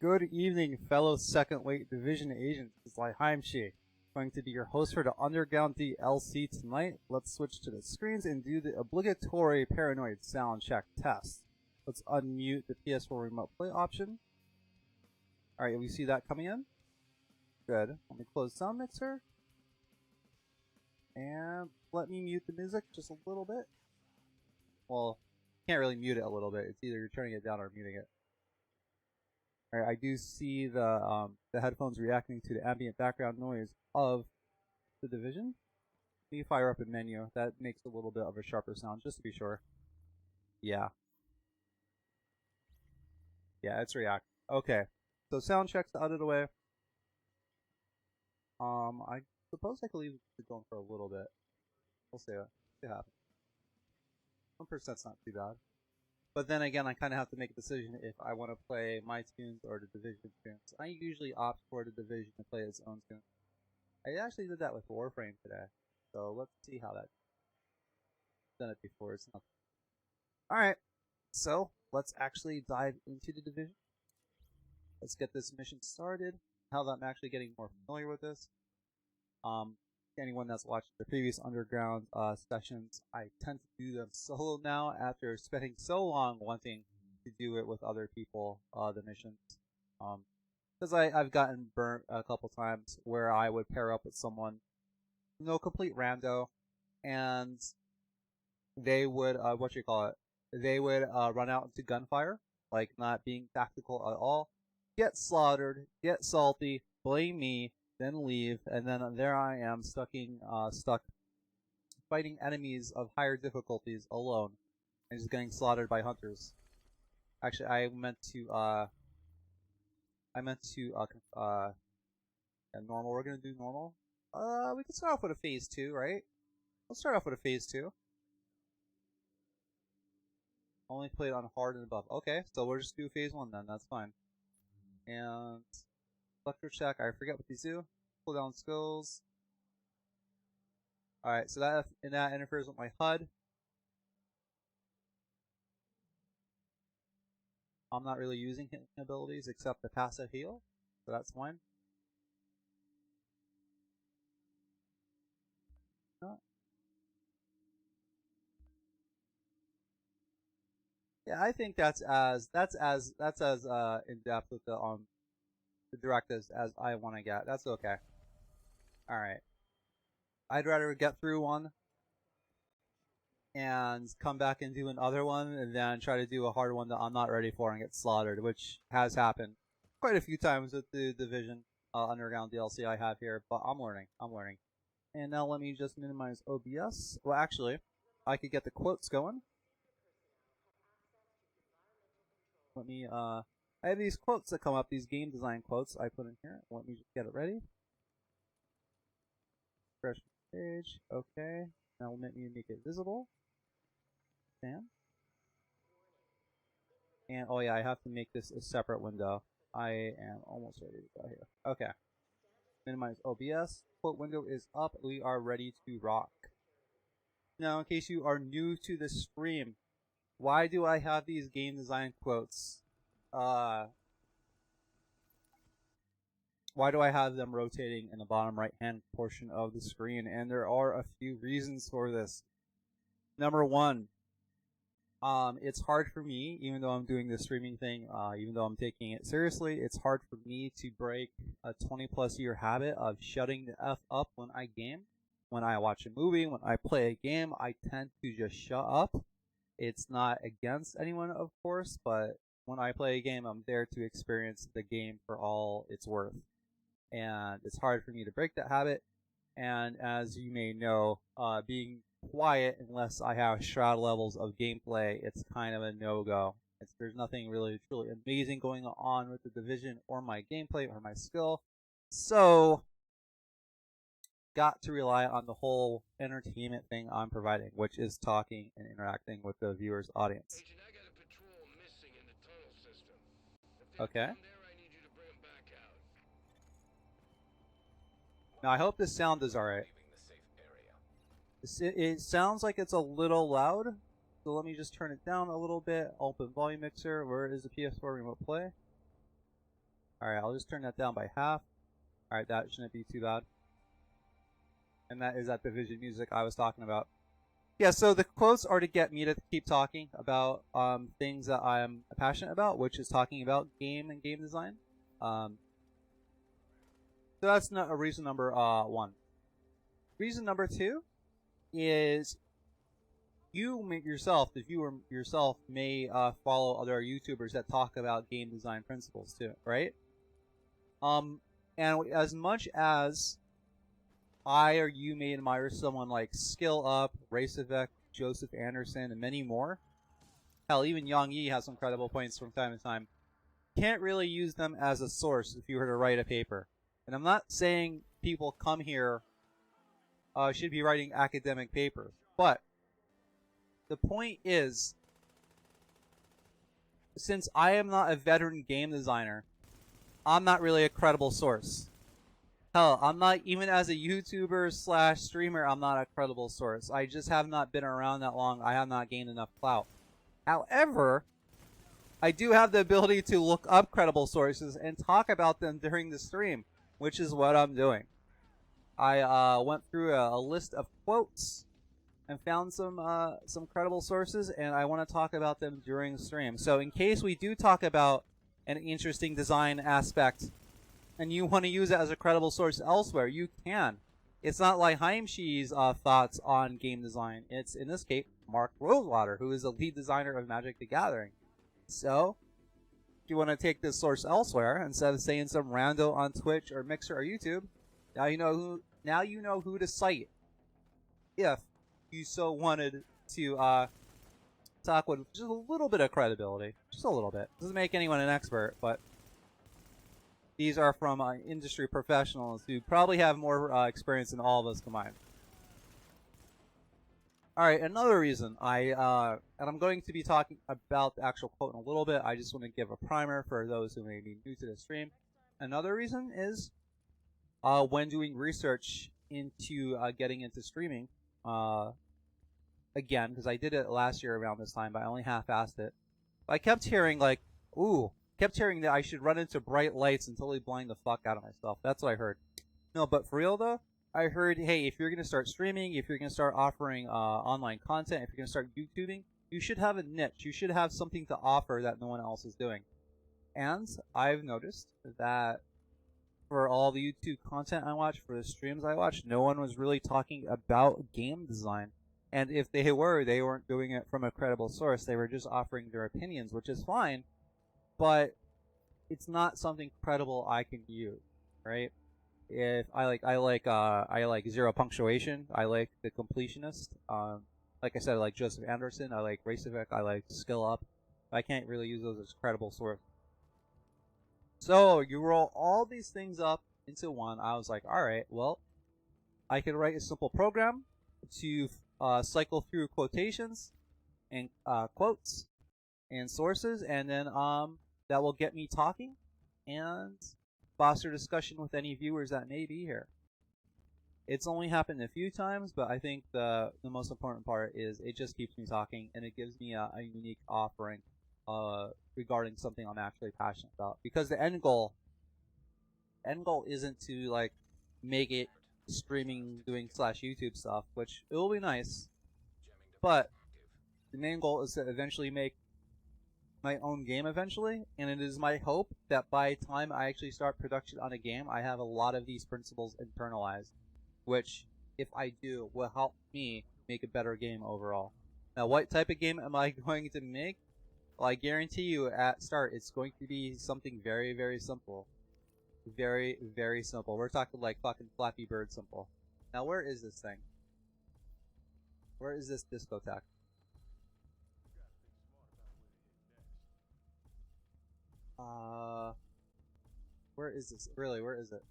Good evening, fellow second-weight division agents. It's Lihim, going to be your host for the Underground DLC tonight. Let's switch to the screens and do the obligatory paranoid sound check test. Let's unmute the PS4 remote play option. Alright, we see that coming in. Good. Let me close sound mixer. And let me mute the music just a little bit. Well, can't really mute it a little bit. It's either you're turning it down or muting it. Alright, I do see the headphones reacting to the ambient background noise of the Division. Let me fire up a menu. That makes a little bit of a sharper sound, just to be sure. Yeah. Yeah, it's react. Okay, so sound checks out of the way. I suppose I could leave it going for a little bit. We'll see what happens. 1%'s not too bad. But then again, I kind of have to make a decision if I want to play my tunes or the Division tunes. I usually opt for the Division to play its own tunes. I actually did that with Warframe today, so let's see how that. Done it before, it's not. Alright, so let's actually dive into the Division. Let's get this mission started. Now that I'm actually getting more familiar with this. Anyone that's watched the previous Underground sessions, I tend to do them solo now after spending so long wanting to do it with other people, the missions. Because I've gotten burnt a couple times where I would pair up with someone, complete rando, and they would, they would run out into gunfire, like not being tactical at all, get slaughtered, get salty, blame me, then leave, and then there I am stuck fighting enemies of higher difficulties alone, and just getting slaughtered by hunters. Actually, I meant to normal. We're gonna do normal. We can start off with a phase 2, right? Let's start off with a phase 2. Only played on hard and above. Okay, so we'll just do phase 1 then. That's fine. And electro check. I forget what these do. Pull down skills. Alright, so that interferes with my HUD. I'm not really using hit abilities except the passive heal, so that's fine. Yeah, I think that's as in depth with the directives as I want to get. That's okay. Alright. I'd rather get through one and come back and do another one than try to do a hard one that I'm not ready for and get slaughtered, which has happened quite a few times with the Division Underground DLC I have here, but I'm learning. And now let me just minimize OBS. Well, actually, I could get the quotes going. Let me, I have these quotes that come up, these game design quotes I put in here. Let me just get it ready. Fresh page, okay. Now let me make it visible. And oh yeah, I have to make this a separate window. I am almost ready to go here. Okay. Minimize OBS. Quote window is up. We are ready to rock. Now, in case you are new to the stream, why do I have these game design quotes? Why do I have them rotating in the bottom right hand portion of the screen? And there are a few reasons for this. Number one, it's hard for me, even though I'm doing the streaming thing, even though I'm taking it seriously, it's hard for me to break a 20+ year habit of shutting the F up when I game. When I watch a movie, when I play a game, I tend to just shut up. It's not against anyone, of course, but when I play a game, I'm there to experience the game for all it's worth. And it's hard for me to break that habit. And as you may know, being quiet unless I have shroud levels of gameplay, it's kind of a no-go. There's nothing really truly amazing going on with the Division or my gameplay or my skill. So, got to rely on the whole entertainment thing I'm providing, which is talking and interacting with the viewer's audience. Agent, I got a patrol missing in the tunnel system. Okay. There, I need you to bring them back out. Now I hope this sound is alright. It sounds like it's a little loud, so let me just turn it down a little bit. Open volume mixer. Where is the PS4 remote play? Alright, I'll just turn that down by half. Alright, that shouldn't be too bad. And that is that division music I was talking about. Yeah, so the quotes are to get me to keep talking about things that I'm passionate about, which is talking about game and game design. So that's not a reason number 1. Reason number 2 is you yourself, the viewer yourself, may follow other YouTubers that talk about game design principles too, right? And as much as I or you may admire someone like Skill Up, Racevec, Joseph Anderson, and many more, hell, even Yang Yi has some credible points from time to time, can't really use them as a source if you were to write a paper. And I'm not saying people come here should be writing academic papers, but the point is, since I am not a veteran game designer, I'm not really a credible source. Hell, I'm not, even as a YouTuber / streamer, I'm not a credible source. I just have not been around that long. I have not gained enough clout. However, I do have the ability to look up credible sources and talk about them during the stream, which is what I'm doing. I went through a list of quotes and found some credible sources, and I want to talk about them during the stream. So in case we do talk about an interesting design aspect and you want to use it as a credible source elsewhere, you can. It's not like Heimshi's thoughts on game design. It's, in this case, Mark Rosewater, who is the lead designer of Magic the Gathering. So, if you want to take this source elsewhere, instead of saying some rando on Twitch or Mixer or YouTube, now you know who to cite. If you so wanted to talk with just a little bit of credibility. Just a little bit. Doesn't make anyone an expert, but these are from industry professionals who probably have more experience than all of us combined. Alright, another reason and I'm going to be talking about the actual quote in a little bit. I just want to give a primer for those who may be new to the stream. Another reason is when doing research into getting into streaming, again, because I did it last year around this time, but I only half-assed it. I kept hearing kept hearing that I should run into bright lights and totally blind the fuck out of myself. That's what I heard. No, but for real though, I heard, hey, if you're going to start streaming, if you're going to start offering online content, if you're going to start YouTubing, you should have a niche. You should have something to offer that no one else is doing. And I've noticed that for all the YouTube content I watch, for the streams I watch, no one was really talking about game design. And if they weren't doing it from a credible source. They were just offering their opinions, which is fine, but it's not something credible I can use, right? If I like Zero Punctuation, I like The Completionist. Like I said, I like Joseph Anderson, I like Racevec, I like Skill Up. I can't really use those as credible source. So you roll all these things up into one. I was like, all right, well, I could write a simple program to cycle through quotations and quotes and sources, and then that will get me talking and foster discussion with any viewers that may be here. It's only happened a few times, but I think the most important part is it just keeps me talking, and it gives me a unique offering regarding something I'm actually passionate about. Because the end goal isn't to like make it streaming, doing / YouTube stuff, which it will be nice, but the main goal is to eventually make my own game eventually, and it is my hope that by the time I actually start production on a game, I have a lot of these principles internalized, which, if I do, will help me make a better game overall. Now, what type of game am I going to make? Well, I guarantee you at start, it's going to be something very, very simple. Very, very simple. We're talking like fucking Flappy Bird simple. Now, where is this thing? Where is this discotheque? Where is this? Really, where is it?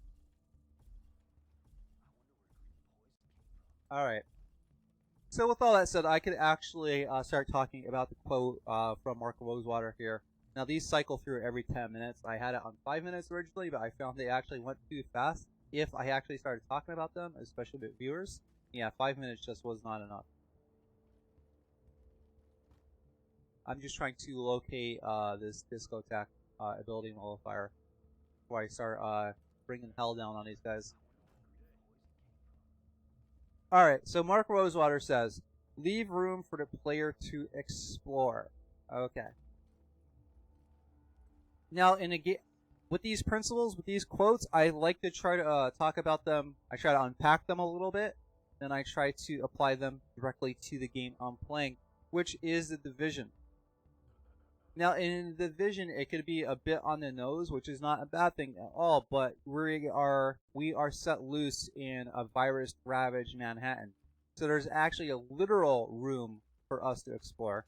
Alright. So with all that said, I could actually start talking about the quote from Mark Rosewater here. Now these cycle through every 10 minutes. I had it on 5 minutes originally, but I found they actually went too fast. If I actually started talking about them, especially with viewers, yeah, 5 minutes just was not enough. I'm just trying to locate this discotheque ability nullifier. before I start bringing hell down on these guys. Alright, so Mark Rosewater says, leave room for the player to explore. Okay. Now, in a game, with these principles, with these quotes, I like to try to talk about them. I try to unpack them a little bit, then I try to apply them directly to the game I'm playing, which is The Division. Now, in The Division, it could be a bit on the nose, which is not a bad thing at all, but we are set loose in a virus-ravaged Manhattan. So there's actually a literal room for us to explore.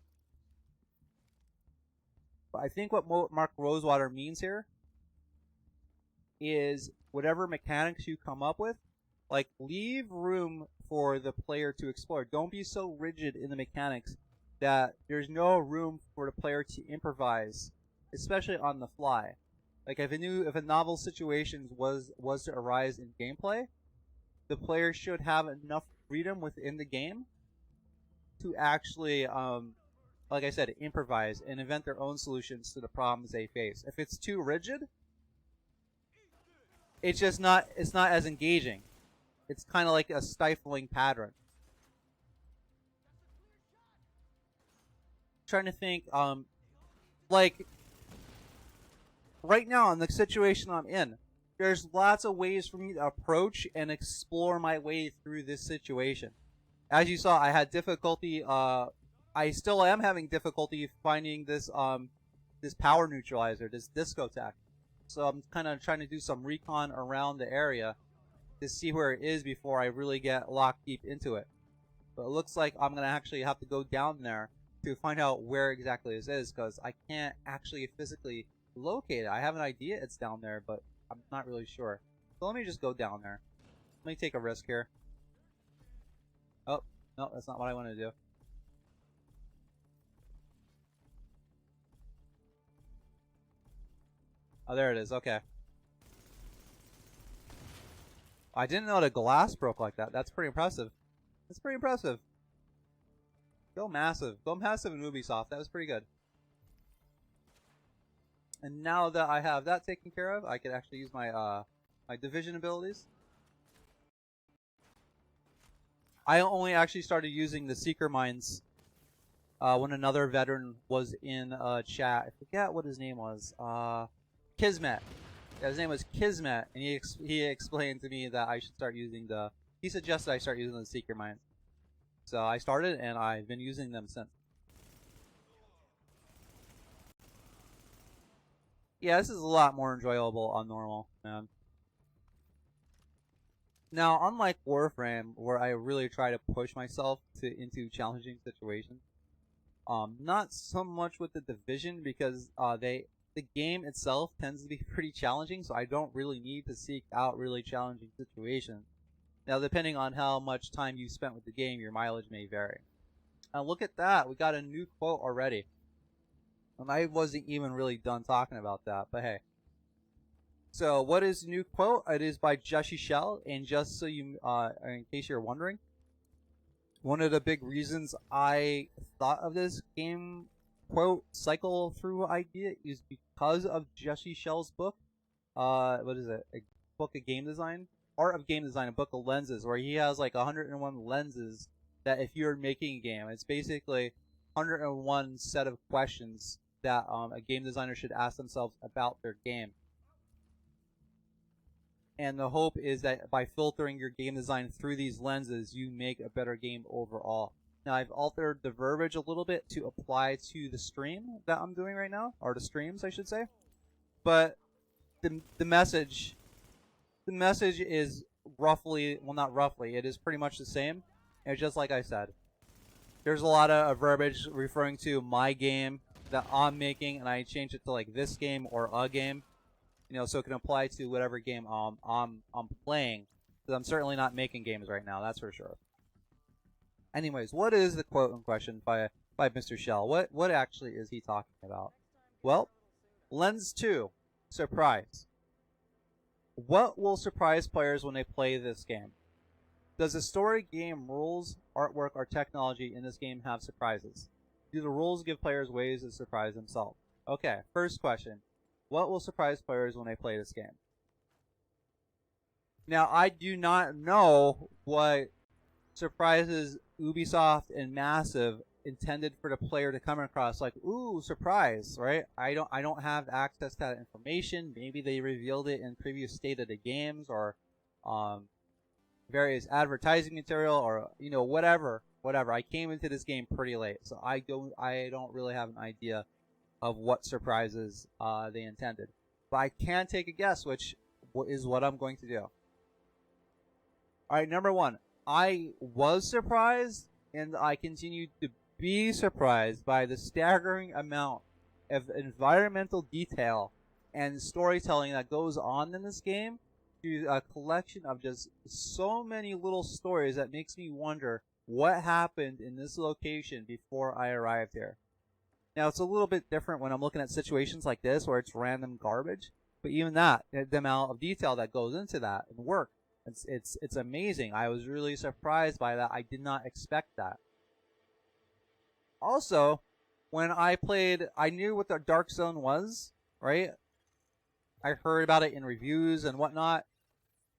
But I think what Mark Rosewater means here is whatever mechanics you come up with, like, leave room for the player to explore. Don't be so rigid in the mechanics that there's no room for the player to improvise, especially on the fly. Like, if a novel situation was to arise in gameplay, the player should have enough freedom within the game to actually, like I said, improvise and invent their own solutions to the problems they face. If it's too rigid, it's not as engaging. It's kind of like a stifling pattern. Trying to think, like, right now in the situation I'm in, there's lots of ways for me to approach and explore my way through this situation. As you saw, I had difficulty, I still am having difficulty finding this power neutralizer, this discotheque. So I'm kind of trying to do some recon around the area to see where it is before I really get locked deep into it. But it looks like I'm going to actually have to go down there to find out where exactly this is, because I can't actually physically locate it. I have an idea it's down there, but I'm not really sure. So let me just go down there. Let me take a risk here. Oh, no, that's not what I want to do. Oh, there it is. Okay. I didn't know the glass broke like that. That's pretty impressive. That's pretty impressive. Go massive. Go massive in Ubisoft. That was pretty good. And now that I have that taken care of, I can actually use my my Division abilities. I only actually started using the Seeker Mines when another veteran was in chat. I forget what his name was. Kismet. Yeah, his name was Kismet, and he explained to me that I should start using the. He suggested I start using the Seeker Mines. So I started, and I've been using them since. Yeah, this is a lot more enjoyable on normal, man. Now, unlike Warframe, where I really try to push myself into challenging situations, not so much with the Division, because the game itself tends to be pretty challenging, so I don't really need to seek out really challenging situations. Now, depending on how much time you spent with the game, your mileage may vary. Now, look at that. We got a new quote already. And I wasn't even really done talking about that, but hey. So, what is the new quote? It is by Jesse Shell, and just so you, in case you're wondering, one of the big reasons I thought of this game quote cycle through idea is because of Jesse Shell's book. What is it? A book of game design? Art of Game Design, a book of lenses, where he has like 101 lenses that if you're making a game, it's basically 101 set of questions that a game designer should ask themselves about their game. And the hope is that by filtering your game design through these lenses, you make a better game overall. Now, I've altered the verbiage a little bit to apply to the stream that I'm doing right now, or the streams, I should say. But the message is roughly, well, not roughly, it is pretty much the same. It's just like I said. There's a lot of verbiage referring to my game that I'm making, and I change it to like this game or a game, you know, so it can apply to whatever game I'm playing. Because I'm certainly not making games right now, that's for sure. Anyways, what is the quote in question by Mr. Shell? What actually is he talking about? Well, Lens 2, surprise. What will surprise players when they play this game? Does the story, game, rules, artwork, or technology in this game have surprises? Do the rules give players ways to surprise themselves? Okay, first question. What will surprise players when they play this game? Now, I do not know what surprises Ubisoft and Massive intended for the player to come across. Like, ooh, surprise, right? I don't have access to that information. Maybe they revealed it in previous state of the games or various advertising material or whatever. I came into this game pretty late, so I don't really have an idea of what surprises they intended. But I can take a guess, which is what I'm going to do. Alright, number one, I was surprised, and I continue to be surprised by the staggering amount of environmental detail and storytelling that goes on in this game, to a collection of just so many little stories that makes me wonder what happened in this location before I arrived here. Now, it's a little bit different when I'm looking at situations like this where it's random garbage, but even that, the amount of detail that goes into that and work, it's amazing. I was really surprised by that. I did not expect that. Also, when I played, I knew what the DarkZone was, right? I heard about it in reviews and whatnot,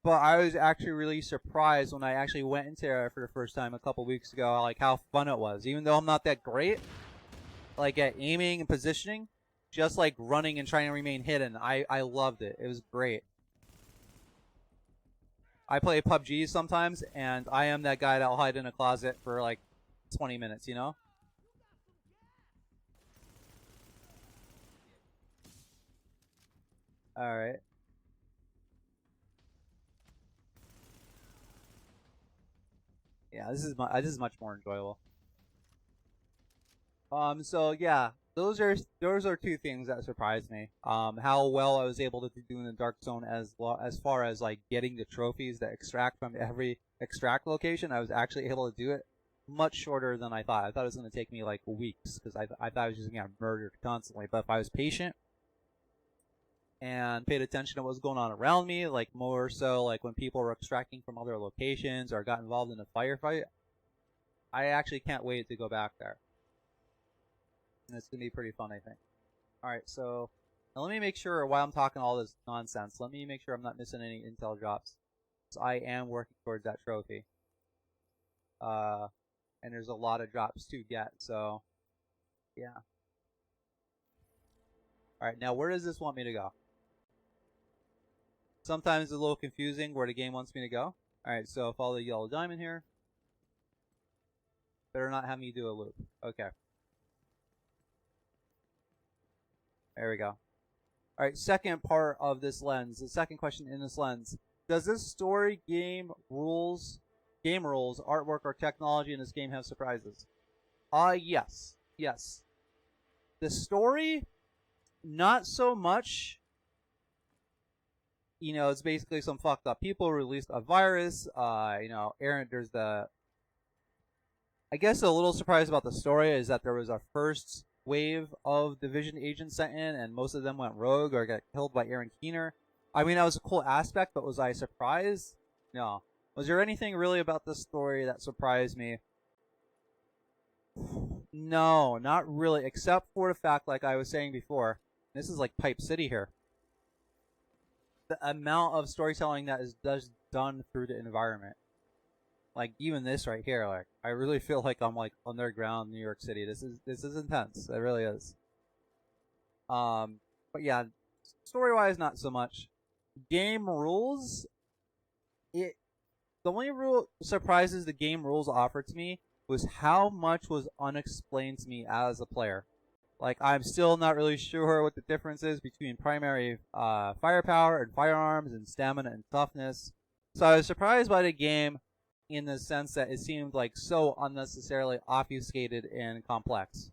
but I was actually really surprised when I actually went into it for the first time a couple weeks ago, like how fun it was. Even though I'm not that great, like at aiming and positioning, just like running and trying to remain hidden, I loved it. It was great. I play PUBG sometimes, and I am that guy that'll hide in a closet for like 20 minutes, you know? Alright. Yeah, this is much more enjoyable. So yeah, those are two things that surprised me. How well I was able to do in the DarkZone as far as like getting the trophies that extract from every extract location. I was actually able to do it much shorter than I thought. I thought it was going to take me like weeks because I thought I was just going to get murdered constantly. But if I was patient and paid attention to what was going on around me, like more so like when people were extracting from other locations or got involved in a firefight, I actually can't wait to go back there. And it's going to be pretty fun, I think. Alright, so now let me make sure, while I'm talking all this nonsense, let me make sure I'm not missing any intel drops. So I am working towards that trophy. And there's a lot of drops to get, so yeah. Alright, now where does this want me to go? Sometimes it's a little confusing where the game wants me to go. Alright, so follow the yellow diamond here. Better not have me do a loop. Okay. There we go. Alright, second part of this lens. The second question in this lens. Does this story, game rules, artwork, or technology in this game have surprises? Yes. Yes. The story, not so much. You know, it's basically some fucked up people released a virus. Aaron, there's the... I guess a little surprise about the story is that there was a first wave of Division agents sent in, and most of them went rogue or got killed by Aaron Keener. I mean, that was a cool aspect, but was I surprised? No. Was there anything really about this story that surprised me? No, not really, except for the fact, like I was saying before, this is like Pipe City here. The amount of storytelling that is done through the environment. Like even this right here, like I really feel like I'm like underground New York City. This is intense. It really is. But yeah, story-wise, not so much. Game rules. The only rule surprises the game rules offered to me was how much was unexplained to me as a player. Like I'm still not really sure what the difference is between primary firepower and firearms and stamina and toughness. So I was surprised by the game in the sense that it seemed like so unnecessarily obfuscated and complex.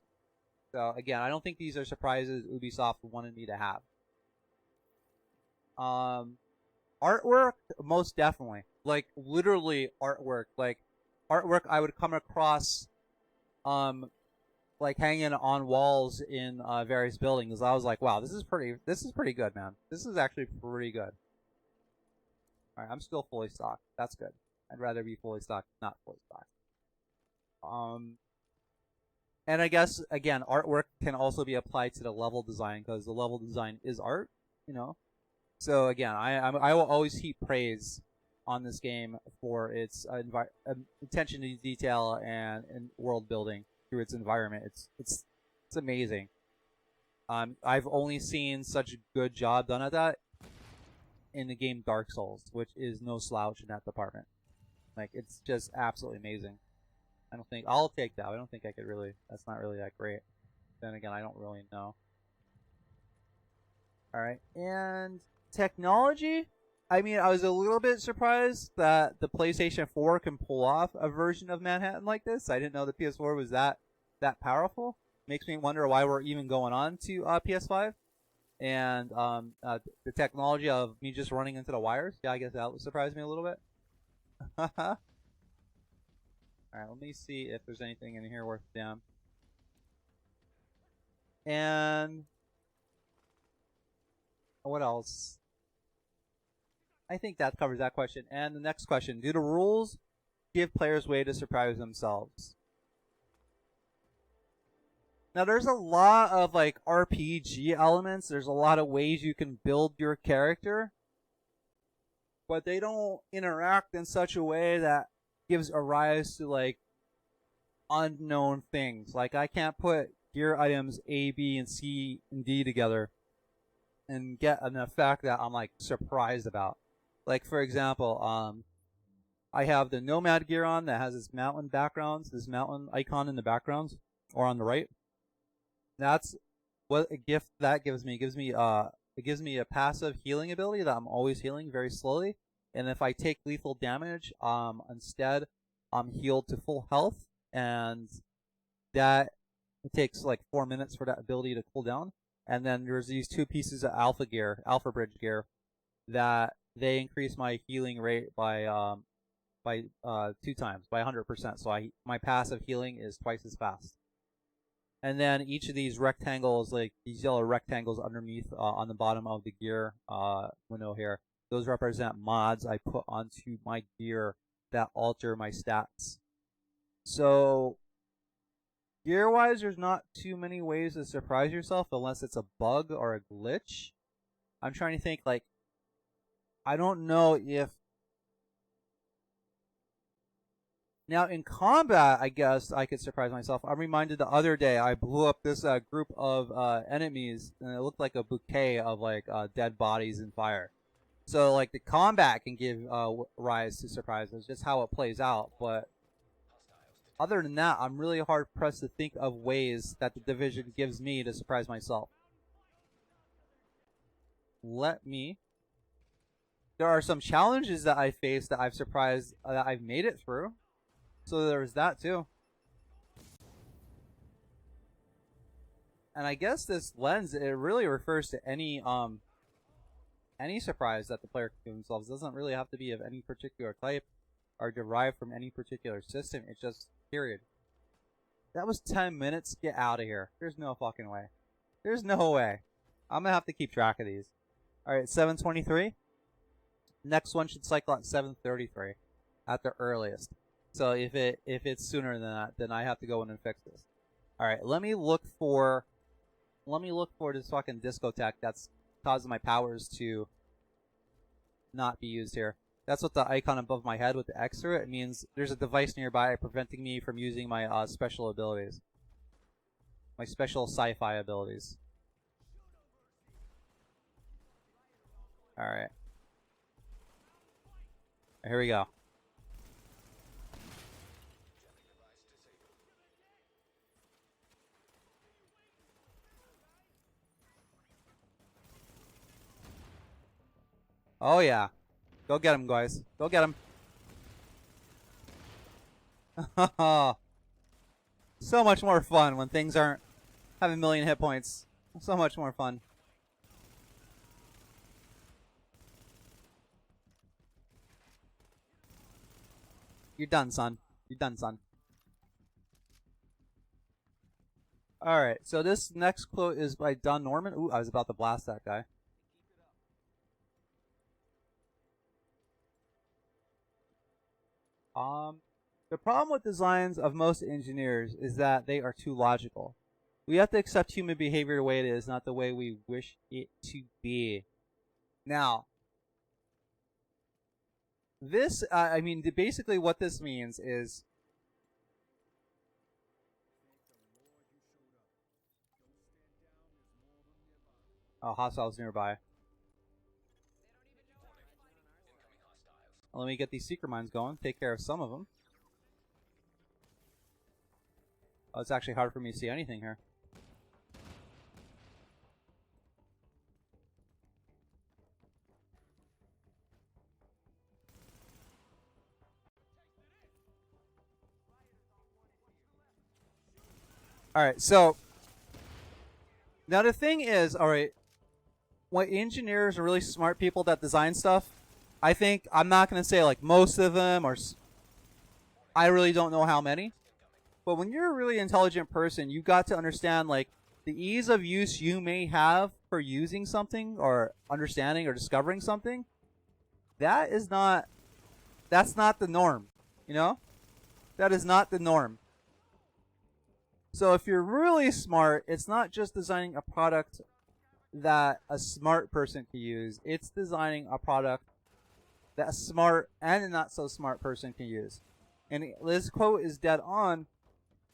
So again, I don't think these are surprises Ubisoft wanted me to have. Artwork, most definitely. Like literally artwork. Like artwork I would come across like hanging on walls in various buildings. I was like, wow, this is pretty good, man. This is actually pretty good. Alright, I'm still fully stocked. That's good. I'd rather be fully stocked, not fully stocked. And I guess, again, artwork can also be applied to the level design, because the level design is art, you know? So again, I will always heap praise on this game for its attention to detail and world building through its environment. It's amazing. I've only seen such a good job done at that in the game Dark Souls, which is no slouch in that department. Like, it's just absolutely amazing. I'll take that. I don't think I could really, that's not really that great. Then again, I don't really know. Alright, and technology? I mean, I was a little bit surprised that the PlayStation 4 can pull off a version of Manhattan like this. I didn't know the PS4 was that powerful. Makes me wonder why we're even going on to PS5. And the technology of me just running into the wires. Yeah, I guess that surprised me a little bit. Alright, let me see if there's anything in here worth damn. And what else? I think that covers that question. And the next question, do the rules give players way to surprise themselves? Now, there's a lot of like RPG elements. There's a lot of ways you can build your character, but they don't interact in such a way that gives a rise to like unknown things. Like, I can't put gear items A, B, and C, and D together and get an effect that I'm like surprised about. Like, for example, I have the Nomad gear on that has this mountain backgrounds, this mountain icon in the backgrounds, or on the right. That's what a gift that gives me. It gives me a passive healing ability that I'm always healing very slowly. And if I take lethal damage, instead I'm healed to full health, and that it takes like 4 minutes for that ability to cool down. And then there's these two pieces of Alpha Bridge gear, that they increase my healing rate by 2 times, by 100%. So my passive healing is twice as fast. And then each of these rectangles, like these yellow rectangles underneath on the bottom of the gear window here, those represent mods I put onto my gear that alter my stats. So gear-wise, there's not too many ways to surprise yourself unless it's a bug or a glitch. I'm trying to think, like, I don't know if... Now, in combat, I guess I could surprise myself. I'm reminded the other day I blew up this group of enemies, and it looked like a bouquet of like dead bodies in fire. So, like, the combat can give rise to surprises, just how it plays out. But other than that, I'm really hard-pressed to think of ways that the Division gives me to surprise myself. There are some challenges that I faced that I've surprised that I've made it through. So there's that too. And I guess this lens, it really refers to any surprise that the player can give themselves. It doesn't really have to be of any particular type or derived from any particular system. It's just period. That was 10 minutes. Get out of here. There's no fucking way. There's no way. I'm gonna have to keep track of these. Alright, 7:23. Next one should cycle at 7:33 at the earliest. So if it's sooner than that, then I have to go in and fix this. All right, let me look for this fucking discotheque that's causing my powers to not be used here. That's what the icon above my head with the X through it means. There's a device nearby preventing me from using my special abilities, my special sci-fi abilities. All right, here we go. Oh yeah. Go get him, guys. Go get him. So much more fun when things aren't have a million hit points. So much more fun. You're done, son. You're done, son. Alright, so this next quote is by Don Norman. Ooh, I was about to blast that guy. The problem with designs of most engineers is that they are too logical. We have to accept human behavior the way it is, not the way we wish it to be. Now, this, I mean, basically what this means is hostiles nearby. Let me get these secret mines going, take care of some of them. Oh, it's actually hard for me to see anything here. Alright, so now the thing is, alright, what engineers are really smart people that design stuff, I think, I'm not going to say like most of them, or I really don't know how many, but when you're a really intelligent person, you got to understand like the ease of use you may have for using something or understanding or discovering something. That's not the norm, you know? That is not the norm. So if you're really smart, it's not just designing a product that a smart person can use. It's designing a product that a smart and a not so smart person can use. And this quote is dead on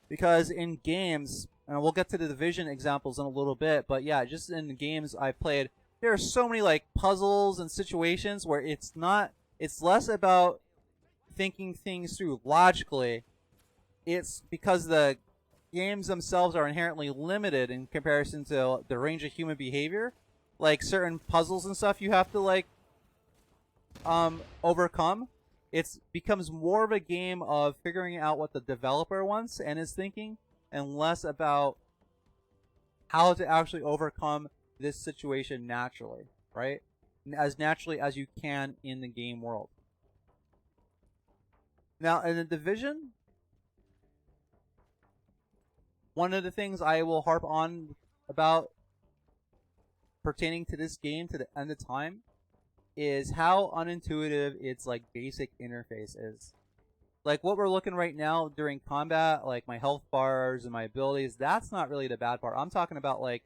because in games, and we'll get to the Division examples in a little bit, but yeah, just in the games I played, there are so many like puzzles and situations where it's less about thinking things through logically. It's because the games themselves are inherently limited in comparison to the range of human behavior. Like certain puzzles and stuff you have to like overcome. It becomes more of a game of figuring out what the developer wants and is thinking, and less about how to actually overcome this situation naturally, right? As naturally as you can in the game world. Now, in the Division, one of the things I will harp on about pertaining to this game to the end of time is how unintuitive its like basic interface is. Like what we're looking right now during combat, like my health bars and my abilities, that's not really the bad part. I'm talking about like,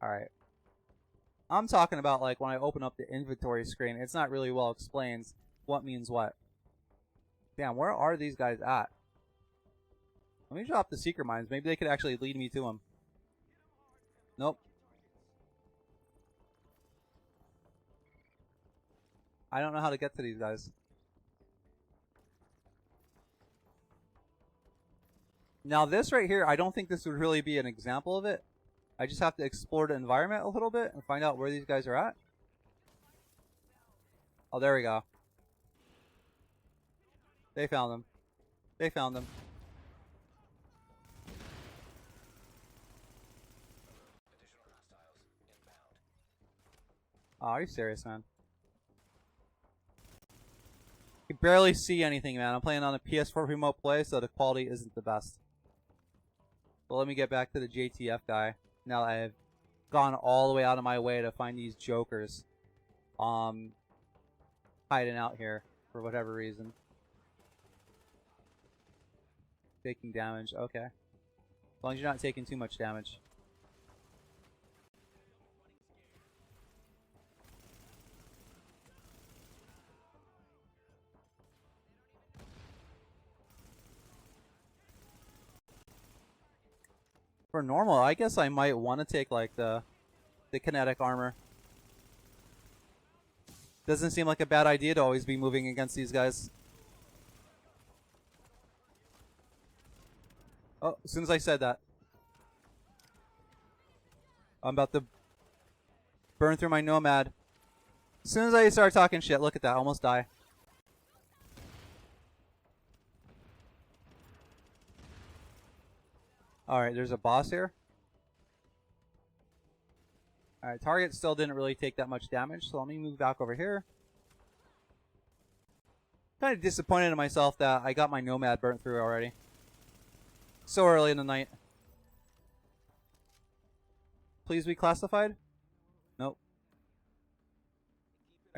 alright, I'm talking about like when I open up the inventory screen, it's not really well explained what means what. Damn, where are these guys at? Let me drop the secret mines. Maybe they could actually lead me to them. Nope. I don't know how to get to these guys. Now this right here, I don't think this would really be an example of it. I just have to explore the environment a little bit and find out where these guys are at. Oh, there we go. They found them. They found them. Oh, are you serious, man? You can barely see anything, man. I'm playing on a PS4 remote play, so the quality isn't the best. But let me get back to the JTF guy. Now that I've gone all the way out of my way to find these jokers hiding out here for whatever reason. Taking damage, okay. As long as you're not taking too much damage. For normal, I guess I might want to take like the kinetic armor. Doesn't seem like a bad idea to always be moving against these guys. Oh, as soon as I said that, I'm about to burn through my nomad. As soon as I start talking shit, look at that, almost die. Alright, there's a boss here. Alright, target still didn't really take that much damage, so let me move back over here. Kind of disappointed in myself that I got my nomad burnt through already. So early in the night. Please be classified? Nope.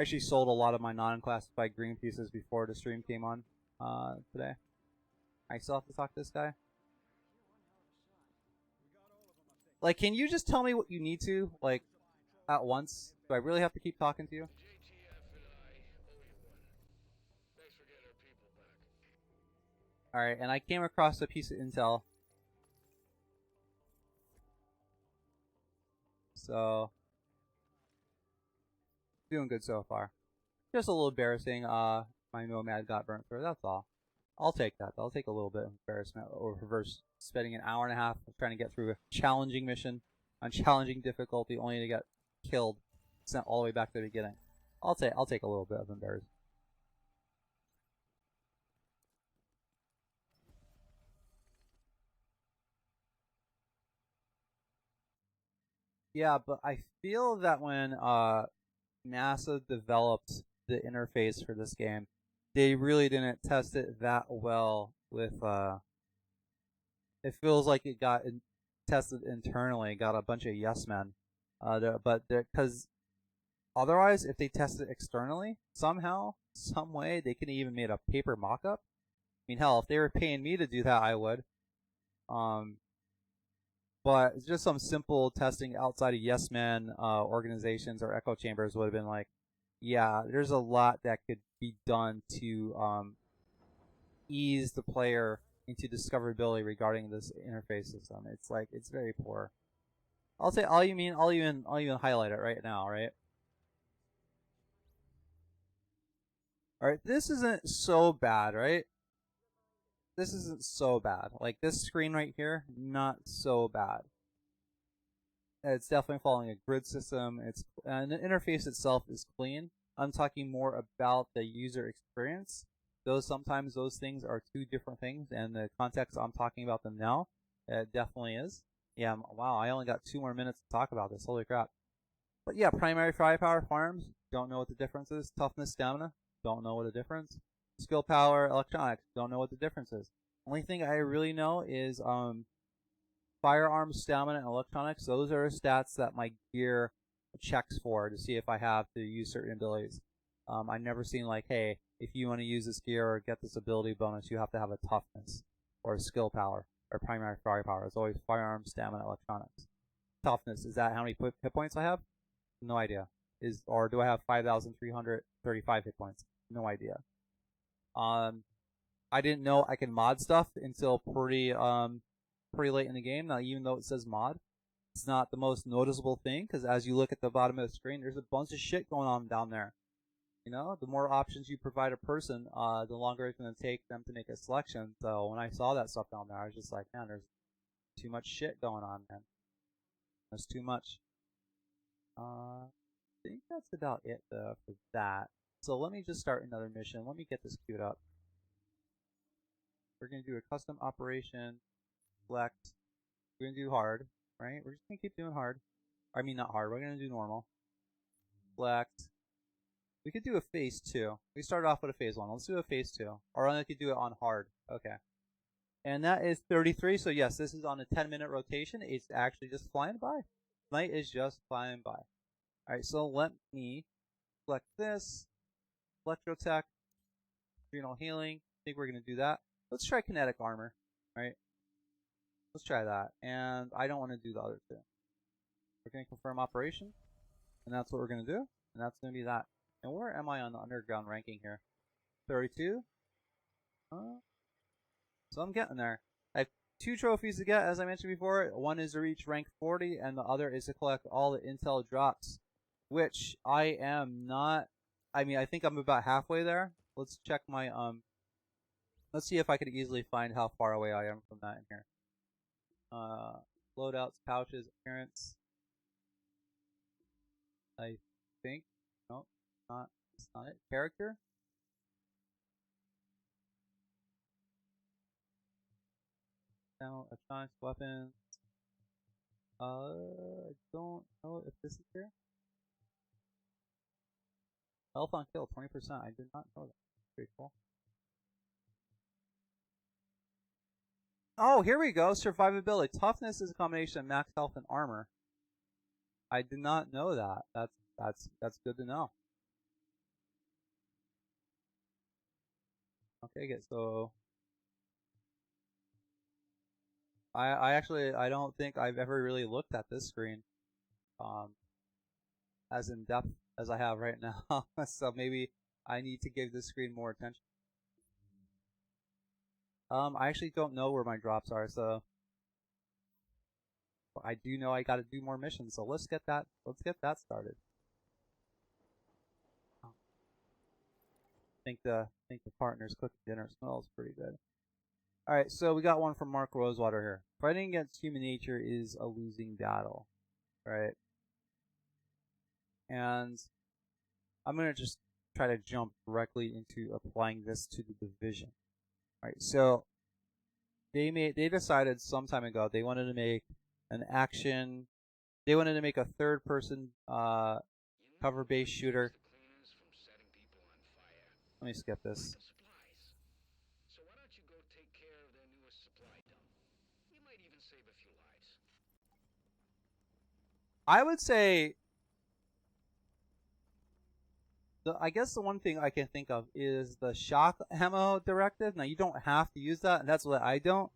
I actually sold a lot of my non-classified green pieces before the stream came on today. I still have to talk to this guy. Like, can you just tell me what you need to, like, at once? Do I really have to keep talking to you? JTF and I owe you one. Thanks for getting our people back. Alright, and I came across a piece of intel. So, doing good so far. Just a little embarrassing, my nomad got burnt through, that's all. I'll take that. I'll take a little bit of embarrassment over spending an hour and a half trying to get through a challenging mission on challenging difficulty only to get killed, sent all the way back to the beginning. I'll take a little bit of embarrassment. Yeah, but I feel that when NASA developed the interface for this game, they really didn't test it that well with it feels like it got tested internally, got a bunch of yes men. But because otherwise, if they tested it externally, somehow, some way, they could have even made a paper mock-up. I mean, hell, if they were paying me to do that, I would. But it's just some simple testing outside of yes men organizations or echo chambers would have been like, yeah, there's a lot that could be done to ease the player into discoverability regarding this interface system. It's like, it's very poor. I'll even highlight it right now, right? Alright, this isn't so bad, right? This isn't so bad. Like, this screen right here, not so bad. It's definitely following a grid system. And the interface itself is clean. I'm talking more about the user experience. Though sometimes those things are two different things, and the context I'm talking about them now, it definitely is. Yeah, wow, I only got 2 more minutes to talk about this. Holy crap. But yeah, primary firepower, farms, don't know what the difference is. Toughness, stamina, don't know what the difference. Skill power, electronics, don't know what the difference is. Only thing I really know is firearms, stamina, and electronics. Those are stats that my gear checks for to see if I have to use certain abilities. I've never seen like, hey, if you want to use this gear or get this ability bonus, you have to have a toughness or a skill power or primary firepower. It's always firearms, stamina, electronics. Toughness, is that how many hit points I have? No idea. Or do I have 5,335 hit points? No idea. I didn't know I can mod stuff until pretty late in the game. Now, even though it says mod, it's not the most noticeable thing, because as you look at the bottom of the screen, there's a bunch of shit going on down there. You know, the more options you provide a person, the longer it's going to take them to make a selection. So when I saw that stuff down there, I was just like, man, there's too much shit going on, man. There's too much. I think that's about it, though, for that. So let me just start another mission. Let me get this queued up. We're going to do a custom operation, select. We're going to do hard, right? We're just going to keep doing hard. I mean, not hard. We're going to do normal. Select. We could do a phase 2. We started off with a phase 1. Let's do a phase 2. Or I could do it on hard. Okay. And that is 33. So yes, this is on a 10-minute rotation. It's actually just flying by. Night is just flying by. Alright, so let me select this. Electrotech. Adrenal healing. I think we're going to do that. Let's try kinetic armor. Right? Let's try that. And I don't want to do the other two. We're going to confirm operation. And that's what we're going to do. And that's going to be that. And where am I on the underground ranking here? 32? So I'm getting there. I have 2 trophies to get, as I mentioned before. One is to reach rank 40, and the other is to collect all the intel drops, which I am not. I mean, I think I'm about halfway there. Let's check my, let's see if I could easily find how far away I am from that in here. Loadouts, pouches, appearance. I think. Nope. That's not it. Character. Now, electronics, weapons. I don't know if this is here. Health on kill, 20%. I did not know that. Pretty cool. Oh, here we go. Survivability. Toughness is a combination of max health and armor. I did not know that. That's good to know. don't take it. So I actually I don't think I've ever really looked at this screen as in depth as I have right now. So maybe I need to give this screen more attention. I actually don't know where my drops are, so I do know I got to do more missions. So let's get that started. I think the partner's cooking dinner smells pretty good. All right, so we got one from Mark Rosewater here. Fighting against human nature is a losing battle, right? And I'm gonna just try to jump directly into applying this to the division. All right, so they decided some time ago they wanted to make an action. They wanted to make a third-person cover-based shooter. Let me skip this. So why don't you go take care of their newest supply dump? You might even save a few lives. I would say, I guess the one thing I can think of is the shock ammo directive. Now, you don't have to use that, and that's what I don't.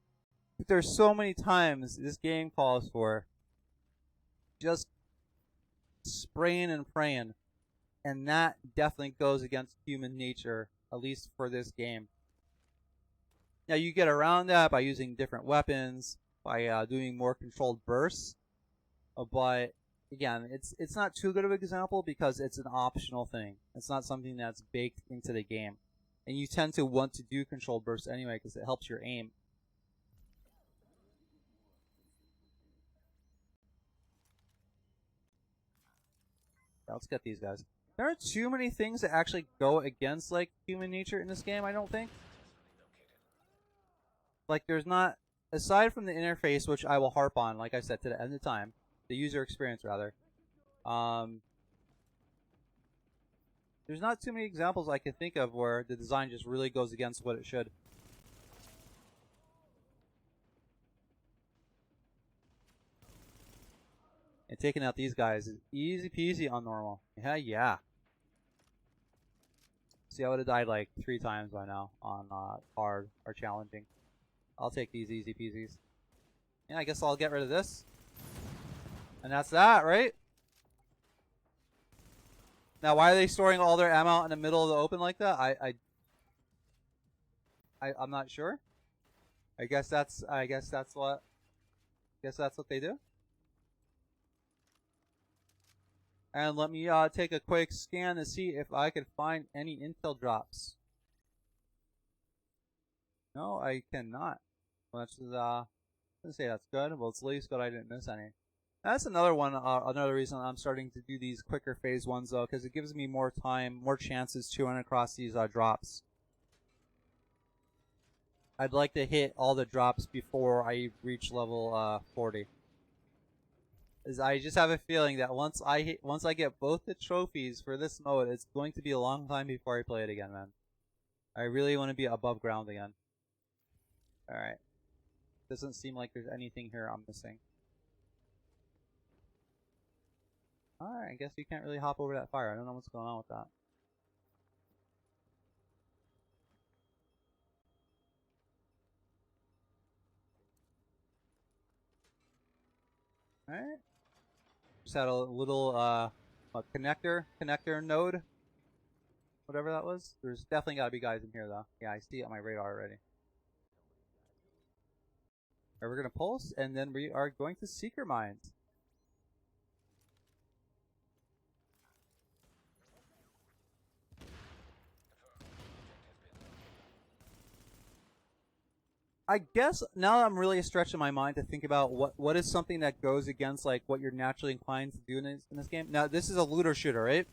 But there's so many times this game calls for just spraying and praying, and that definitely goes against human nature, at least for this game. Now, you get around that by using different weapons, by doing more controlled bursts, but again, it's not too good of an example because it's an optional thing. It's not something that's baked into the game. And you tend to want to do controlled bursts anyway because it helps your aim. Yeah, let's get these guys. There aren't too many things that actually go against like human nature in this game, I don't think. Like there's not, aside from the interface, which I will harp on, like I said, to the end of time, the user experience rather. There's not too many examples I can think of where the design just really goes against what it should. And taking out these guys is easy peasy on normal. Yeah. See, I would have died like 3 times by now on hard or challenging. I'll take these easy peasies. Yeah, I guess I'll get rid of this. And that's that, right? Now, why are they storing all their ammo in the middle of the open like that? I'm not sure. I guess that's what they do. And let me take a quick scan to see if I could find any intel drops. No, I cannot. Which is let's say that's good. Well, it's at least good I didn't miss any. That's another one. Another reason I'm starting to do these quicker phase ones though, because it gives me more time, more chances to run across these drops. I'd like to hit all the drops before I reach level 40. Is I just have a feeling that once I get both the trophies for this mode, it's going to be a long time before I play it again, man. I really want to be above ground again. Alright. Doesn't seem like there's anything here I'm missing. Alright, I guess you can't really hop over that fire. I don't know what's going on with that. Alright. Just had a little connector node. Whatever that was. There's definitely gotta be guys in here though. Yeah, I see it on my radar already. Alright, we're gonna pulse and then we are going to Seeker Mines. I guess now I'm really stretching my mind to think about what is something that goes against like what you're naturally inclined to do in this game. Now this is a looter shooter, right?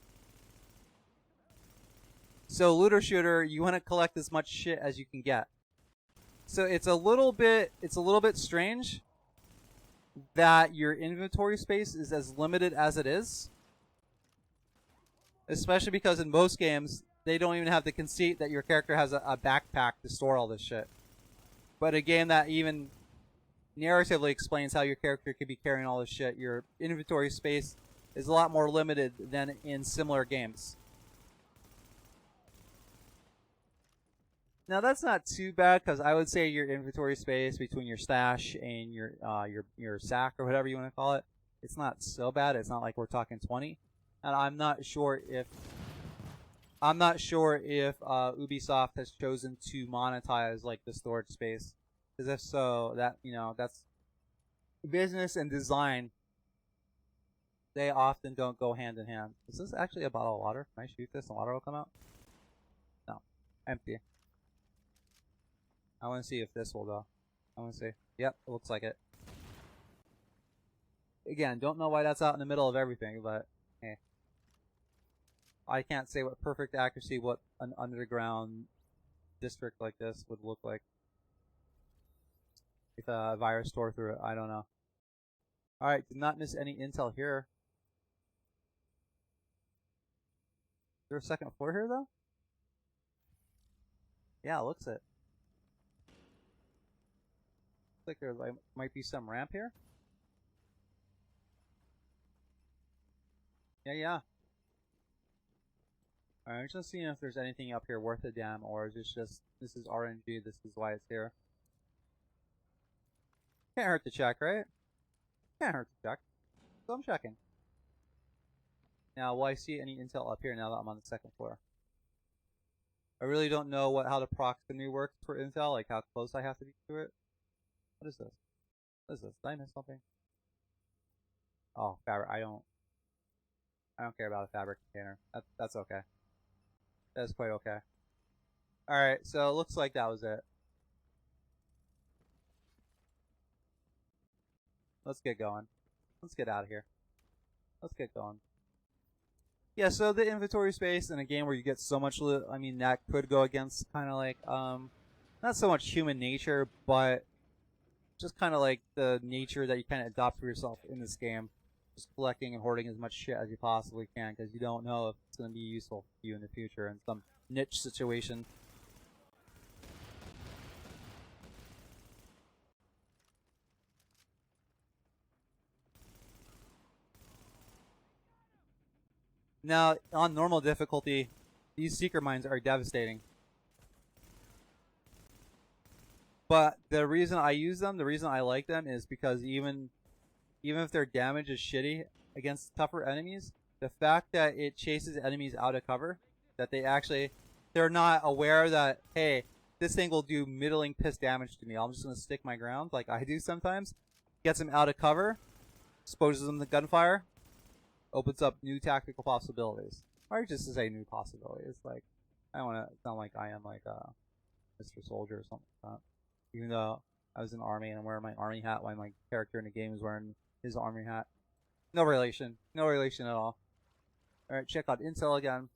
So looter shooter, you want to collect as much shit as you can get. So it's a little bit strange that your inventory space is as limited as it is. Especially because in most games they don't even have the conceit that your character has a backpack to store all this shit. But a game that even narratively explains how your character could be carrying all this shit, your inventory space is a lot more limited than in similar games. Now that's not too bad because I would say your inventory space between your stash and your sack or whatever you want to call it, it's not so bad. It's not like we're talking 20. And I'm not sure if Ubisoft has chosen to monetize like the storage space. Because if so, that that's business and design. They often don't go hand in hand. Is this actually a bottle of water? Can I shoot this and water will come out? No, empty. I want to see if this will though. I want to see. Yep, it looks like it. Again, don't know why that's out in the middle of everything, but hey. I can't say with perfect accuracy what an underground district like this would look like. If a virus tore through it, I don't know. Alright, did not miss any intel here. Is there a second floor here though? Yeah, it looks it. Looks like there might be some ramp here. Yeah. Alright, I'm just seeing if there's anything up here worth a damn, or is this is RNG, this is why it's here. Can't hurt to check, right? Can't hurt to check. So I'm checking. Now, will I see any intel up here now that I'm on the second floor? I really don't know how the proximity works for intel, like how close I have to be to it. What is this? What is this? Did I miss something? Oh, fabric. I don't care about a fabric container. That's okay. That's quite okay. Alright, so it looks like that was it. Let's get going. Let's get out of here. Let's get going. Yeah, so the inventory space in a game where you get so much loot, I mean, that could go against kind of like, not so much human nature, but just kind of like the nature that you kind of adopt for yourself in this game. Just collecting and hoarding as much shit as you possibly can, because you don't know if it's going to be useful for you in the future in some niche situation. Now, on normal difficulty, these secret mines are devastating. But the reason I use them, the reason I like them, is because even if their damage is shitty against tougher enemies, the fact that it chases enemies out of cover, that they're not aware that, hey, this thing will do middling piss damage to me. I'm just going to stick my ground like I do sometimes. Gets them out of cover, exposes them to gunfire, opens up new tactical possibilities. Or just to say new possibilities. Like, I don't want to sound like I am like Mr. Soldier or something like that. Even though I was in the army and I'm wearing my army hat while my character in the game is wearing his army hat. No relation. No relation at all. Alright, check out intel again.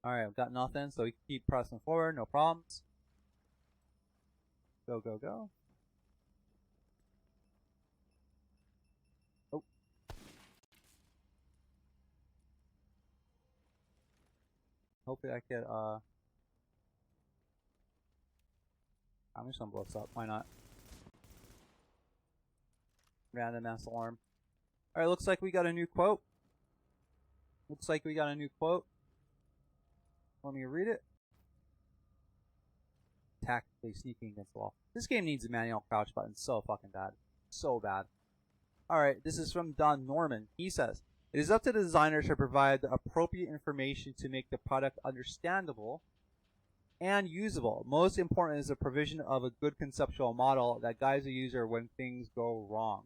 Alright, I've got nothing, so we can keep pressing forward, no problems. Go, go, go. Oh. Hopefully I could, I'm just gonna blow this up, why not? Random ass alarm. Alright, looks like we got a new quote. Looks like we got a new quote. Let me read it. Tactically sneaking against the wall. This game needs a manual crouch button so fucking bad. So bad. Alright, this is from Don Norman. He says, "It is up to the designer to provide the appropriate information to make the product understandable and usable. Most important is the provision of a good conceptual model that guides the user when things go wrong."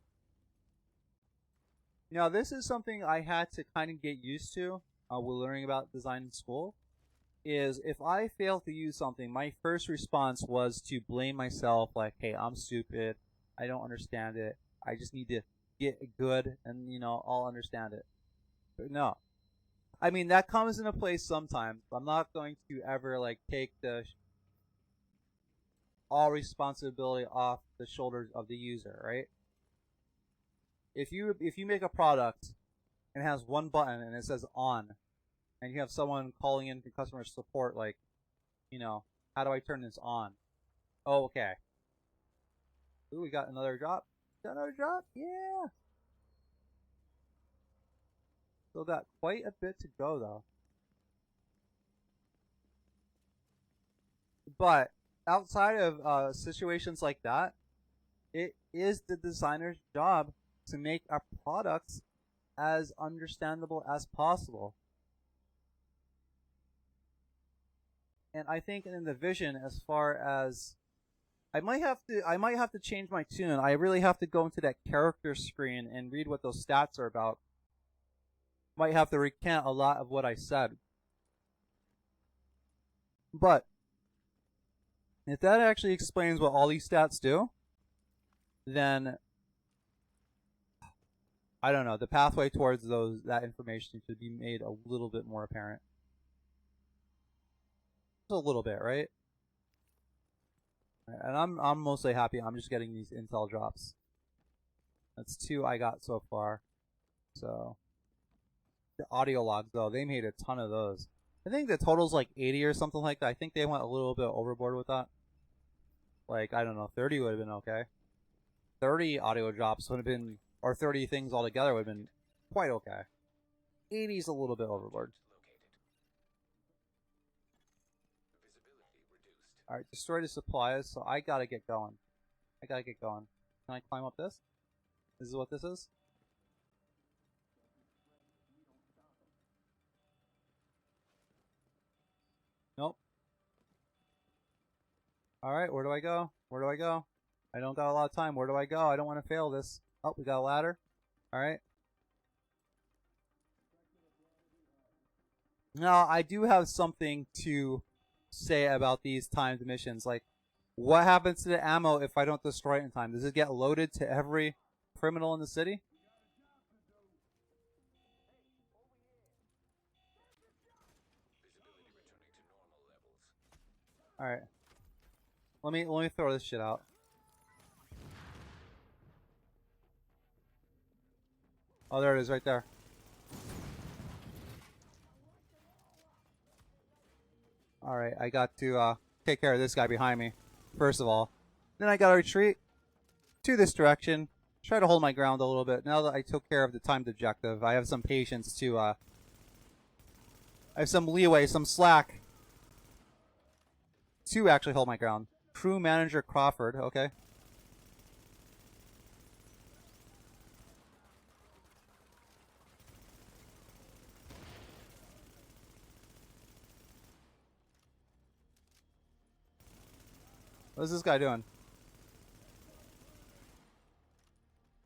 Now, this is something I had to kind of get used to while learning about design in school. Is if I fail to use something, my first response was to blame myself, like, hey, I'm stupid, I don't understand it, I just need to get good, and, I'll understand it. But no. I mean, that comes into place sometimes. I'm not going to ever, like, take all responsibility off the shoulders of the user, right? If you make a product and it has one button and it says on, and you have someone calling in to customer support like, how do I turn this on? Oh, okay. Ooh, we got another drop. Got another drop? Yeah. Still got quite a bit to go though. But outside of situations like that, it is the designer's job to make our products as understandable as possible. And I think in the vision, as far as I might have to change my tune. I really have to go into that character screen and read what those stats are about. Might have to recant a lot of what I said. But if that actually explains what all these stats do, then I don't know, the pathway towards that information should be made a little bit more apparent. Just a little bit, right? And I'm mostly happy I'm just getting these intel drops. That's 2 I got so far. So the audio logs though, they made a ton of those. I think the total's like 80 or something like that. I think they went a little bit overboard with that. Like, I don't know, 30 would have been okay. 30 audio drops would have been, or 30 things altogether would have been quite okay. 80's a little bit overboard. Alright, destroy the supplies, so I gotta get going. Can I climb up this? This is what this is? Nope. Alright, where do I go? I don't got a lot of time. Where do I go? I don't want to fail this. Oh, we got a ladder. Alright. Now, I do have something to say about these timed missions. Like, what happens to the ammo if I don't destroy it in time? Does it get loaded to every criminal in the city? Alright. Let me throw this shit out. Oh, there it is right there. Alright, I got to take care of this guy behind me, first of all. Then I gotta retreat to this direction, try to hold my ground a little bit. Now that I took care of the timed objective, I have some patience to, I have some leeway, some slack to actually hold my ground. Crew Manager Crawford, okay. What's this guy doing?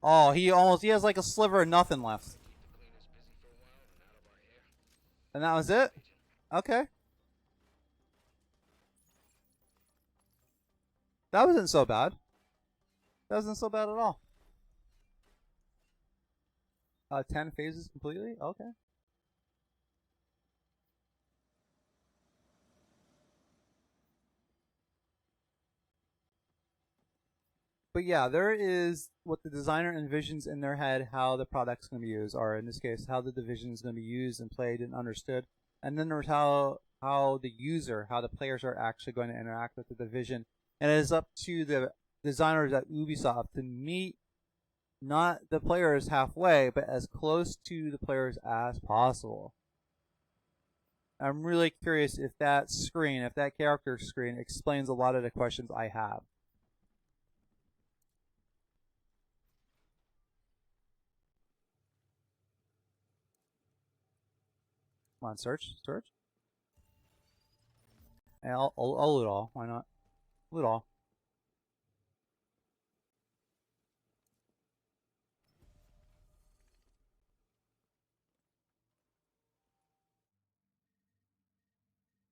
Oh, he has like a sliver of nothing left. And that was it? Okay. That wasn't so bad. That wasn't so bad at all. 10 phases completely? Okay. But yeah, there is what the designer envisions in their head how the product's going to be used, or in this case, how the division is going to be used and played and understood. And then there's how the user, how the players are actually going to interact with the division. And it is up to the designers at Ubisoft to meet not the players halfway, but as close to the players as possible. I'm really curious if that screen, if that character screen explains a lot of the questions I have. Come on, search. And I'll loot all. Why not? Loot all.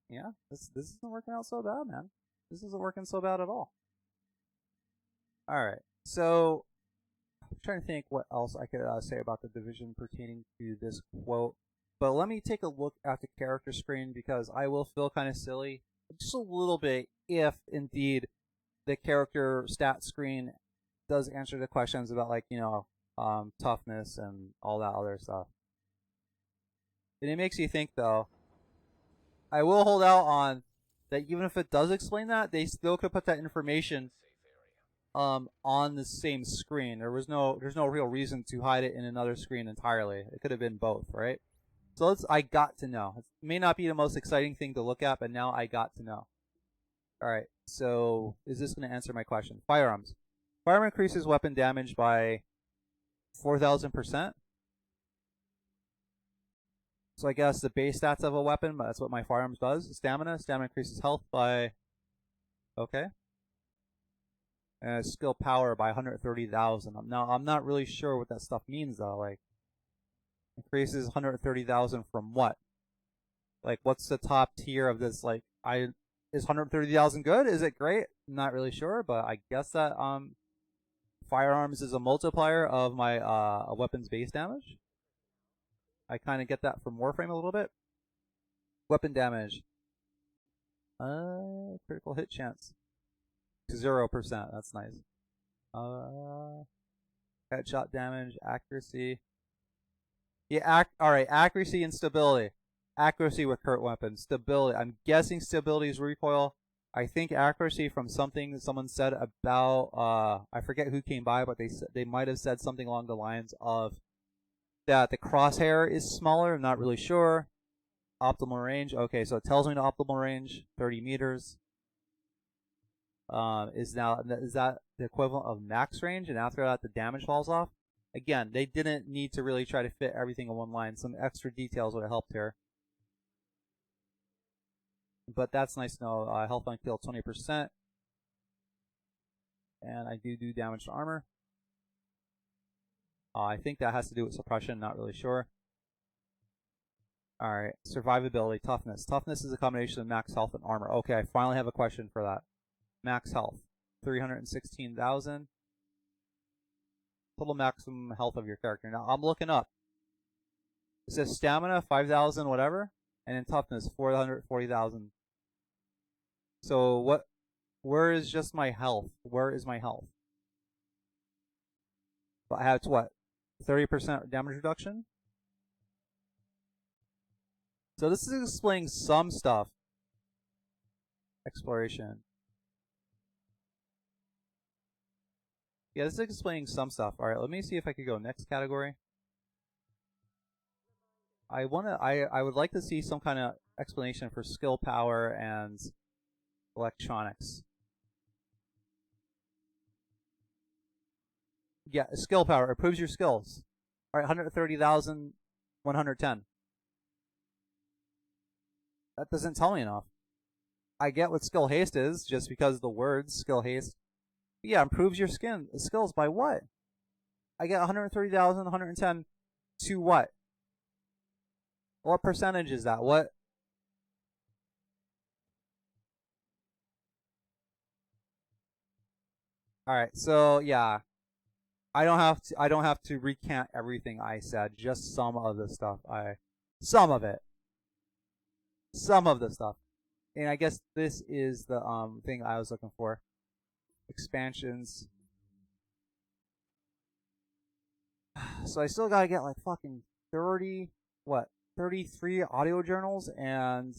Yeah, this isn't working out so bad, man. This isn't working so bad at all. Alright, so I'm trying to think what else I could say about the division pertaining to this quote. But let me take a look at the character screen because I will feel kind of silly just a little bit if indeed the character stat screen does answer the questions about, like, you know, toughness and all that other stuff. And it makes you think, though. I will hold out on that even if it does explain that, they still could put that information on the same screen. There's no real reason to hide it in another screen entirely. It could have been both, right? So I got to know. It may not be the most exciting thing to look at, but now I got to know. Alright, so is this going to answer my question? Firearms. Firearm increases weapon damage by 4,000%. So I guess the base stats of a weapon, but that's what my firearms does. Stamina. Stamina increases health by... Okay. And skill power by 130,000. Now, I'm not really sure what that stuff means, though. Like, increases 130,000 from what? Like, what's the top tier of this? Like, is 130,000 good? Is it great? I'm not really sure, but I guess that firearms is a multiplier of my weapon's base damage. I kind of get that from Warframe a little bit. Weapon damage. Critical hit chance. 0%. That's nice. Headshot damage, accuracy. Yeah, alright, accuracy and stability. Accuracy with current weapons. Stability. I'm guessing stability is recoil. I think accuracy from something that someone said about, I forget who came by, but they might have said something along the lines of that the crosshair is smaller. I'm not really sure. Optimal range. Okay, so it tells me the optimal range, 30 meters. Is that the equivalent of max range? And after that, the damage falls off. Again, they didn't need to really try to fit everything in one line. Some extra details would have helped here. But that's nice to know. Health on kill 20%. And I do damage to armor. I think that has to do with suppression, not really sure. Alright, survivability, toughness. Toughness is a combination of max health and armor. Okay, I finally have a question for that. Max health, 316,000. Total maximum health of your character. Now, I'm looking up. It says stamina, 5,000 whatever, and then toughness, 440,000. So where is just my health? Where is my health? But I have what? 30% damage reduction? So this is explaining some stuff. Exploration. Yeah, this is explaining some stuff. Alright, let me see if I could go next category. I would like to see some kind of explanation for skill power and electronics. Yeah, skill power improves your skills. Alright, 130,110. That doesn't tell me enough. I get what skill haste is, just because of the words skill haste. But yeah, improves your skills by what? I get 130,110 to what? What percentage is that? What? Alright, so yeah. I don't have to recant everything I said, just some of the stuff some of it. Some of the stuff. And I guess this is the thing I was looking for. Expansions. So I still gotta get like fucking 33 audio journals and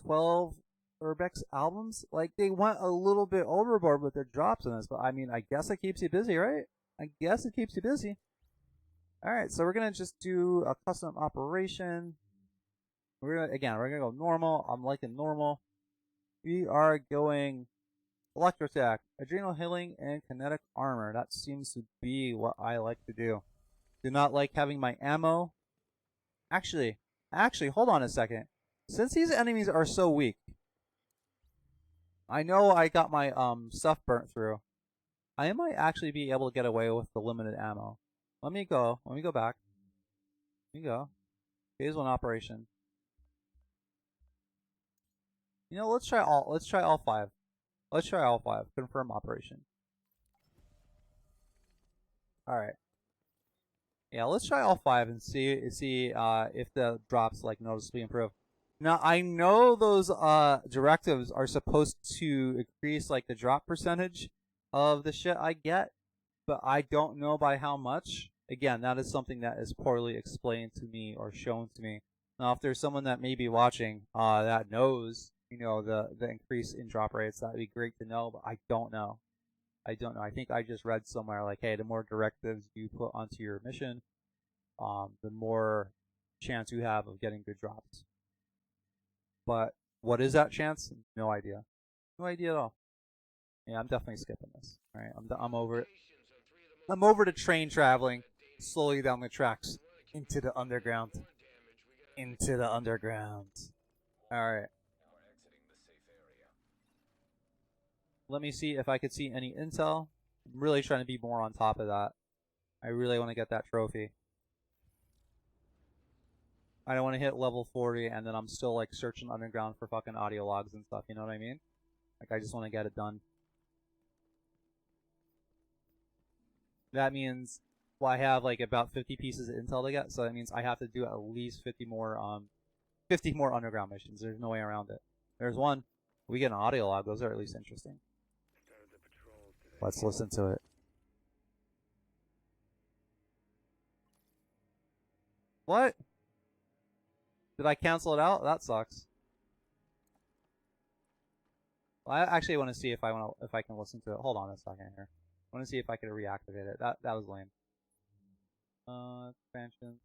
12 Urbex albums? Like, they went a little bit overboard with their drops in this, but I mean, I guess it keeps you busy, right? I guess it keeps you busy. Alright, so we're gonna just do a custom operation. We're gonna go normal. I'm liking normal. We are going electrotech, adrenal healing, and kinetic armor. That seems to be what I like to do. Do not like having my ammo. Actually, hold on a second. Since these enemies are so weak, I know I got my stuff burnt through. I might actually be able to get away with the limited ammo. Let me go back. Let me go. Phase 1 operation. You know, let's try all 5. Let's try all 5. Confirm operation. Alright. Yeah, let's try all 5 and see if the drops like noticeably improve. Now, I know those directives are supposed to increase like the drop percentage of the shit I get, but I don't know by how much. Again, that is something that is poorly explained to me or shown to me. Now, if there's someone that may be watching that knows, you know, the increase in drop rates, that'd be great to know, but I don't know. I think I just read somewhere like, hey, the more directives you put onto your mission, the more chance you have of getting good drops. But what is that chance? No idea. No idea at all. Yeah, I'm definitely skipping this. All right, I'm over it. I'm over to train traveling slowly down the tracks into the underground. Into the underground. All right. Let me see if I could see any intel. I'm really trying to be more on top of that. I really want to get that trophy. I don't want to hit level 40 and then I'm still like searching underground for fucking audio logs and stuff. You know what I mean? Like I just want to get it done. That means, well, I have like about 50 pieces of intel to get, so that means I have to do at least 50 more underground missions. There's no way around it. There's one. We get an audio log. Those are at least interesting. Let's listen to it. What? Did I cancel it out? That sucks. Well, I actually want to see if I can listen to it. Hold on a second here. I want to see if I can reactivate it. That was lame. Expansion.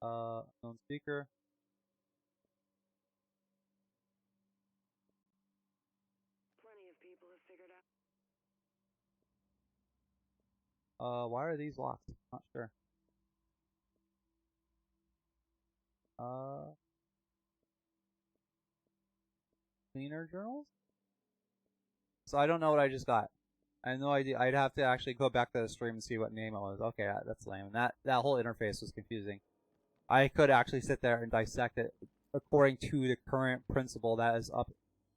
Known speaker. Plenty of people have figured out. Why are these locked? Not sure. Cleaner journals? So I don't know what I just got. I have no idea. I'd have to actually go back to the stream and see what name it was. Okay, that's lame. And that whole interface was confusing. I could actually sit there and dissect it according to the current principle that is up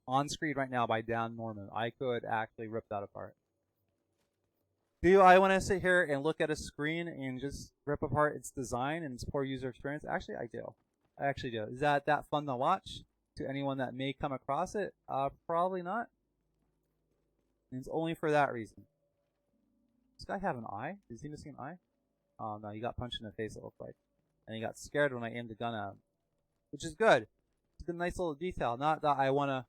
on screen right now by Dan Norman. I could actually rip that apart. Do I want to sit here and look at a screen and just rip apart its design and its poor user experience? Actually, I do. I actually do. Is that fun to watch to anyone that may come across it? Probably not. And it's only for that reason. Does this guy have an eye? Is he missing an eye? Oh no, he got punched in the face, it looked like. And he got scared when I aimed the gun at him. Which is good. It's a nice little detail. Not that I want to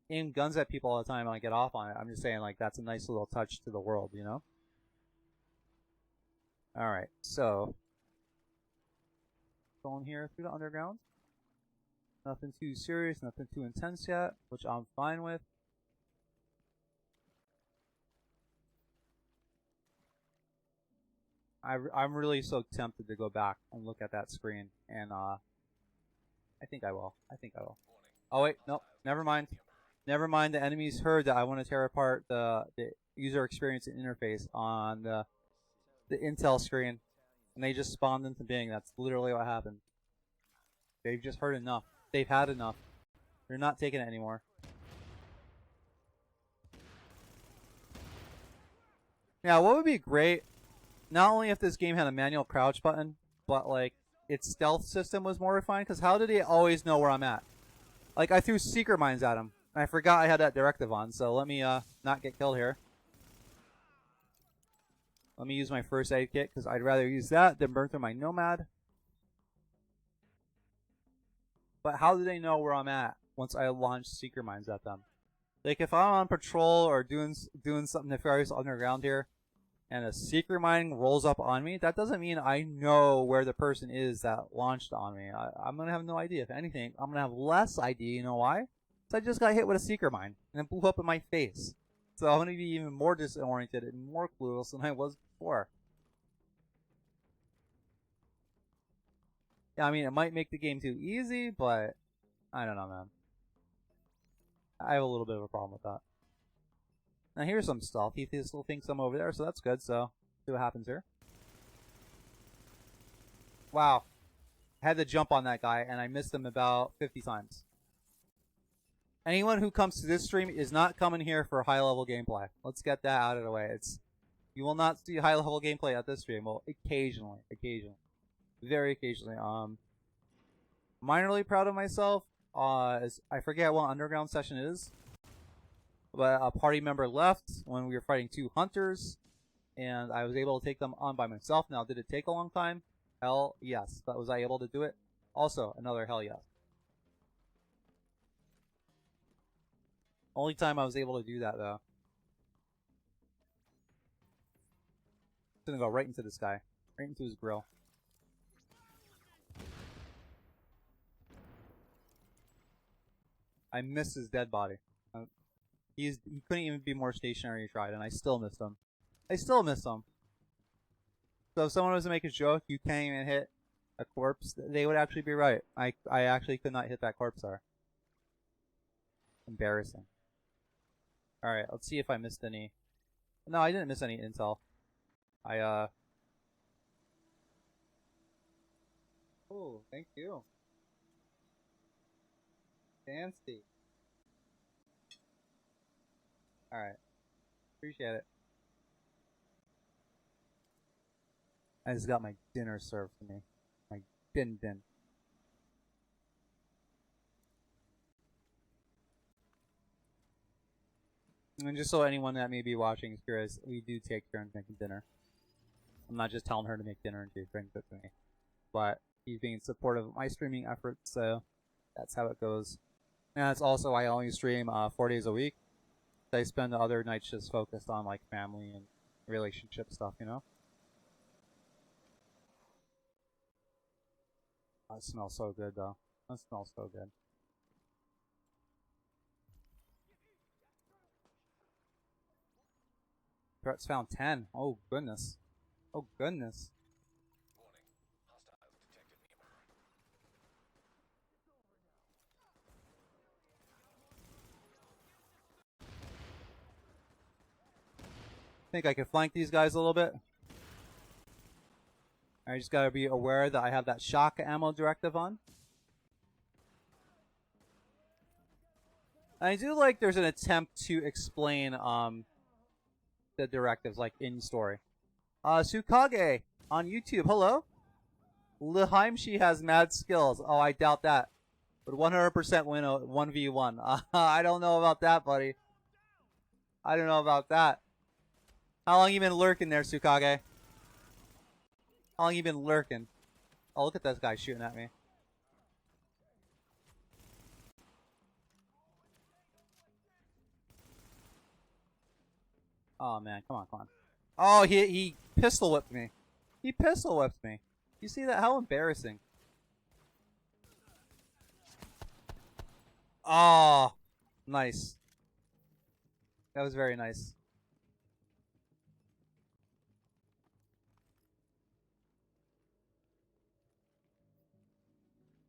aim guns at people all the time and I get off on it. I'm just saying, like, that's a nice little touch to the world, you know? Alright, so. Going here through the underground. Nothing too serious, nothing too intense yet, which I'm fine with. I'm really so tempted to go back and look at that screen, and I think I will. Oh wait, no, never mind. Never mind. The enemies heard that I want to tear apart the user experience and interface on the intel screen, and they just spawned into being. That's literally what happened. They've just heard enough. They've had enough. They're not taking it anymore. Now, what would be great? Not only if this game had a manual crouch button, but like its stealth system was more refined, because how did he always know where I'm at? Like, I threw secret mines at him, and I forgot I had that directive on, so let me not get killed here. Let me use my first aid kit, because I'd rather use that than burn through my Nomad. But how do they know where I'm at once I launch secret mines at them? Like, if I'm on patrol or doing something nefarious underground here, and a secret mine rolls up on me, that doesn't mean I know where the person is that launched on me. I'm going to have no idea. If anything, I'm going to have less idea. You know why? Because I just got hit with a secret mine, and it blew up in my face. So I'm going to be even more disoriented and more clueless than I was before. Yeah, I mean, it might make the game too easy, but I don't know, man. I have a little bit of a problem with that. Now here's some stealth. He still thinks I'm over there, so that's good. So, see what happens here. Wow. I had to jump on that guy, and I missed him about 50 times. Anyone who comes to this stream is not coming here for high-level gameplay. Let's get that out of the way. You will not see high-level gameplay at this stream. Well, occasionally. Very occasionally. Minorly proud of myself. I forget what underground session is. But a party member left when we were fighting 2 hunters, and I was able to take them on by myself. Now, did it take a long time? Hell yes. But was I able to do it? Also, another hell yes. Only time I was able to do that, though. I'm gonna go right into this guy. Right into his grill. I miss his dead body. He couldn't even be more stationary. He tried, and I still missed him. I still miss him. So if someone was to make a joke, you can't even hit a corpse, they would actually be right. I actually could not hit that corpse there. Embarrassing. Alright, let's see if I missed any. No, I didn't miss any intel. Oh, thank you. Fancy. Alright. Appreciate it. I just got my dinner served to me. My din. And just so anyone that may be watching is curious, we do take turns making dinner. I'm not just telling her to make dinner and she brings it to me. But he's being supportive of my streaming efforts, so that's how it goes. And it's also I only stream 4 days a week. I spend the other nights just focused on like family and relationship stuff, you know? That smells so good though. That smells so good. Threats found 10. Oh goodness. Oh goodness. Think I can flank these guys a little bit. I just gotta be aware that I have that shock ammo directive on. I do like there's an attempt to explain the directives like in story. Tsukage on YouTube, hello. Lihim, she has mad skills. Oh, I doubt that. Would 100% win a 1v1. I don't know about that, buddy. I don't know about that. How long you been lurking there, Tsukage? How long you been lurking? Oh, look at this guy shooting at me. Oh man, come on. Oh, he pistol whipped me. He pistol whipped me. You see that? How embarrassing. Oh, nice. That was very nice.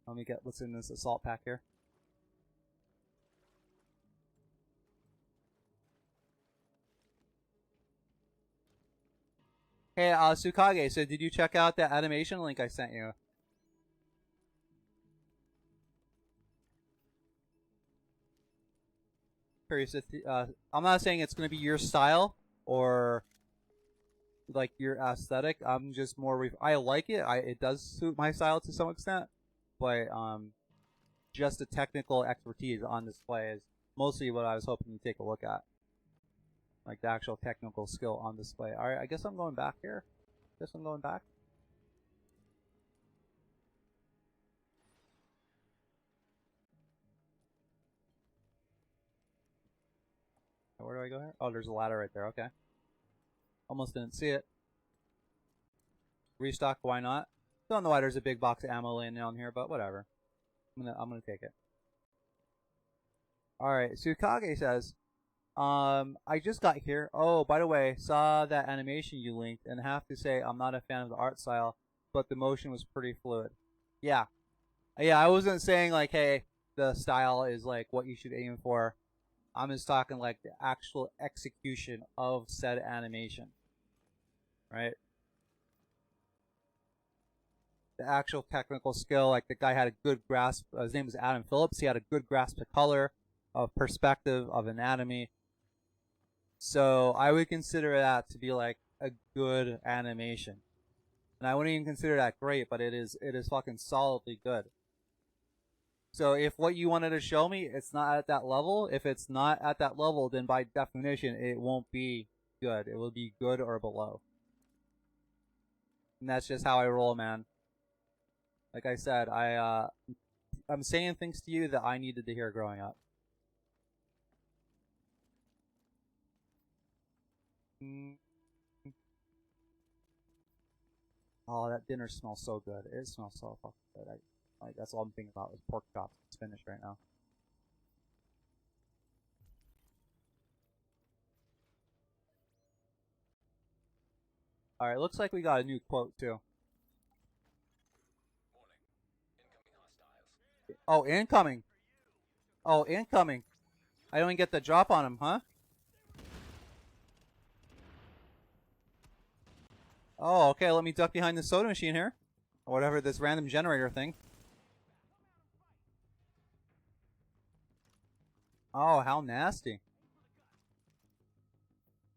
Let me get what's in this assault pack here. Hey, Tsukage, so did you check out that animation link I sent you? Curious if I'm not saying it's going to be your style or like your aesthetic. I'm just more I like it. It does suit my style to some extent, but just the technical expertise on display is mostly what I was hoping to take a look at. Like the actual technical skill on display. Alright, I guess I'm going back here. Guess I'm going back. Where do I go here? Oh, there's a ladder right there. Okay. Almost didn't see it. Restock, why not? Don't know why there's a big box of ammo laying down here, but whatever. I'm gonna take it. Alright, Tsukage says, I just got here. Oh, by the way, saw that animation you linked, and have to say I'm not a fan of the art style, but the motion was pretty fluid. Yeah. Yeah, I wasn't saying like, hey, the style is like what you should aim for. I'm just talking like the actual execution of said animation. Right? The actual technical skill, like the guy had a good grasp. His name is Adam Phillips. He had a good grasp of color, of perspective, of anatomy. So I would consider that to be like a good animation. And I wouldn't even consider that great, but it is fucking solidly good. So if what you wanted to show me, it's not at that level, if it's not at that level, then by definition, it won't be good. It will be good or below. And that's just how I roll, man. Like I said, I'm saying things to you that I needed to hear growing up. Oh, that dinner smells so good. It smells so fucking good. Like that's all I'm thinking about is pork chops. It's finished right now. Alright, looks like we got a new quote too. Oh, incoming. Oh, incoming. I don't even get the drop on him, huh? Oh, okay, let me duck behind the soda machine here. Or whatever, this random generator thing. Oh, how nasty.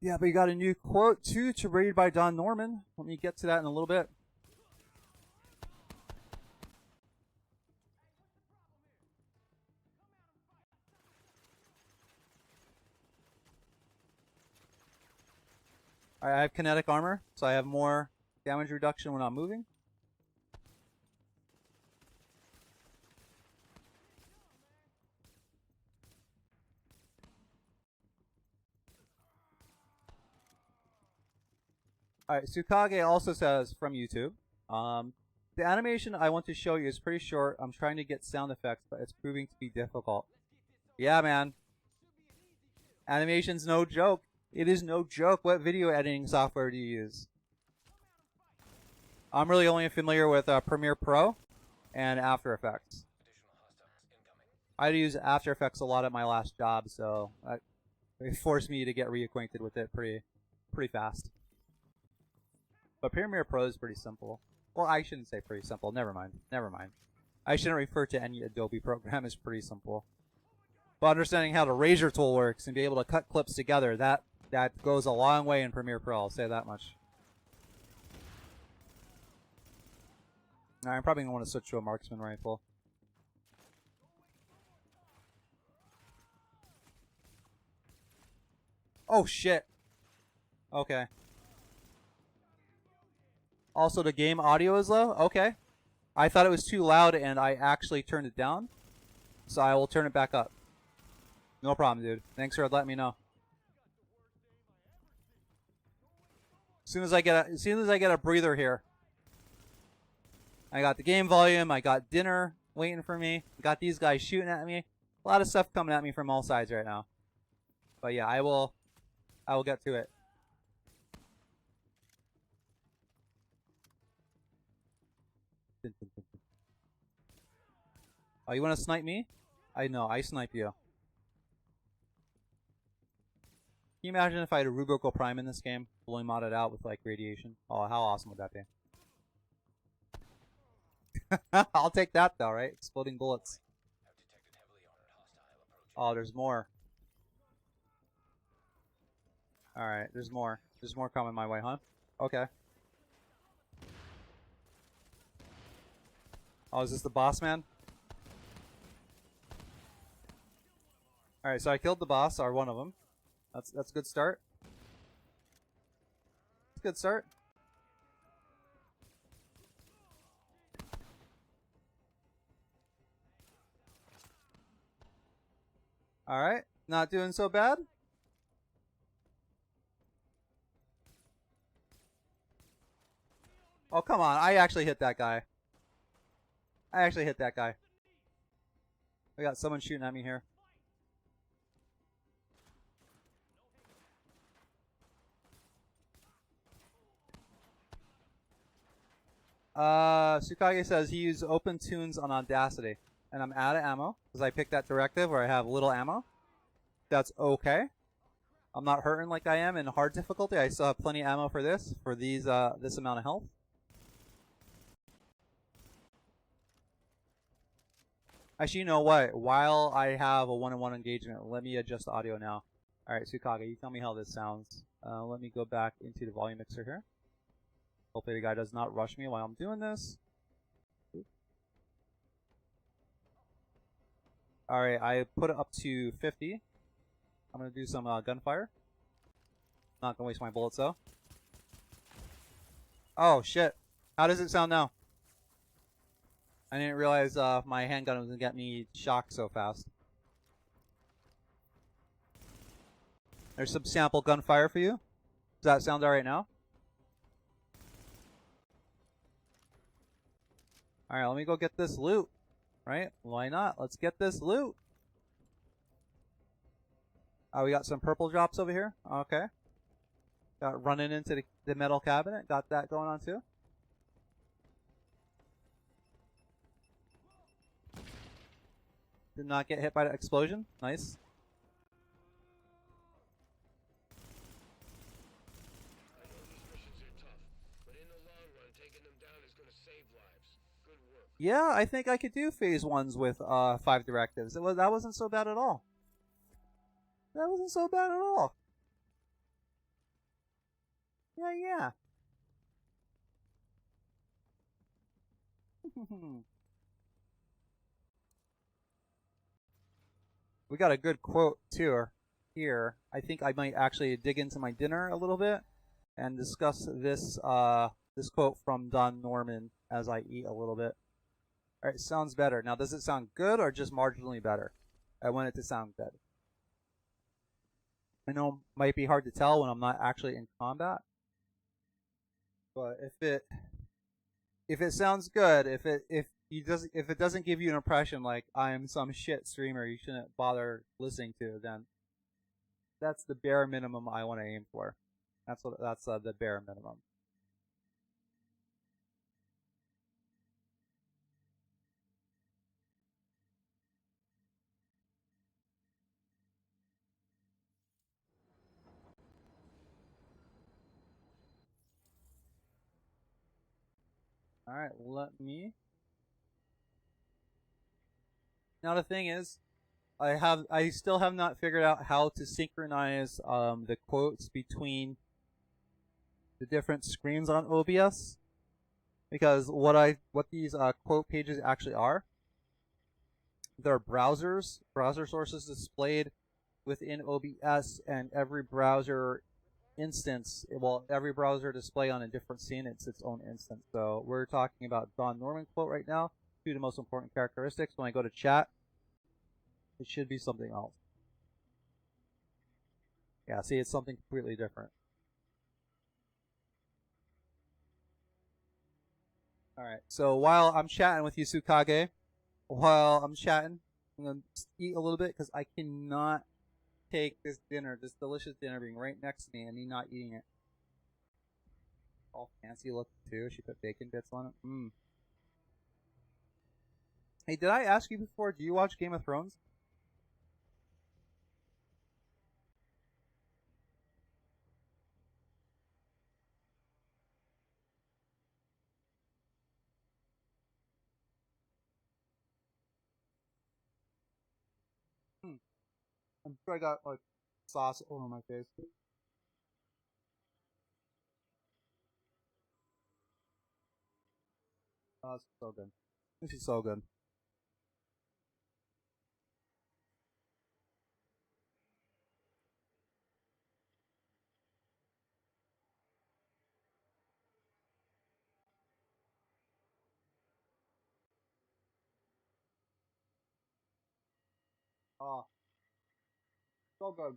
Yeah, but you got a new quote too, to read by Don Norman. Let me get to that in a little bit. Alright, I have kinetic armor, so I have more damage reduction when I'm moving. Alright, Tsukage also says from YouTube, the animation I want to show you is pretty short. I'm trying to get sound effects, but it's proving to be difficult. Yeah, man. Animation's no joke. It is no joke. What video editing software do you use? I'm really only familiar with Premiere Pro and After Effects. I had to use After Effects a lot at my last job, so it forced me to get reacquainted with it pretty fast. But Premiere Pro is pretty simple. Well, I shouldn't say pretty simple. Never mind. I shouldn't refer to any Adobe program as pretty simple. But understanding how the razor tool works and be able to cut clips together, that goes a long way in Premiere Pro, I'll say that much. I'm probably going to want to switch to a marksman rifle. Oh, shit. Okay. Also, the game audio is low? Okay. I thought it was too loud and I actually turned it down. So I will turn it back up. No problem, dude. Thanks for letting me know. As soon as I get a breather here. I got the game volume, I got dinner waiting for me, got these guys shooting at me. A lot of stuff coming at me from all sides right now. But yeah, I will get to it. Oh, you want to snipe me? I know, I snipe you. Can you imagine if I had a Rugoku Prime in this game, fully modded out with like radiation? Oh, how awesome would that be? I'll take that though, right? Exploding bullets. Oh, there's more. Alright, there's more. There's more coming my way, huh? Okay. Oh, is this the boss man? Alright, so I killed the boss, or one of them. That's a good start. That's a good start. Alright, not doing so bad. Oh, come on. I actually hit that guy. I got someone shooting at me here. Tsukage says he used open tunes on Audacity. And I'm out of ammo, because I picked that directive where I have little ammo. That's okay. I'm not hurting like I am in hard difficulty. I still have plenty of ammo for this amount of health. Actually, you know what? While I have a one-on-one engagement, let me adjust the audio now. Alright, Tsukage, you tell me how this sounds. Let me go back into the volume mixer here. Hopefully the guy does not rush me while I'm doing this. Alright, I put it up to 50. I'm going to do some gunfire. Not going to waste my bullets though. Oh shit. How does it sound now? I didn't realize my handgun was going to get me shocked so fast. There's some sample gunfire for you. Does that sound alright now? Alright, let me go get this loot. Right? Why not? Let's get this loot. Oh, we got some purple drops over here. Okay. Got running into the metal cabinet. Got that going on too. Did not get hit by the explosion. Nice. I know these missions are tough, but in the long run, taking them down is going to save lives. Good work. Yeah, I think I could do phase 1s with 5 directives. That wasn't so bad at all. That wasn't so bad at all. Yeah. We got a good quote too here. I think I might actually dig into my dinner a little bit and discuss this this quote from Don Norman as I eat a little bit. All right, sounds better. Now, does it sound good or just marginally better? I want it to sound good. I know it might be hard to tell when I'm not actually in combat, but if it sounds good, if it doesn't give you an impression like I am some shit streamer you shouldn't bother listening to, then that's the bare minimum I want to aim for. That's the bare minimum. All right, let me. Now the thing is, I still have not figured out how to synchronize the quotes between the different screens on OBS, because what these quote pages actually are, they're browser sources displayed within OBS, and every browser instance, well, every browser display on a different scene, it's its own instance. So we're talking about Don Norman quote right now. 2 of the most important characteristics. When I go to chat, it should be something else. Yeah, see, it's something completely different. Alright, so while I'm chatting with you, Tsukage, while I'm chatting, I'm going to eat a little bit because I cannot take this delicious dinner being right next to me and me not eating it. All fancy looking too. She put bacon bits on it. Mmm. Hey, did I ask you before, do you watch Game of Thrones? Hmm. I'm sure I got like sauce over my face. Oh, it's so good. This is so good. Oh, so good.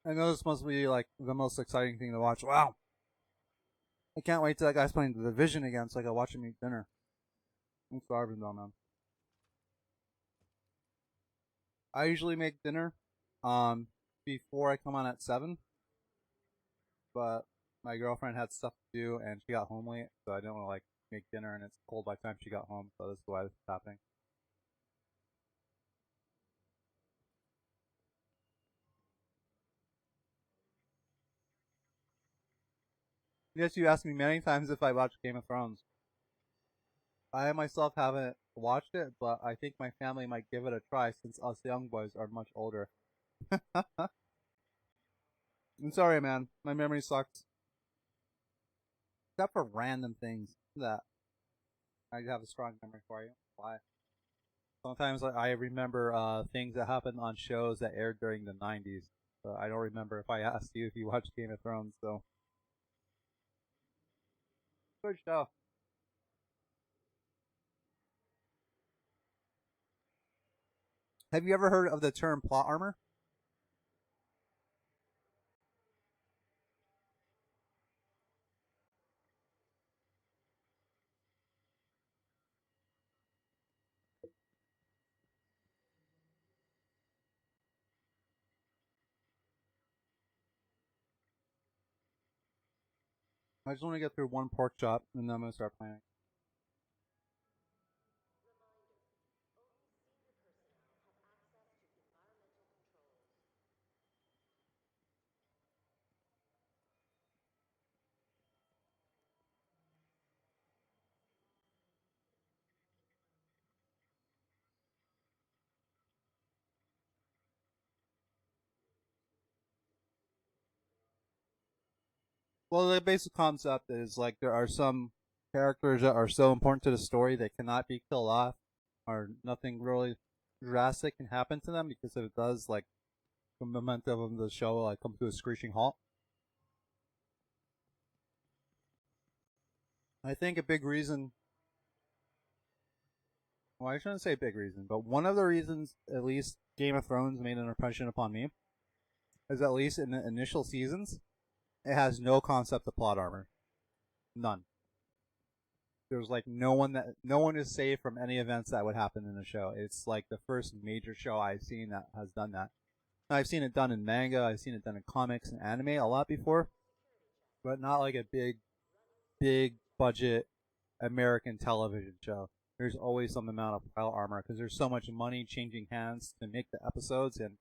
I know this must be like the most exciting thing to watch. Wow. I can't wait till that guy's playing the Division again so I can watch him eat dinner. I'm starving though, man. I usually make dinner um before I come on at 7, but my girlfriend had stuff to do and she got home late, so I didn't want to like make dinner and it's cold by the time she got home, so this is why this is happening. Yes, you asked me many times if I watched Game of Thrones. I myself haven't watched it, but I think my family might give it a try since us young boys are much older. I'm sorry, man. My memory sucks. Except for random things that I have a strong memory for you. Why? Sometimes I remember things that happened on shows that aired during the 90s. But I don't remember if I asked you if you watched Game of Thrones, so. Good show. Have you ever heard of the term plot armor? I just want to get through one pork chop, and then I'm going to start playing. Well, the basic concept is like there are some characters that are so important to the story they cannot be killed off, or nothing really drastic can happen to them, because if it does, like the momentum of the show like come to a screeching halt. I think a big reason. Well, I shouldn't say big reason, but one of the reasons, at least Game of Thrones made an impression upon me, is at least in the initial seasons, it has no concept of plot armor, none. There's like no one is safe from any events that would happen in the show. It's like the first major show I've seen that has done that. I've seen it done in manga, I've seen it done in comics and anime a lot before, but not like a big budget American television show. There's always some amount of plot armor because there's so much money changing hands to make the episodes, and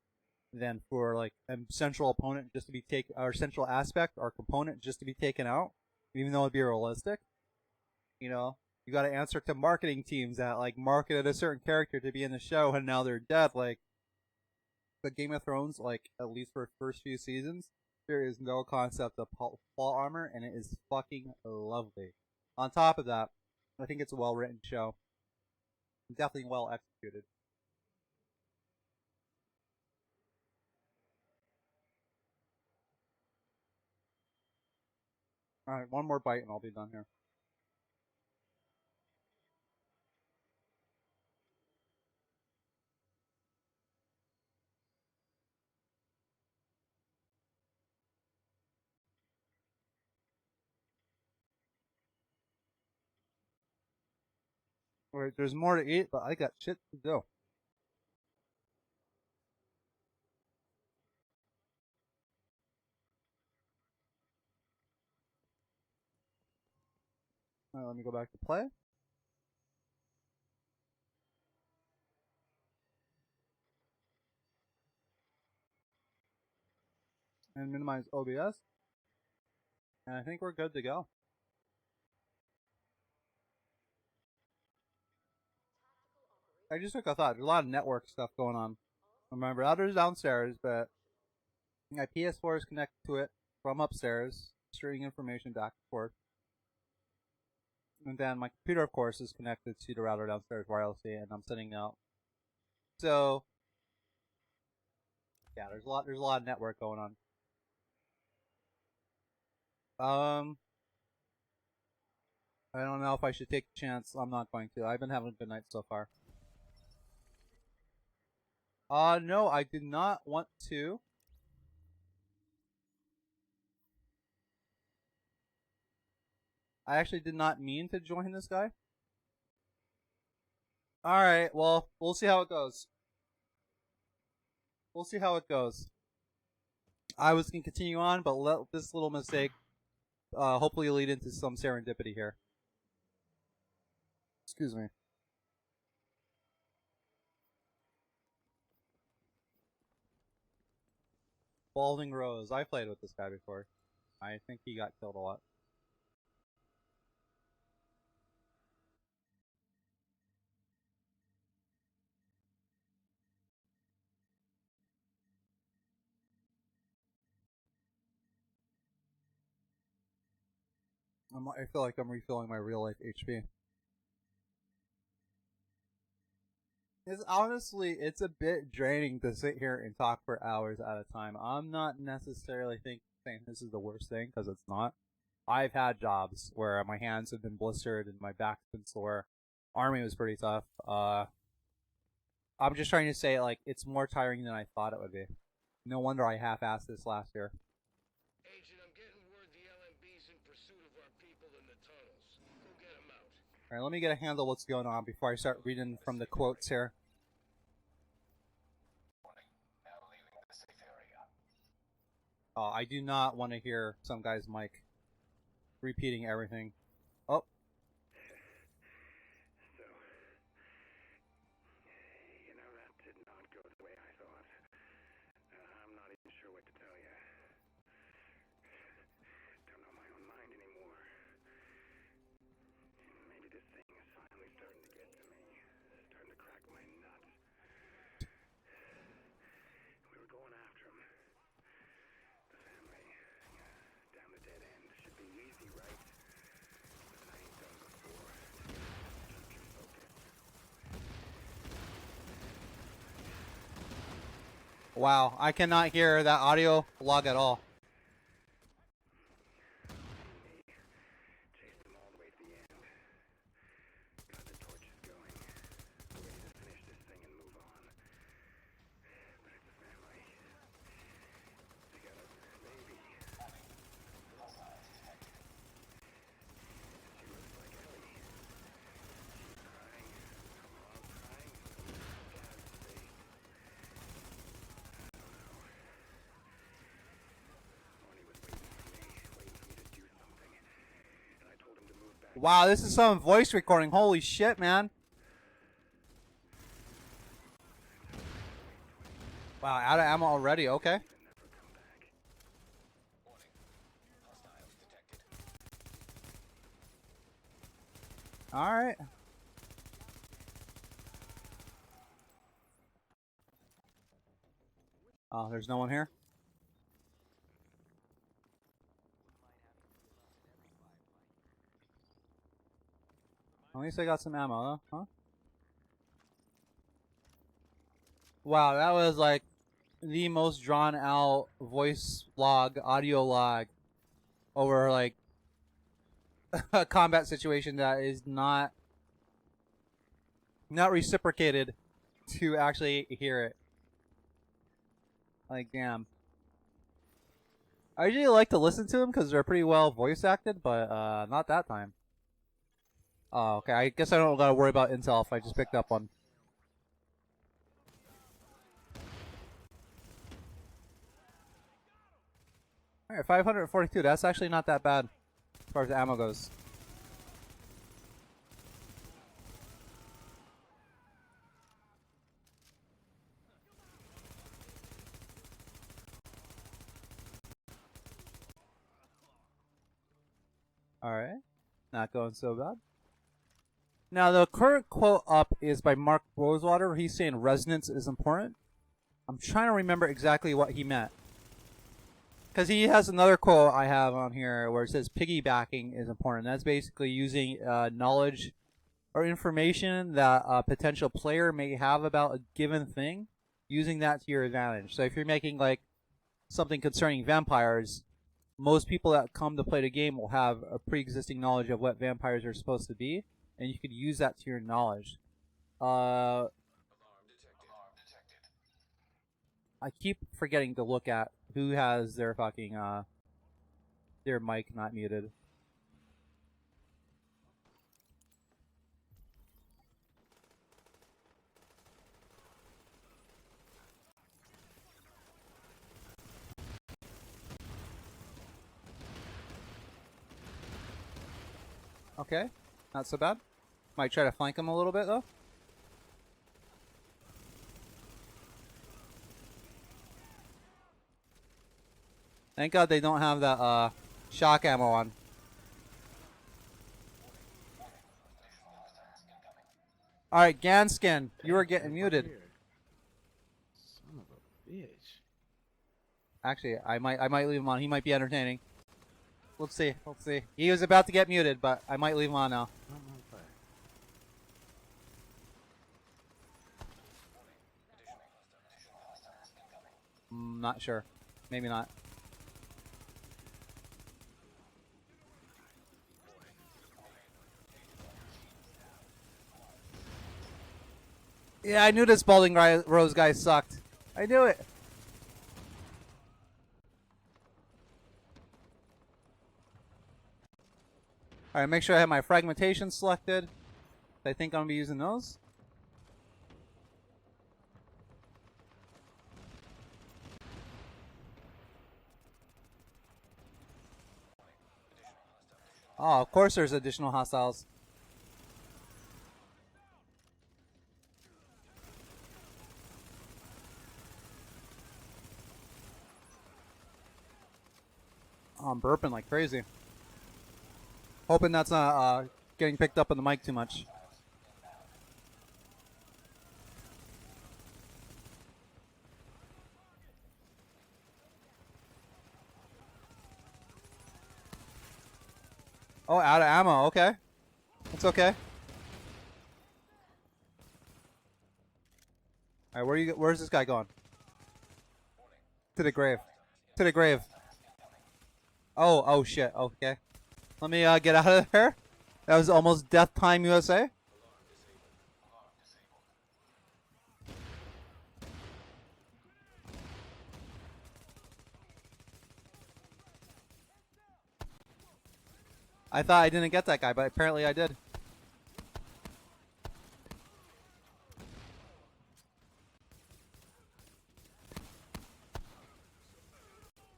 then for like a central opponent just to be taken, or central aspect or component just to be taken out, even though it'd be realistic. You know, you got to answer to marketing teams that like marketed a certain character to be in the show, and now they're dead. Like the Game of Thrones, like at least for the first few seasons, there is no concept of plot armor, and it is fucking lovely. On top of that, I think it's a well written show, definitely well executed. All right, one more bite and I'll be done here. Wait, there's more to eat, but I got shit to do. All right, let me go back to play. And minimize OBS. And I think we're good to go. I just took a thought. There's a lot of network stuff going on. My router's downstairs, but my PS4 is connected to it from upstairs, streaming information back and forth. And then my computer, of course, is connected to the router downstairs wirelessly, and I'm sitting out. So, yeah, there's a lot of network going on. I don't know if I should take a chance. I'm not going to. I've been having a good night so far. No, I did not want to. I actually did not mean to join this guy. Alright, well, we'll see how it goes. We'll see how it goes. I was going to continue on, but let this little mistake hopefully lead into some serendipity here. Excuse me. Balding Rose. I played with this guy before. I think he got killed a lot. I feel like I'm refilling my real life HP. It's a bit draining to sit here and talk for hours at a time. I'm not necessarily saying this is the worst thing, because it's not. I've had jobs where my hands have been blistered and my back's been sore. Army was pretty tough. I'm just trying to say, like, it's more tiring than I thought it would be. No wonder I half-assed this last year. Agent, I'm getting word the LMB's in pursuit of our people in the tunnels. Go get them out. Alright, let me get a handle of what's going on before I start reading from the quotes here. Oh, I do not want to hear some guy's mic repeating everything. Oh. So, you know, that did not go the way I thought. I'm not even sure what to tell you. Don't know my own mind anymore. Maybe this thing is finally starting to get to me. Starting to crack my nuts. We were going after him. The family. Down the dead end. Should be easy, right? Nothing I ain't done before. Just keep focused. Wow, I cannot hear that audio log at all. Chased them all the way to the end. Got the torches going. Ready to finish this thing and move on. But it's a family. They got a baby. She looks like Ellie. She's crying. Come on, crying. Dad's face. I don't know. Arnie was waiting for me to do something. And I told him to move back. Wow, this is some voice recording. Holy shit, man. Wow, out of ammo already. Okay. Alright. Oh, there's no one here? At least I got some ammo, huh? Wow, that was like the most drawn out voice log, audio log over like a combat situation that is not reciprocated to actually hear it. Like, damn. I usually like to listen to them because they're pretty well voice acted, but not that time. Oh, okay. I guess I don't gotta worry about intel if I just picked up one. Alright, 542. That's actually not that bad as far as ammo goes. Alright. Not going so bad. Now, the current quote up is by Mark Rosewater. He's saying resonance is important. I'm trying to remember exactly what he meant. Because he has another quote I have on here where it says piggybacking is important. That's basically using knowledge or information that a potential player may have about a given thing, using that to your advantage. So if you're making like something concerning vampires, most people that come to play the game will have a pre-existing knowledge of what vampires are supposed to be, and you could use that to your knowledge. I keep forgetting to look at who has their fucking their mic not muted. Okay, not so bad. Might try to flank him a little bit though. Thank God they don't have that shock ammo on. Alright, Ganskin, you are getting muted. Son of a bitch. Actually, I might leave him on. He might be entertaining. Let's see. Let's see. He was about to get muted, but I might leave him on now. Not sure. Maybe not. Yeah, I knew this balding rose guy sucked. I knew it. Alright, make sure I have my fragmentation selected. I think I'm going to be using those. Oh, of course there's additional hostiles. Oh, I'm burping like crazy. Hoping that's not getting picked up on the mic too much. Oh, out of ammo. Okay. That's okay. Alright, where's this guy going? To the grave. To the grave. Oh shit. Okay. Let me get out of there. That was almost death time USA. I thought I didn't get that guy, but apparently I did.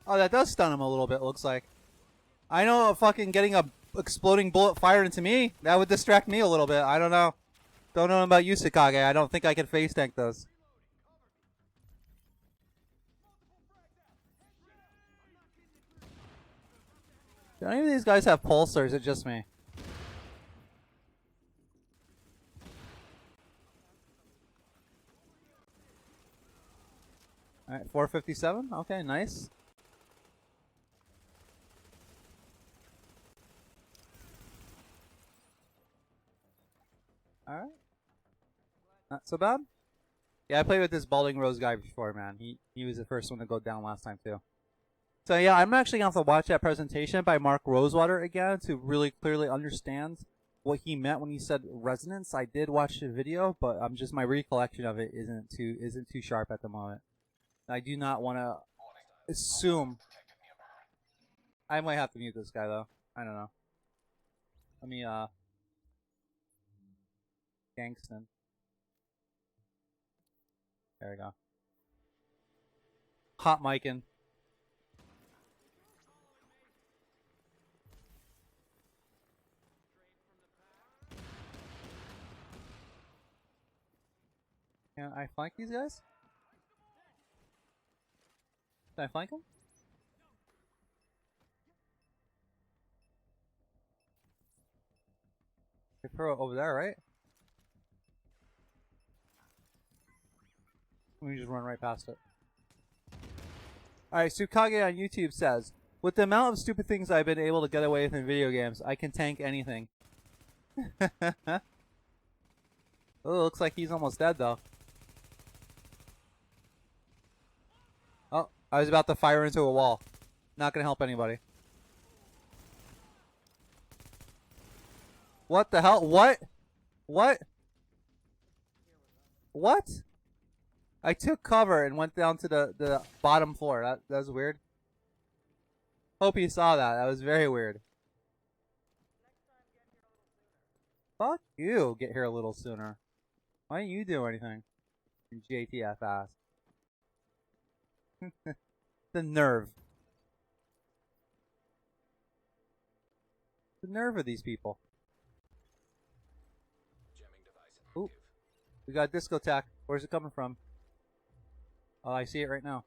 Oh, that does stun him a little bit, looks like. I know fucking getting a exploding bullet fired into me, that would distract me a little bit. I don't know. Don't know about you, Sakage. I don't think I can face tank those. Do any of these guys have pulse, or is it just me? Alright, 457. Okay, nice. Alright. Not so bad. Yeah, I played with this balding rose guy before, man. He was the first one to go down last time, too. So yeah, I'm actually going to have to watch that presentation by Mark Rosewater again to really clearly understand what he meant when he said resonance. I did watch the video, but just my recollection of it isn't too sharp at the moment. I do not want to assume. I might have to mute this guy though. I don't know. Let me Gangston. There we go. Hot micin'. Can I flank these guys? Can I flank them? I throw it over there, right? Let me just run right past it. Alright, Tsukage on YouTube says, with the amount of stupid things I've been able to get away with in video games, I can tank anything. Oh, looks like he's almost dead though. Oh, I was about to fire into a wall. Not gonna help anybody. What the hell? What? What? What? I took cover and went down to the bottom floor. That was weird. Hope you saw that. That was very weird. Fuck you. Get here a little sooner. Why didn't you do anything? JTF ass. The nerve. The nerve of these people. Ooh. We got a discotheque. Where's it coming from? Oh, I see it right now.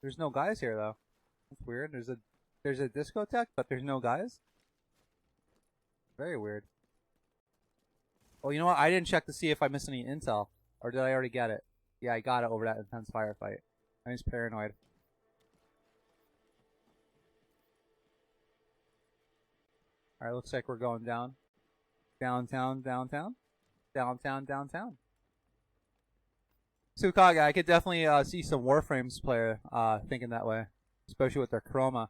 There's no guys here though. That's weird. There's a discotheque, but there's no guys. Very weird. Oh, you know what? I didn't check to see if I missed any intel, or did I already get it? Yeah, I got it over that intense firefight. I'm just paranoid. Alright, looks like we're going down. Downtown, downtown. Downtown, downtown. Tsukage, I could definitely see some Warframes player thinking that way, especially with their chroma.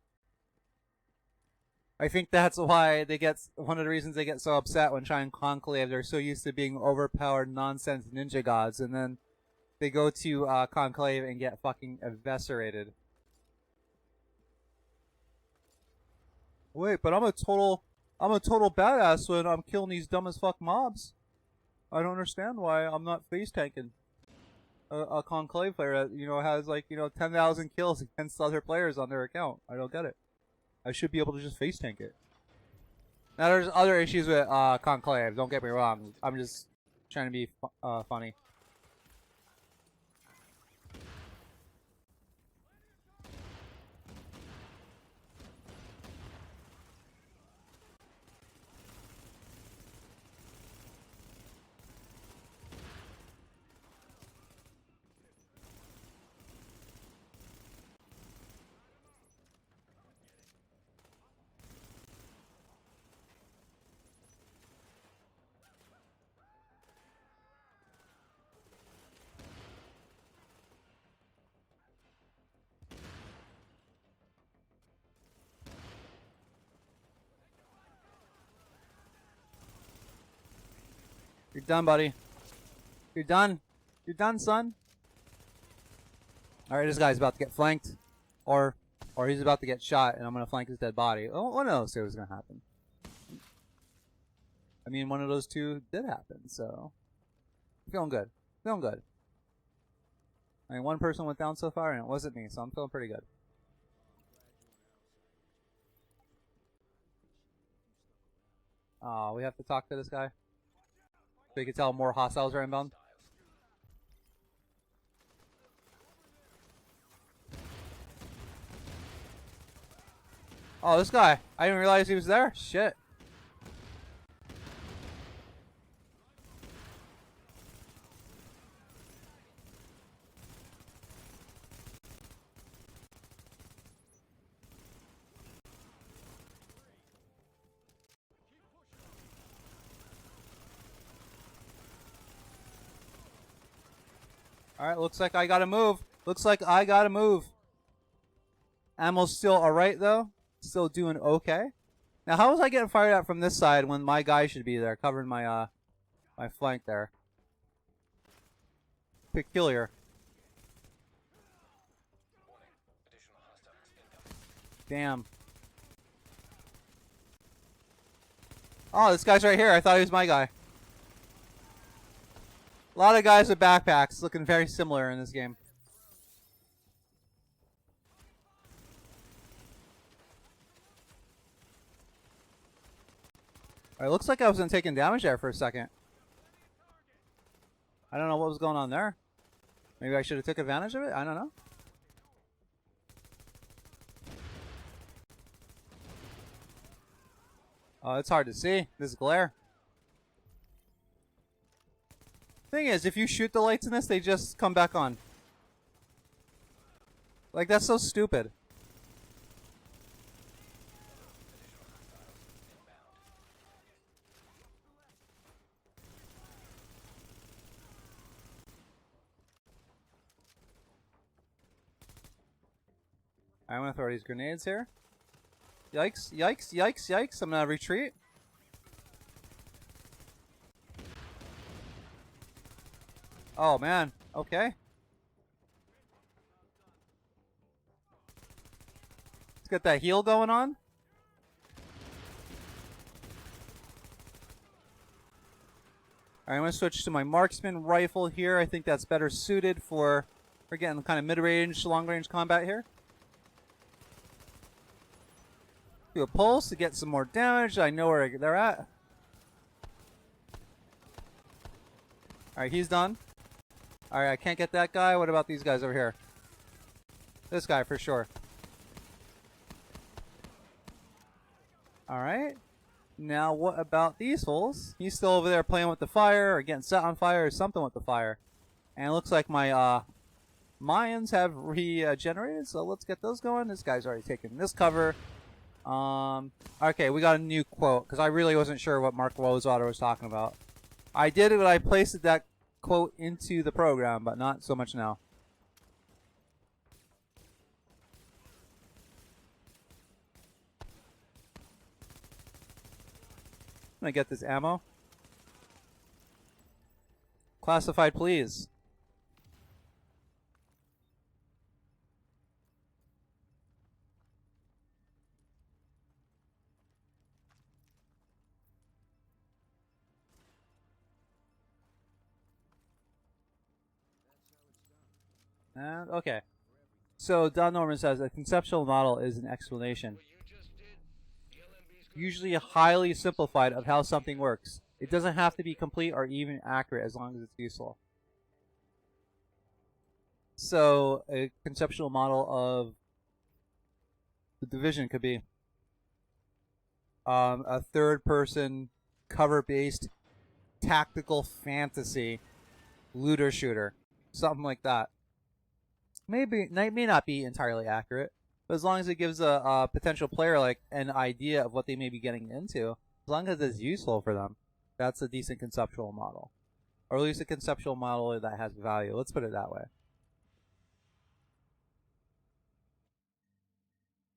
I think that's why they get, one of the reasons they get so upset when trying Conclave. They're so used to being overpowered nonsense ninja gods, and then they go to Conclave and get fucking eviscerated. Wait, but I'm a total badass when I'm killing these dumb as fuck mobs. I don't understand why I'm not face tanking a Conclave player that, you know, has like, you know, 10,000 kills against other players on their account. I don't get it. I should be able to just face tank it. Now there's other issues with Conclave, don't get me wrong. I'm just trying to be funny. You're done, buddy. You're done. You're done, son. Alright, this guy's about to get flanked. Or he's about to get shot, and I'm going to flank his dead body. Oh, one of those two was going to happen. I mean, one of those two did happen, so... Feeling good. Feeling good. I mean, one person went down so far, and it wasn't me, so I'm feeling pretty good. Oh, we have to talk to this guy? So you can tell more hostiles are inbound. Oh, this guy. I didn't realize he was there. Shit. Alright, looks like I gotta move. Looks like I gotta move. Ammo's still alright, though. Still doing okay. Now, how was I getting fired at from this side when my guy should be there, covering my, my flank there? Peculiar. Damn. Oh, this guy's right here. I thought he was my guy. A lot of guys with backpacks looking very similar in this game. Alright, looks like I wasn't taking damage there for a second. I don't know what was going on there. Maybe I should have took advantage of it? I don't know. Oh, it's hard to see. This glare. Thing is, if you shoot the lights in this, they just come back on. Like, that's so stupid. I'm gonna throw these grenades here. Yikes, yikes, yikes, yikes. I'm gonna retreat. Oh, man. Okay. Let's get that heal going on. Alright, I'm going to switch to my marksman rifle here. I think that's better suited for getting kind of mid-range, long-range combat here. Do a pulse to get some more damage. I know where they're at. Alright, he's done. Alright, I can't get that guy. What about these guys over here? This guy for sure. Alright. Now what about these fools? He's still over there playing with the fire or getting set on fire or something with the fire. And it looks like my Mayans have regenerated, so let's get those going. This guy's already taken this cover. Okay, we got a new quote, because I really wasn't sure what Mark Wozawater was talking about. I did it, but I placed it that quote into the program, but not so much now. I'm gonna get this ammo. Classified, please. And okay. So Don Norman says a conceptual model is an explanation, What you just did, the LMB's gonna usually highly simplified, of how something works. It doesn't have to be complete or even accurate as long as it's useful. So a conceptual model of the Division could be a third-person, cover-based, tactical fantasy looter shooter, something like that. Maybe may not be entirely accurate, but as long as it gives a potential player like an idea of what they may be getting into, as long as it's useful for them, that's a decent conceptual model, or at least a conceptual model that has value. Let's put it that way.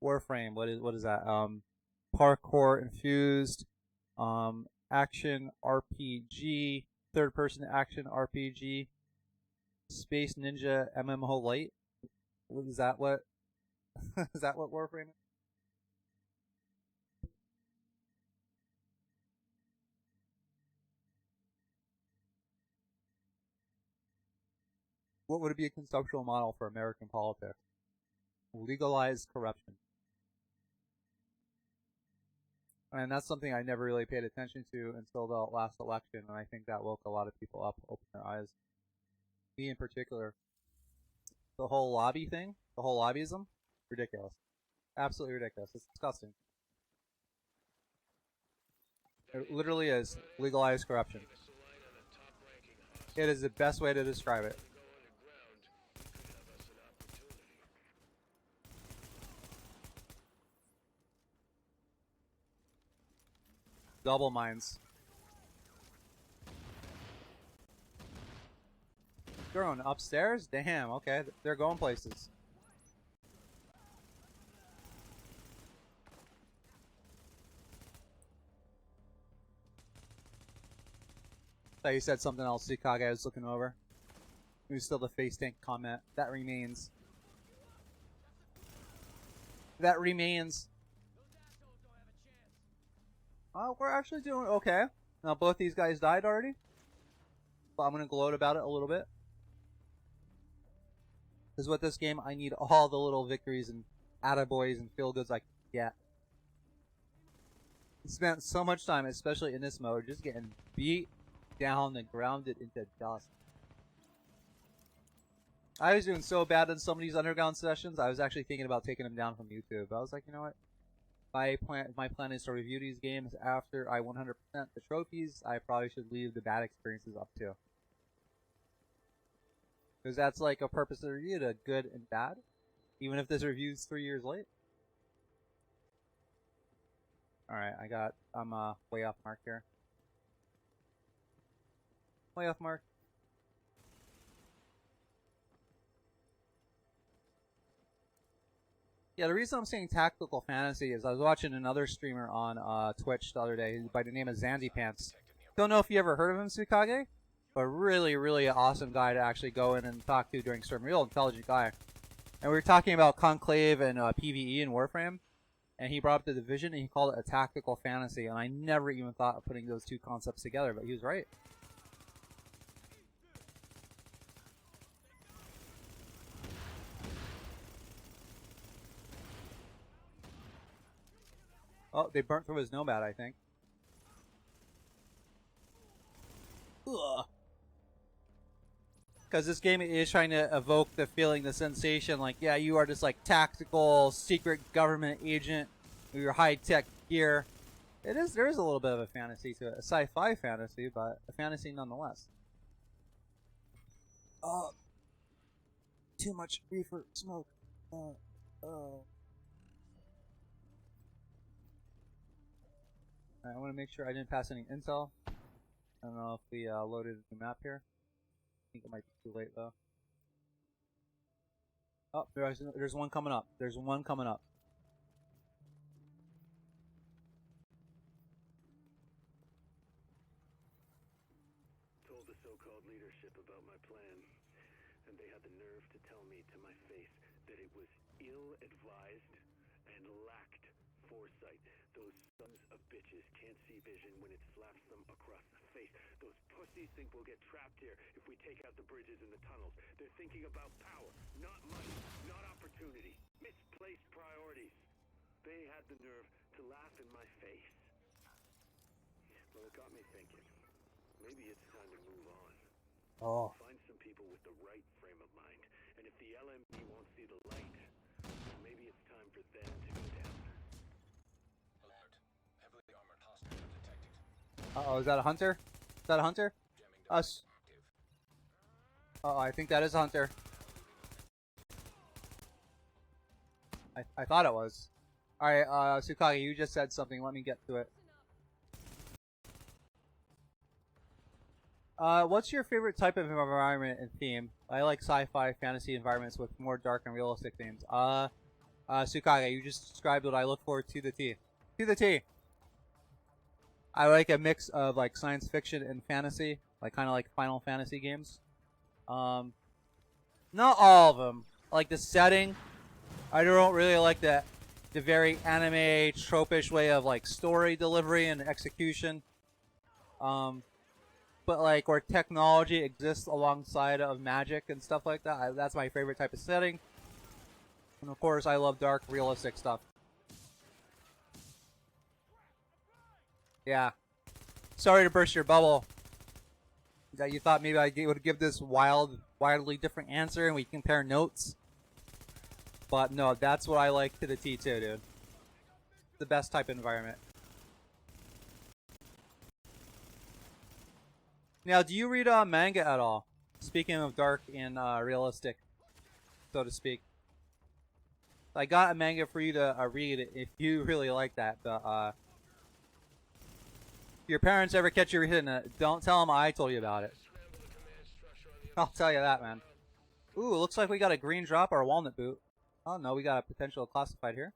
Warframe, what is that? Parkour infused, action RPG, third person action RPG, Space Ninja MMO Light. Is that what? Is that what Warframe is? What would it be a conceptual model for American politics? Legalize corruption. And that's something I never really paid attention to until the last election, and I think that woke a lot of people up, opened their eyes. Me in particular. The whole lobby thing, the whole lobbyism, ridiculous. Absolutely ridiculous. It's disgusting. It literally is legalized corruption. It is the best way to describe it. Double mines. They're going upstairs? Damn, okay. They're going places. Thought you said something else, Sukage. I was looking over. It was still the face tank comment. That remains. That remains. We're actually doing okay. Now, both these guys died already. But I'm going to gloat about it a little bit. Because with this game, I need all the little victories and attaboys and feel-goods I can get. I spent so much time, especially in this mode, just getting beat down and grounded into dust. I was doing so bad in some of these underground sessions, I was actually thinking about taking them down from YouTube. I was like, you know what? My plan is to review these games after I 100% the trophies. I probably should leave the bad experiences up too. Because that's like a purpose of the review, to good and bad. Even if this review's 3 years late. Alright, I'm way off mark here. Way off mark. Yeah, the reason I'm saying tactical fantasy is I was watching another streamer on Twitch the other day by the name of Zandy Pants. Don't know if you ever heard of him, Sukage, but really, really awesome guy to actually go in and talk to during stream. Real intelligent guy. And we were talking about Conclave and PvE and Warframe, and he brought up the Division and he called it a tactical fantasy, and I never even thought of putting those two concepts together, but he was right. Oh, they burnt through his nomad, I think. Ugh. Because this game is trying to evoke the feeling, the sensation, like, yeah, you are this, like, tactical, secret government agent with your high-tech gear. There is a little bit of a fantasy to it. A sci-fi fantasy, but a fantasy nonetheless. Oh. Too much reefer smoke. I want to make sure I didn't pass any intel. I don't know if we loaded the map here. think it might be too late though. Oh, there's one coming up. There's one coming up. Told the so-called leadership about my plan, and they had the nerve to tell me to my face that it was ill-advised and lacked foresight. Those sons of bitches can't see vision when it slaps them across the face. Those pussies think we'll get trapped here if we take out the bridges and the tunnels. They're thinking about power, not money, not opportunity. Misplaced priorities. They had the nerve to laugh in my face. Well, it got me thinking. Maybe it's time to move on. Oh. Find some people with the right frame of mind. And if the LMP won't see the light, maybe it's time for them to go down. Alert. Heavily armored hostiles detected. Uh-oh, is that a hunter? Is that a hunter? Jamming Us. active. Uh-oh, I think that is a hunter. I thought it was. Alright, Tsukage, you just said something. Let me get to it. What's your favorite type of environment and theme? I like sci-fi fantasy environments with more dark and realistic themes. Tsukage, you just described what I look for to the T. To the T! I like a mix of like science fiction and fantasy, like kind of like Final Fantasy games. Not all of them. Like the setting, I don't really like the very anime tropish way of like story delivery and execution. But like where technology exists alongside of magic and stuff like that, that's my favorite type of setting. And of course, I love dark, realistic stuff. Yeah. Sorry to burst your bubble. That you thought maybe I would give this wildly different answer and we compare notes. But no, that's what I like to the T too, dude. The best type of environment. Now, do you read manga at all? Speaking of dark and realistic, so to speak. I got a manga for you to read if you really like that. But if your parents ever catch you reading it, don't tell them I told you about it. I'll tell you that, man. Ooh, looks like we got a green drop or a walnut boot. Oh no, we got a potential classified here.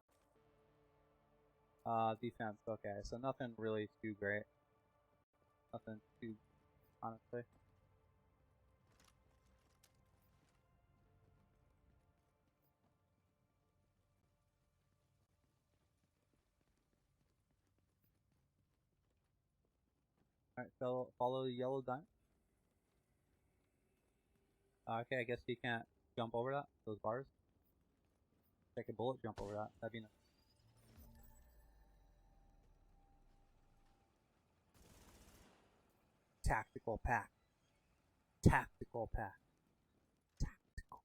Defense. Okay, so nothing really too great. Nothing too, honestly. Alright, so follow the yellow dime. Okay, I guess you can't jump over that, those bars. Take a bullet, jump over that. That'd be nice. Tactical pack. Tactical pack. Tactical.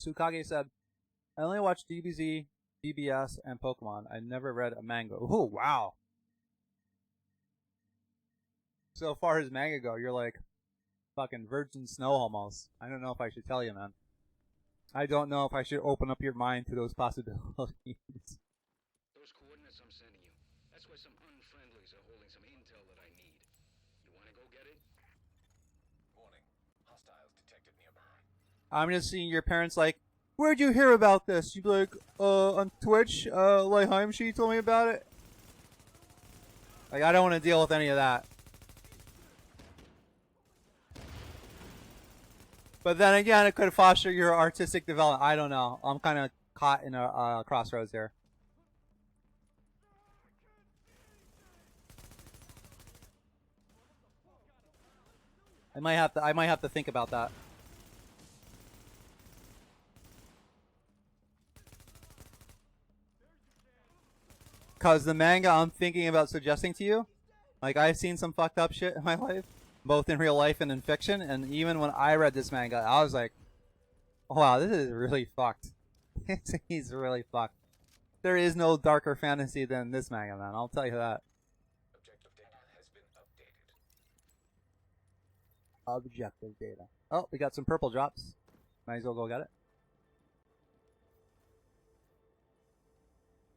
Tsukage said, I only watched DBZ, DBS, and Pokemon. I never read a manga. Oh, wow. So far as manga go, you're like fucking virgin snow almost. I don't know if I should tell you, man. I don't know if I should open up your mind to those possibilities. Those coordinates I'm sending you. That's where some unfriendlies are holding some intel that I need. You wanna go get it? Warning. Hostiles detected nearby. I'm just seeing your parents like, where'd you hear about this? You'd be like, on Twitch, Lihim, she told me about it. Like, I don't want to deal with any of that. But then again, it could foster your artistic development. I don't know. I'm kind of caught in a crossroads here. I might have to think about that. Cause the manga I'm thinking about suggesting to you, like I've seen some fucked up shit in my life, both in real life and in fiction, and even when I read this manga, I was like, wow, this is really fucked. He's really fucked. There is no darker fantasy than this manga, man. I'll tell you that. Objective data has been updated. Objective data. Oh, we got some purple drops. Might as well go get it.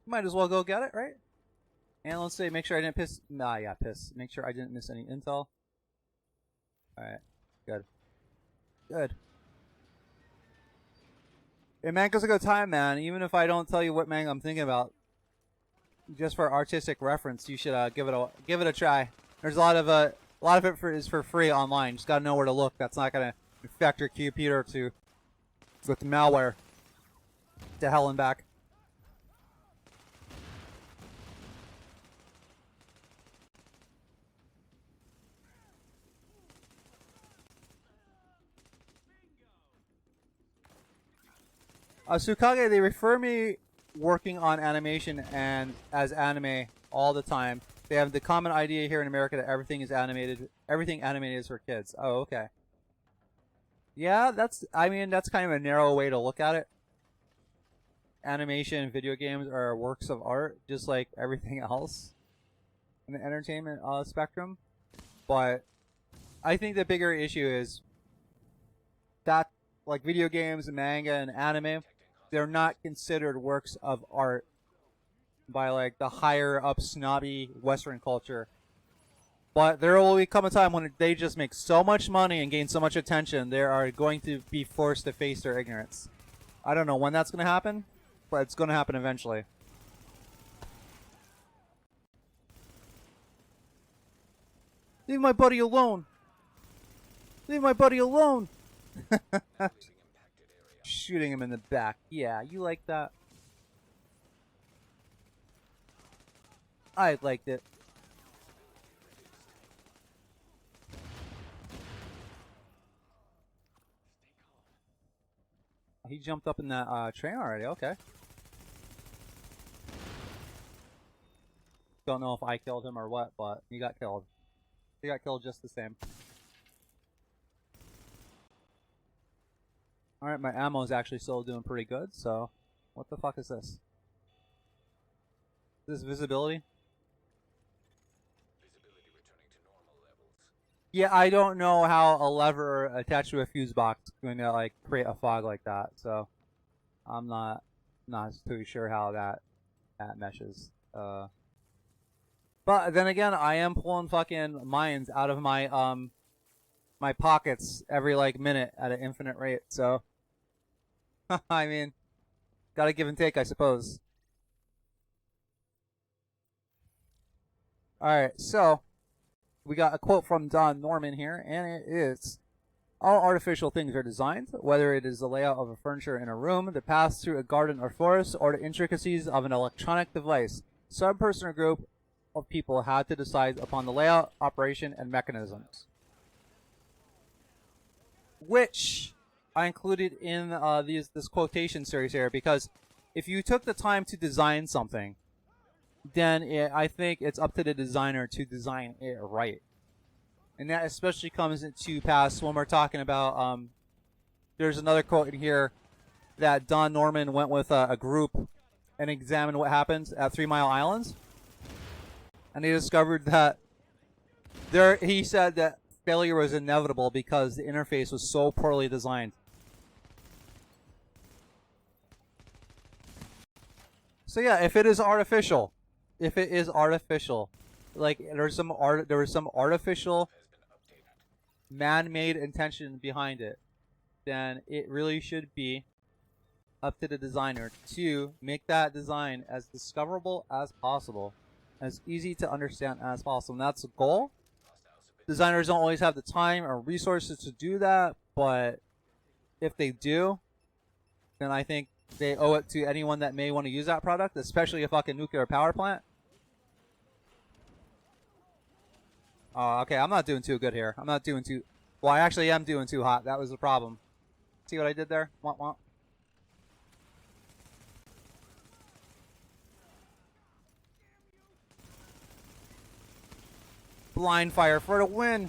Might as well go get it, right? And let's say, make sure I didn't piss. Nah, yeah, piss. Make sure I didn't miss any intel. Alright, good. Good. And manga's a good time, man. Even if I don't tell you what manga I'm thinking about, just for artistic reference, you should give it a try. There's a lot of it is for free online. Just gotta know where to look. That's not gonna infect your computer with malware to hell and back. Tsukage, they refer me working on animation and as anime all the time. They have the common idea here in America that everything is animated. Everything animated is for kids. Oh, okay. Yeah, that's kind of a narrow way to look at it. Animation and video games are works of art, just like everything else in the entertainment spectrum. But I think the bigger issue is that, like, video games, manga, and anime, they're not considered works of art by, like, the higher up snobby Western culture. But there will come a time when they just make so much money and gain so much attention, they are going to be forced to face their ignorance. I don't know when that's going to happen, but it's going to happen eventually. Leave my buddy alone! Leave my buddy alone! Shooting him in the back. Yeah, you like that? I liked it. He jumped up in that train already. Okay. Don't know if I killed him or what, but he got killed. He got killed just the same. Alright, my ammo is actually still doing pretty good, so... What the fuck is this? Is this visibility? Visibility returning to normal levels. Yeah, I don't know how a lever attached to a fuse box is going to, like, create a fog like that, so... I'm not too sure how that meshes. But then again, I am pulling fucking mines out of my, my pockets every, like, minute at an infinite rate, so... I mean, gotta give and take, I suppose. Alright, so, we got a quote from Don Norman here, and it is, all artificial things are designed, whether it is the layout of a furniture in a room, the path through a garden or forest, or the intricacies of an electronic device. Some person or group of people had to decide upon the layout, operation, and mechanisms. Which I included in this quotation series here, because if you took the time to design something, then I think it's up to the designer to design it right. And that especially comes into pass when we're talking about, there's another quote in here that Don Norman went with a group and examined what happens at 3 Mile Islands. And he discovered that he said that failure was inevitable because the interface was so poorly designed. So yeah, if it is artificial, like there was some artificial man-made intention behind it, then it really should be up to the designer to make that design as discoverable as possible, as easy to understand as possible. And that's the goal. Designers don't always have the time or resources to do that, but if they do, then I think they owe it to anyone that may want to use that product, especially a fucking nuclear power plant. Oh, okay, I'm not doing too good here. I'm not doing too... Well, I actually am doing too hot. That was the problem. See what I did there? Womp womp. Blind fire for the win!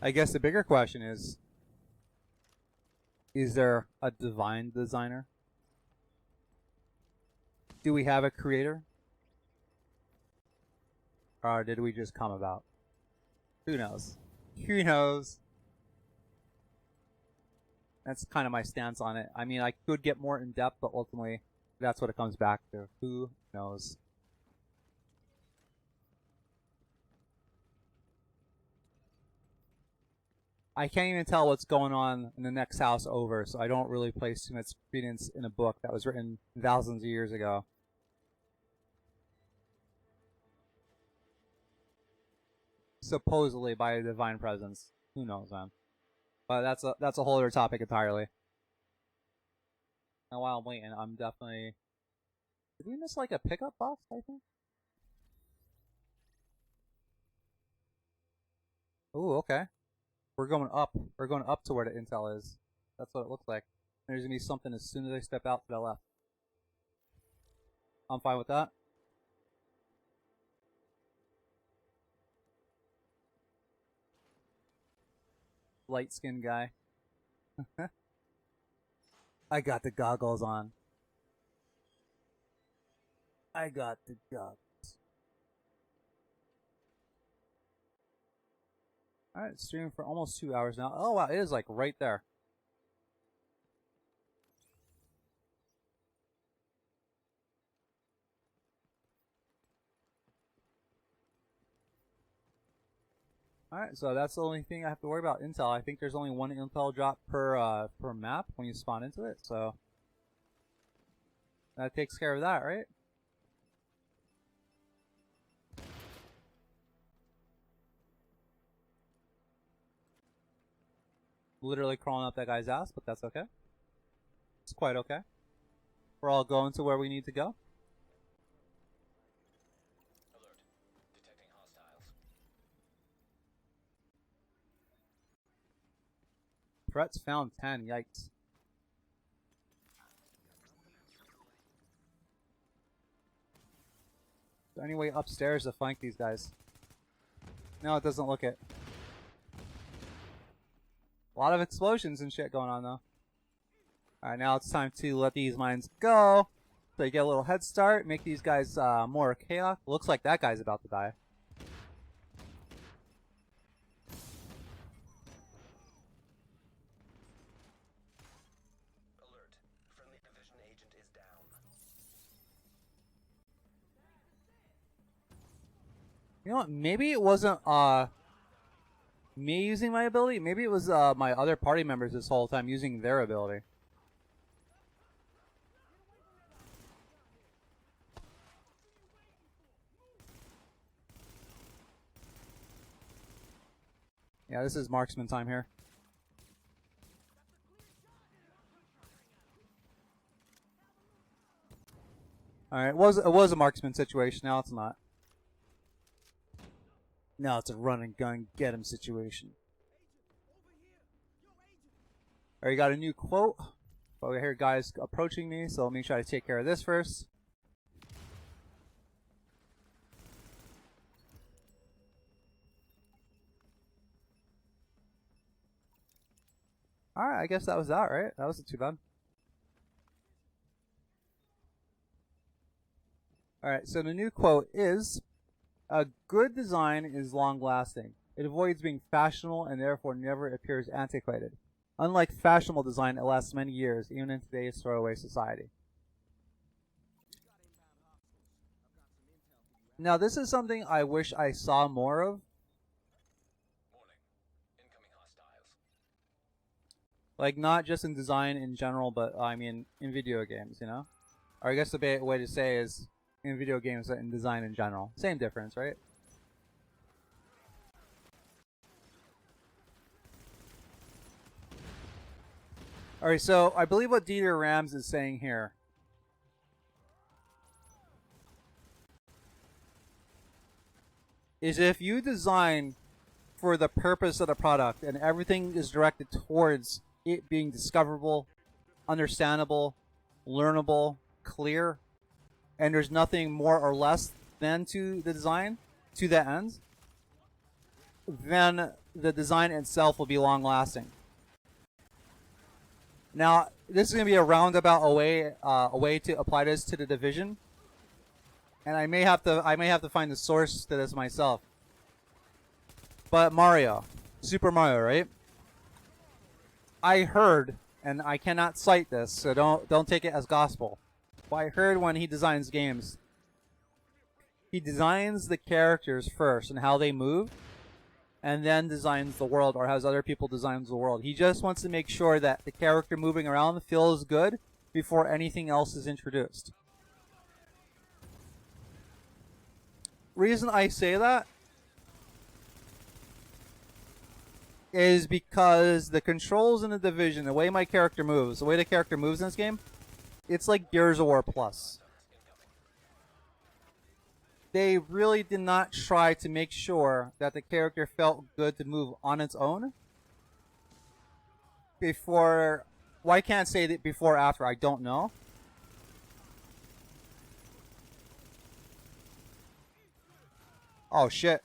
I guess the bigger question is there a divine designer? Do we have a creator? Or did we just come about? Who knows? Who knows? That's kind of my stance on it. I mean, I could get more in depth, but ultimately, that's what it comes back to. Who knows? I can't even tell what's going on in the next house over, so I don't really place too much credence in a book that was written thousands of years ago. Supposedly by a divine presence. Who knows, man? But that's a whole other topic entirely. And while I'm waiting, I'm definitely... Did we miss like a pickup box, I think? Ooh, okay. We're going up. We're going up to where the intel is. That's what it looks like. There's going to be something as soon as I step out to the left. I'm fine with that. Light-skinned guy. I got the goggles on. I got the goggles. Alright, streaming for almost 2 hours now. Oh wow, it is like right there. Alright, so that's the only thing I have to worry about. Intel. I think there's only one intel drop per map when you spawn into it, so that takes care of that, right? Literally crawling up that guy's ass, but that's okay. It's quite okay. We're all going to where we need to go. Alert. Detecting hostiles. Threats found 10. Yikes. Is there any way upstairs to flank these guys? No, it doesn't look it. A lot of explosions and shit going on though. Alright, now it's time to let these mines go. So you get a little head start, make these guys more chaos. Looks like that guy's about to die. Alert. Friendly division agent is down. You know what? Maybe it wasn't me using my ability. Maybe it was my other party members this whole time using their ability. Yeah, this is marksman time here. Alright, it was a marksman situation, now it's not. Now it's a run and gun get him situation. Alright, got a new quote. But we hear guys approaching me, so let me try to take care of this first. Alright, I guess that was that, right? That wasn't too bad. Alright, so the new quote is, "A good design is long-lasting. It avoids being fashionable and therefore never appears antiquated. Unlike fashionable design, it lasts many years, even in today's throwaway society." Now, this is something I wish I saw more of. Warning. Incoming hostiles. Like, not just in design in general, but, I mean, in video games, you know? Or I guess the way to say is, in video games and design in general. Same difference, right? Alright, so I believe what Dieter Rams is saying here is if you design for the purpose of the product and everything is directed towards it being discoverable, understandable, learnable, clear, and there's nothing more or less than to the design, to that end, then the design itself will be long lasting. Now, this is going to be a roundabout a way to apply this to the Division, and I may have to find the source to this myself. But Mario, Super Mario, right? I heard, and I cannot cite this, so don't take it as gospel. But I heard when he designs games, he designs the characters first and how they move, and then designs the world, or has other people design the world. He just wants to make sure that the character moving around feels good before anything else is introduced. Reason I say that is because the controls in the Division, the way my character moves, the way the character moves in this game, it's like Gears of War Plus. They really did not try to make sure that the character felt good to move on its own. Before, well, I can't say that before or after, I don't know. Oh shit.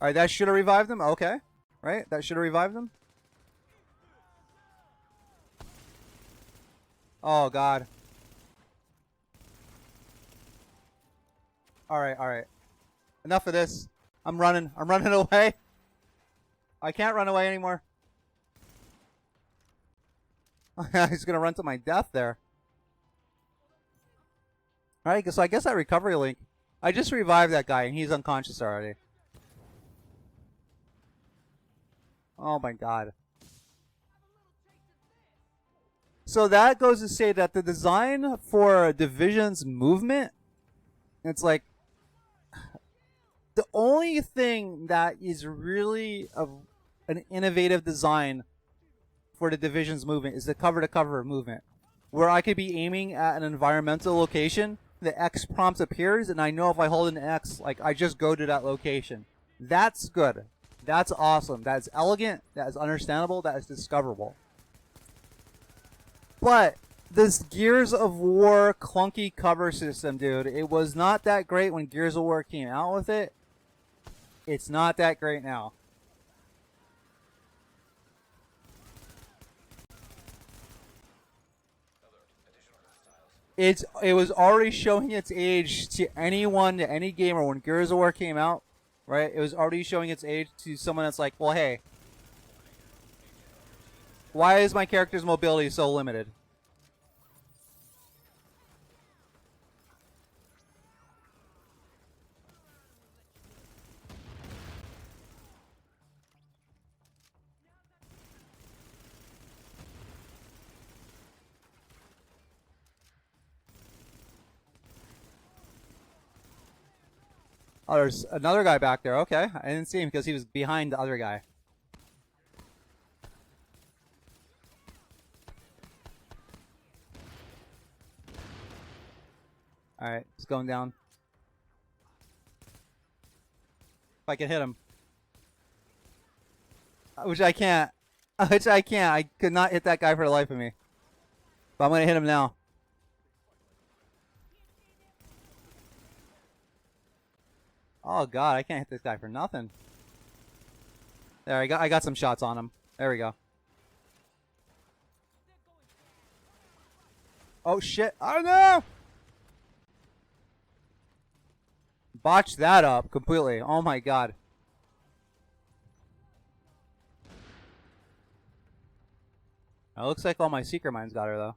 Alright, that should have revived him? Okay. Right? That should have revived him? Oh god. Alright, alright. Enough of this. I'm running away. I can't run away anymore. He's gonna run to my death there. Alright, so I guess that recovery link. I just revived that guy and he's unconscious already. Oh my god. So that goes to say that the design for Division's movement, it's like the only thing that is really an innovative design for the Division's movement is the cover-to-cover movement, where I could be aiming at an environmental location, the X prompt appears, and I know if I hold an X, like I just go to that location. That's good. That's awesome. That is elegant. That is understandable. That is discoverable. But this Gears of War clunky cover system, dude, it was not that great when Gears of War came out with it. It's not that great now. It was already showing its age to anyone, to any gamer when Gears of War came out, right? It was already showing its age to someone that's like, well, hey, why is my character's mobility so limited? Oh, there's another guy back there. Okay, I didn't see him because he was behind the other guy. Alright, he's going down. If I can hit him. Which I can't. Which I can't. I could not hit that guy for the life of me. But I'm going to hit him now. Oh god, I can't hit this guy for nothing. There, I got some shots on him. There we go. Oh shit. Oh no! Botched that up completely. Oh my god. It looks like all my secret mines got her though.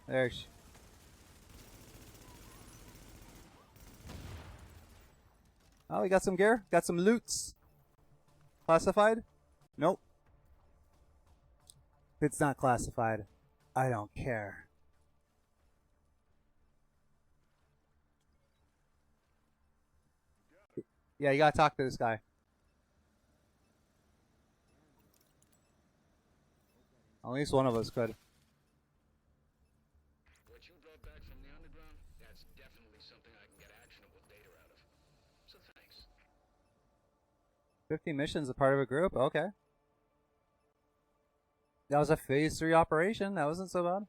There she. Oh, we got some gear. Got some loots. Classified? Nope. If it's not classified, I don't care. Yeah, you gotta talk to this guy. At least one of us could. What you brought back from the underground, that's definitely something I can get actionable data out of. So thanks. 50 missions a part of a group? Okay. That was a phase 3 operation. That wasn't so bad.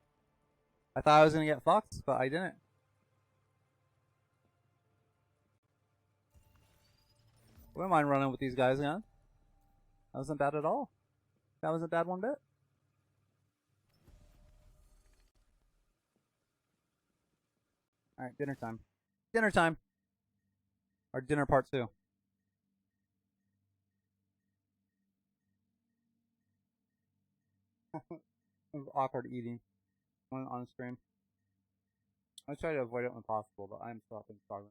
I thought I was gonna get fucked, but I didn't. Wouldn't mind running with these guys again. That wasn't bad at all. That wasn't bad one bit. Alright, dinner time. Dinner time! Or dinner part 2. It was awkward eating on stream. I try to avoid it when possible, but I'm still up and starving.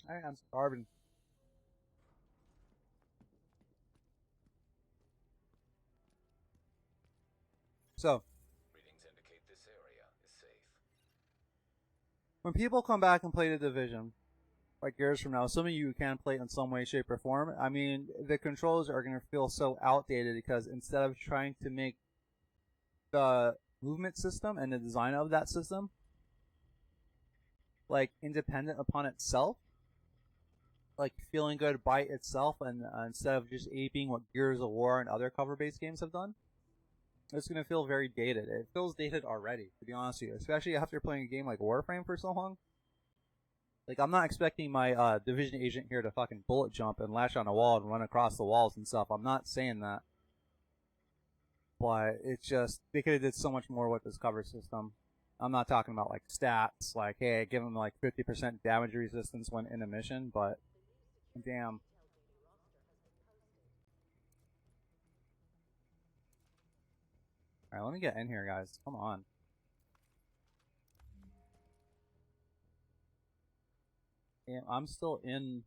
Alright, I'm starving. So, Readings indicate this area is safe. when people come back and play the Division, like years from now, some of you can play it in some way, shape, or form. I mean, the controls are going to feel so outdated because instead of trying to make the movement system and the design of that system like independent upon itself, like feeling good by itself, and instead of just aping what Gears of War and other cover-based games have done, it's going to feel very dated. It feels dated already, to be honest with you, especially after playing a game like Warframe for so long. Like, I'm not expecting my Division agent here to fucking bullet jump and latch on a wall and run across the walls and stuff. I'm not saying that. But it's just, they could have did so much more with this cover system. I'm not talking about, like, stats, like, hey, give them, like, 50% damage resistance when in a mission, but damn. Alright, let me get in here, guys. Come on. Yeah, I'm still in.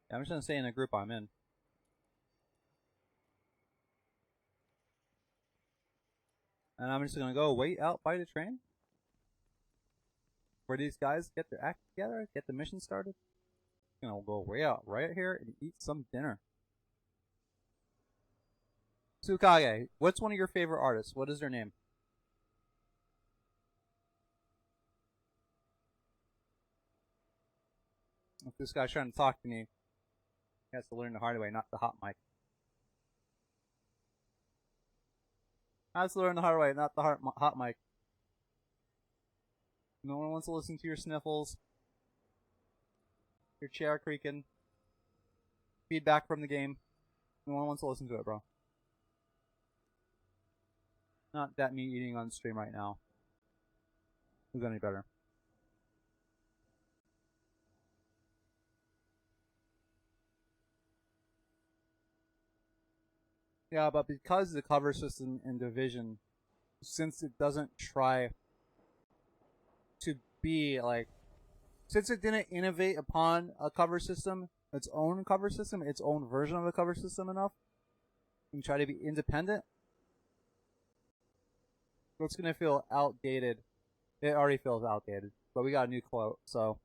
Yeah, I'm just gonna stay in the group I'm in. And I'm just gonna go wait out by the train where these guys get their act together, get the mission started. You know, we'll go way out right here and eat some dinner. Tsukage, what's one of your favorite artists? What is their name? If this guy's trying to talk to me, he has to learn the hard way, not the hot mic. Has to learn the hard way, not the hot mic. No one wants to listen to your sniffles, your chair creaking, feedback from the game. No one wants to listen to it, bro. Not that me eating on stream right now. Who's any better? Yeah, but because the cover system in Division, since it doesn't try to be like, since it didn't innovate upon a cover system, its own version of a cover system enough, and try to be independent, it's gonna feel outdated. It already feels outdated, but we got a new quote, so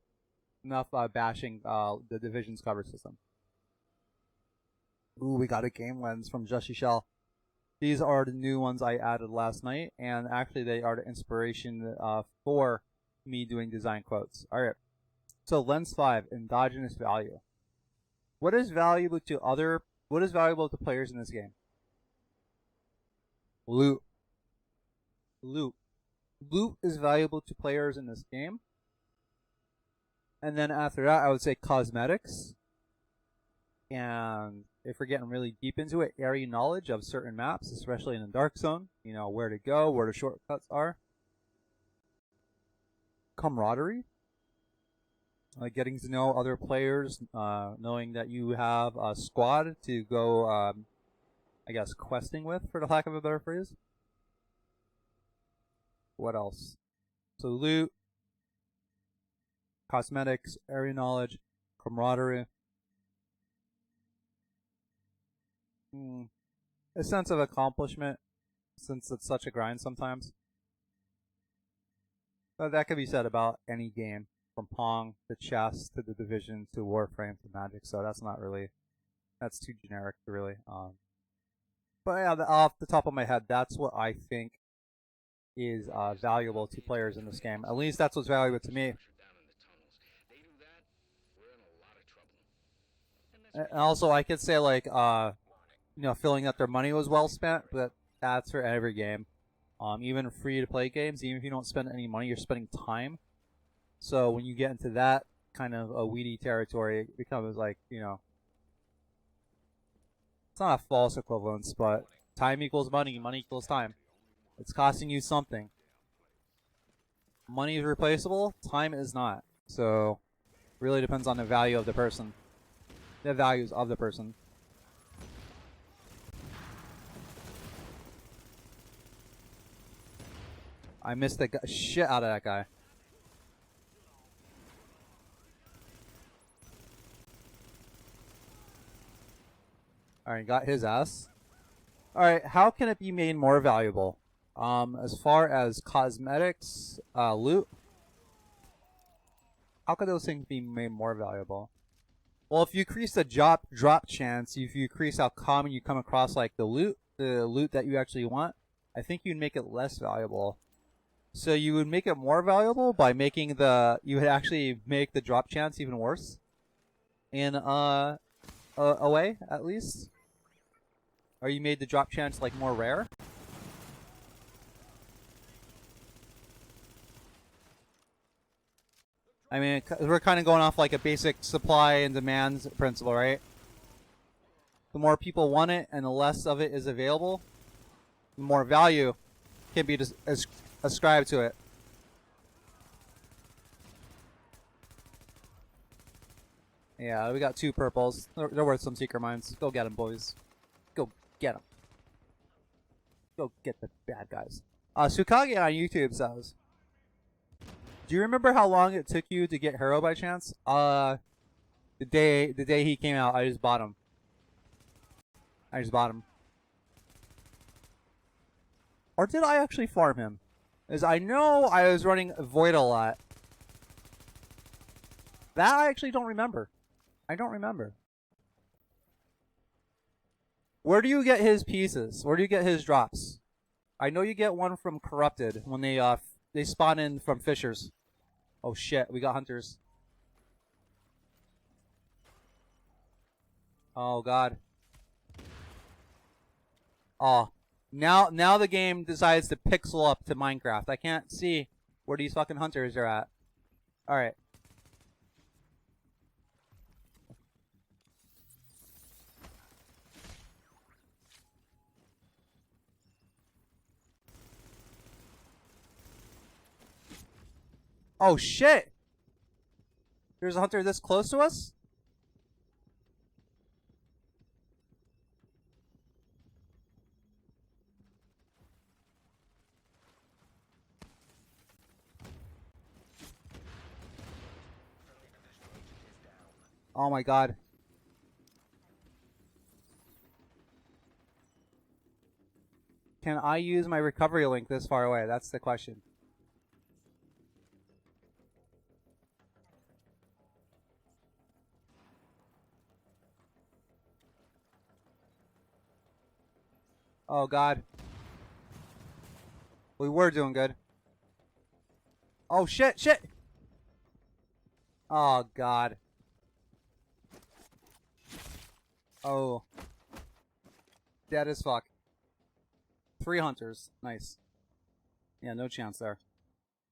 enough bashing the Division's cover system. Ooh, we got a game lens from Justy Shell. These are the new ones I added last night, and actually they are the inspiration for me doing design quotes. Alright, so lens 5, endogenous value. What is valuable to players in this game? Loot. Loot is valuable to players in this game. And then after that, I would say cosmetics. And if we're getting really deep into it, area knowledge of certain maps, especially in the DarkZone. You know, where to go, where the shortcuts are. Camaraderie. Like getting to know other players, knowing that you have a squad to go, I guess, questing with, for the lack of a better phrase. What else? So loot, cosmetics, area knowledge, camaraderie. A sense of accomplishment, since it's such a grind sometimes. But that could be said about any game. from Pong to chess to the Division to Warframe to Magic, so that's not really, that's too generic really. But yeah, off the top of my head, that's what I think is valuable to players in this game. At least that's what's valuable to me. And also, I could say like, you know, feeling that their money was well spent, but that's for every game. Even free-to-play games, even if you don't spend any money, you're spending time. So when you get into that kind of a weedy territory, it becomes like, you know, it's not a false equivalence, but time equals money, money equals time. It's costing you something. Money is replaceable, time is not. So really depends on the value of the person. The values of the person. I missed the shit out of that guy. Alright, got his ass. Alright, how can it be made more valuable? As far as cosmetics, loot, how could those things be made more valuable? Well, if you increase the drop chance, if you increase how common you come across like the loot that you actually want, I think you'd make it less valuable. So you would make it more valuable by making you would actually make the drop chance even worse. In a way, at least. Or you made the drop chance like more rare. I mean, we're kind of going off like a basic supply and demand principle, right? The more people want it and the less of it is available, the more value can be ascribed to it. Yeah, we got 2 purples. They're worth some secret mines. Go get them, boys. Go get them. Go get the bad guys. Tsukage on YouTube says, do you remember how long it took you to get Hero by chance? The day he came out, I just bought him. Or did I actually farm him? As I know I was running Void a lot. That I actually don't remember. I don't remember. Where do you get his pieces? Where do you get his drops? I know you get one from Corrupted when they spawn in from Fissures. Oh shit, we got hunters. Oh god. Oh. Now the game decides to pixel up to Minecraft. I can't see where these fucking hunters are at. Alright. Oh shit! There's a hunter this close to us? Oh my god. Can I use my recovery link this far away? That's the question. Oh god. We were doing good. Oh shit, shit! Oh god. Oh. Dead as fuck. 3 hunters. Nice. Yeah, no chance there.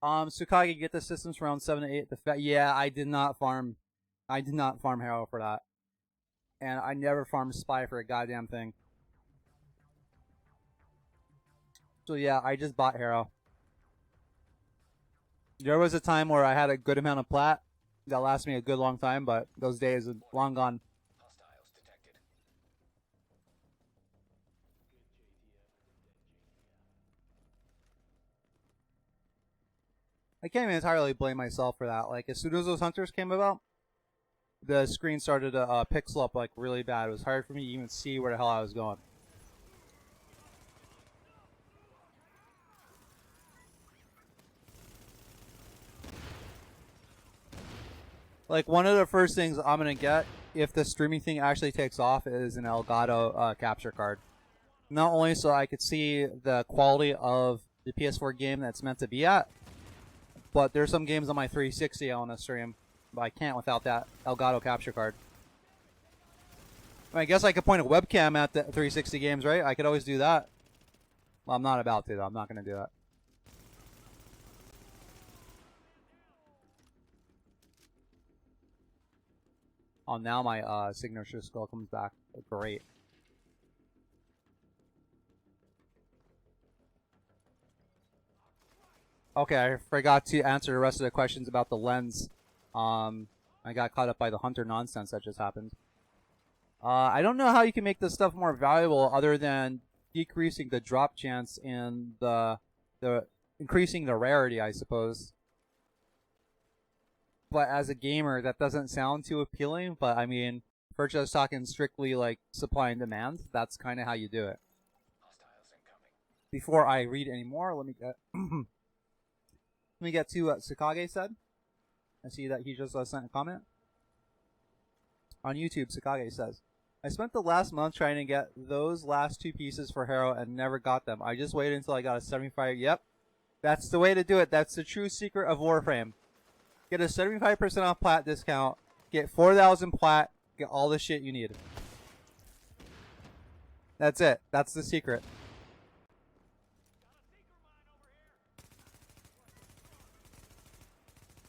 Tsukage, get the systems for around 7 to 8. Yeah, I did not farm Hero for that. And I never farmed Spy for a goddamn thing. So yeah, I just bought Hero. There was a time where I had a good amount of plat that lasted me a good long time, but those days are long gone. Hostiles detected. I can't even entirely blame myself for that. Like, as soon as those hunters came about, the screen started to pixel up like really bad. It was hard for me to even see where the hell I was going. Like, one of the first things I'm gonna get if the streaming thing actually takes off is an Elgato capture card. Not only so I could see the quality of the PS4 game that's meant to be at, but there's some games on my 360 I want to stream, but I can't without that Elgato capture card. I guess I could point a webcam at the 360 games, right? I could always do that. Well, I'm not about to, though. I'm not going to do that. Oh, now my signature skull comes back. Great. Okay, I forgot to answer the rest of the questions about the lens. I got caught up by the hunter nonsense that just happened. I don't know how you can make this stuff more valuable other than decreasing the drop chance and the increasing the rarity, I suppose. But as a gamer, that doesn't sound too appealing. But I mean, if we're just talking strictly like supply and demand, that's kind of how you do it. Before I read any more, let me get let me get to what Sakage said. I see that he just sent a comment on YouTube. Sakage says, "I spent the last month trying to get those last 2 pieces for Hero and never got them. I just waited until I got a 75. Yep, that's the way to do it. That's the true secret of Warframe. Get a 75% off plat discount. Get 4,000 plat. Get all the shit you need. That's it. That's the secret."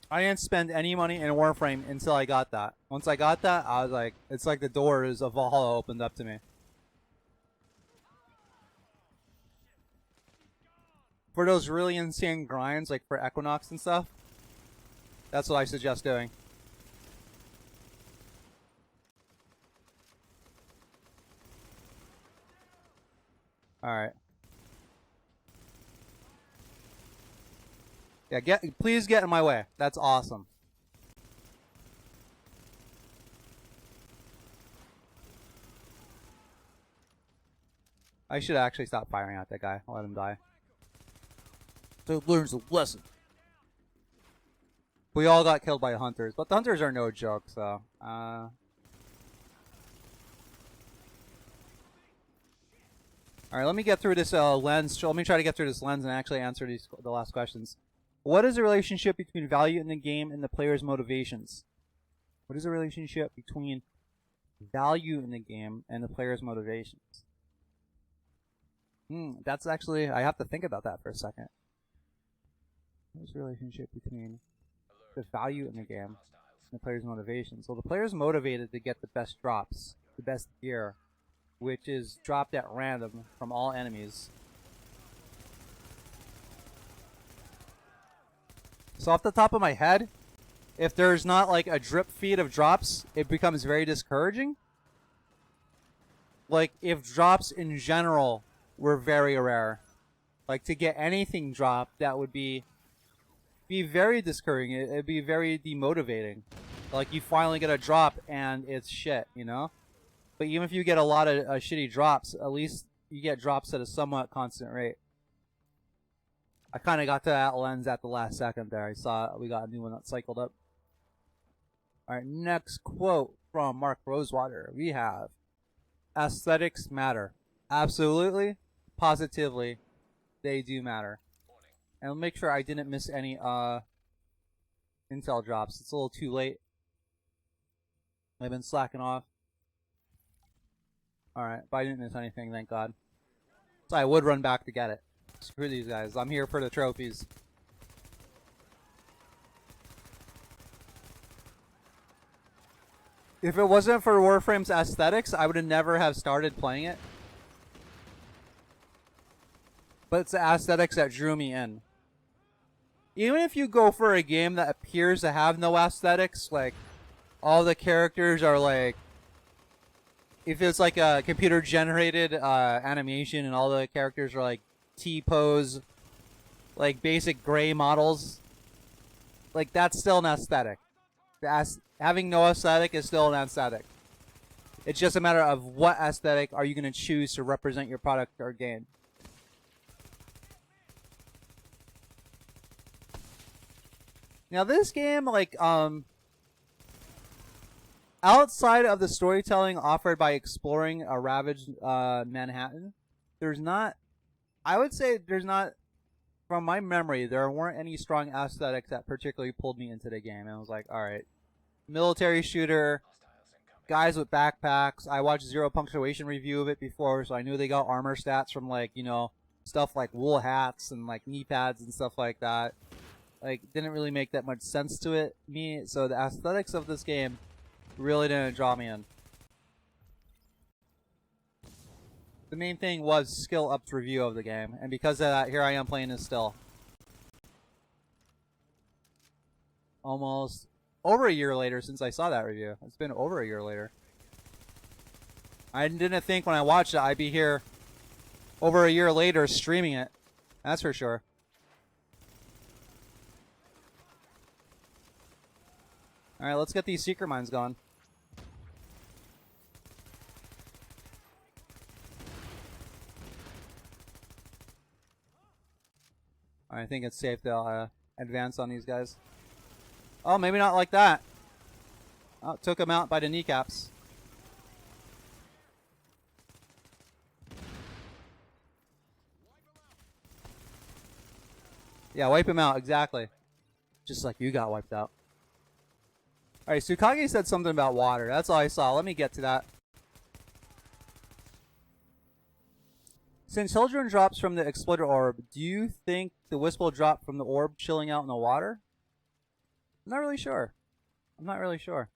I didn't spend any money in Warframe until I got that. Once I got that, I was like, it's like the doors of Valhalla opened up to me. For those really insane grinds, like for Equinox and stuff, that's what I suggest doing. Alright. Yeah, please get in my way. That's awesome. I should actually stop firing at that guy. I'll let him die. So he learns a lesson. We all got killed by hunters, but the hunters are no joke, so... Alright, let me get through this lens. Let me try to get through this lens and actually answer the last questions. What is the relationship between value in the game and the player's motivations? What is the relationship between value in the game and the player's motivations? That's actually... I have to think about that for a second. What is the relationship between the value in the game and the player's motivations? Well, the player's motivated to get the best drops, the best gear, which is dropped at random from all enemies. So off the top of my head, if there's not like a drip feed of drops, it becomes very discouraging. Like if drops in general were very rare, like to get anything dropped, that would be very discouraging. It'd be very demotivating. Like you finally get a drop and it's shit, you know? But even if you get a lot of shitty drops, at least you get drops at a somewhat constant rate. I kind of got to that lens at the last second there. I saw we got a new one that cycled up. Alright, next quote from Mark Rosewater. We have, aesthetics matter. Absolutely, positively, they do matter. And I'll make sure I didn't miss any intel drops. It's a little too late. I've been slacking off. Alright, but I didn't miss anything, thank God. So I would run back to get it. Screw these guys. I'm here for the trophies. If it wasn't for Warframe's aesthetics, I would have never have started playing it. But it's the aesthetics that drew me in. Even if you go for a game that appears to have no aesthetics, like all the characters are like, if it's like a computer generated animation and all the characters are like T-pose, like basic gray models, like that's still an aesthetic. Having no aesthetic is still an aesthetic. It's just a matter of what aesthetic are you going to choose to represent your product or game. Now this game, like, outside of the storytelling offered by exploring a ravaged Manhattan, there's not. I would say there's not. From my memory, there weren't any strong aesthetics that particularly pulled me into the game. And I was like, all right, military shooter, guys with backpacks. I watched Zero Punctuation review of it before, so I knew they got armor stats from like, you know, stuff like wool hats and like knee pads and stuff like that. Like, didn't really make that much sense to me. So the aesthetics of this game really didn't draw me in. The main thing was Skill Up's review of the game, and because of that, here I am playing this still. Almost over a year later since I saw that review. It's been over a year later. I didn't think when I watched it I'd be here over a year later streaming it. That's for sure. Alright, let's get these secret mines going. I think it's safe to advance on these guys. Oh, maybe not like that. Oh, took him out by the kneecaps. Yeah, wipe him out, exactly. Just like you got wiped out. Alright, Tsukage said something about water. That's all I saw. Let me get to that. Since Children drops from the Exploder Orb, do you think the Wisp will drop from the orb chilling out in the water? I'm not really sure. I'm not really sure.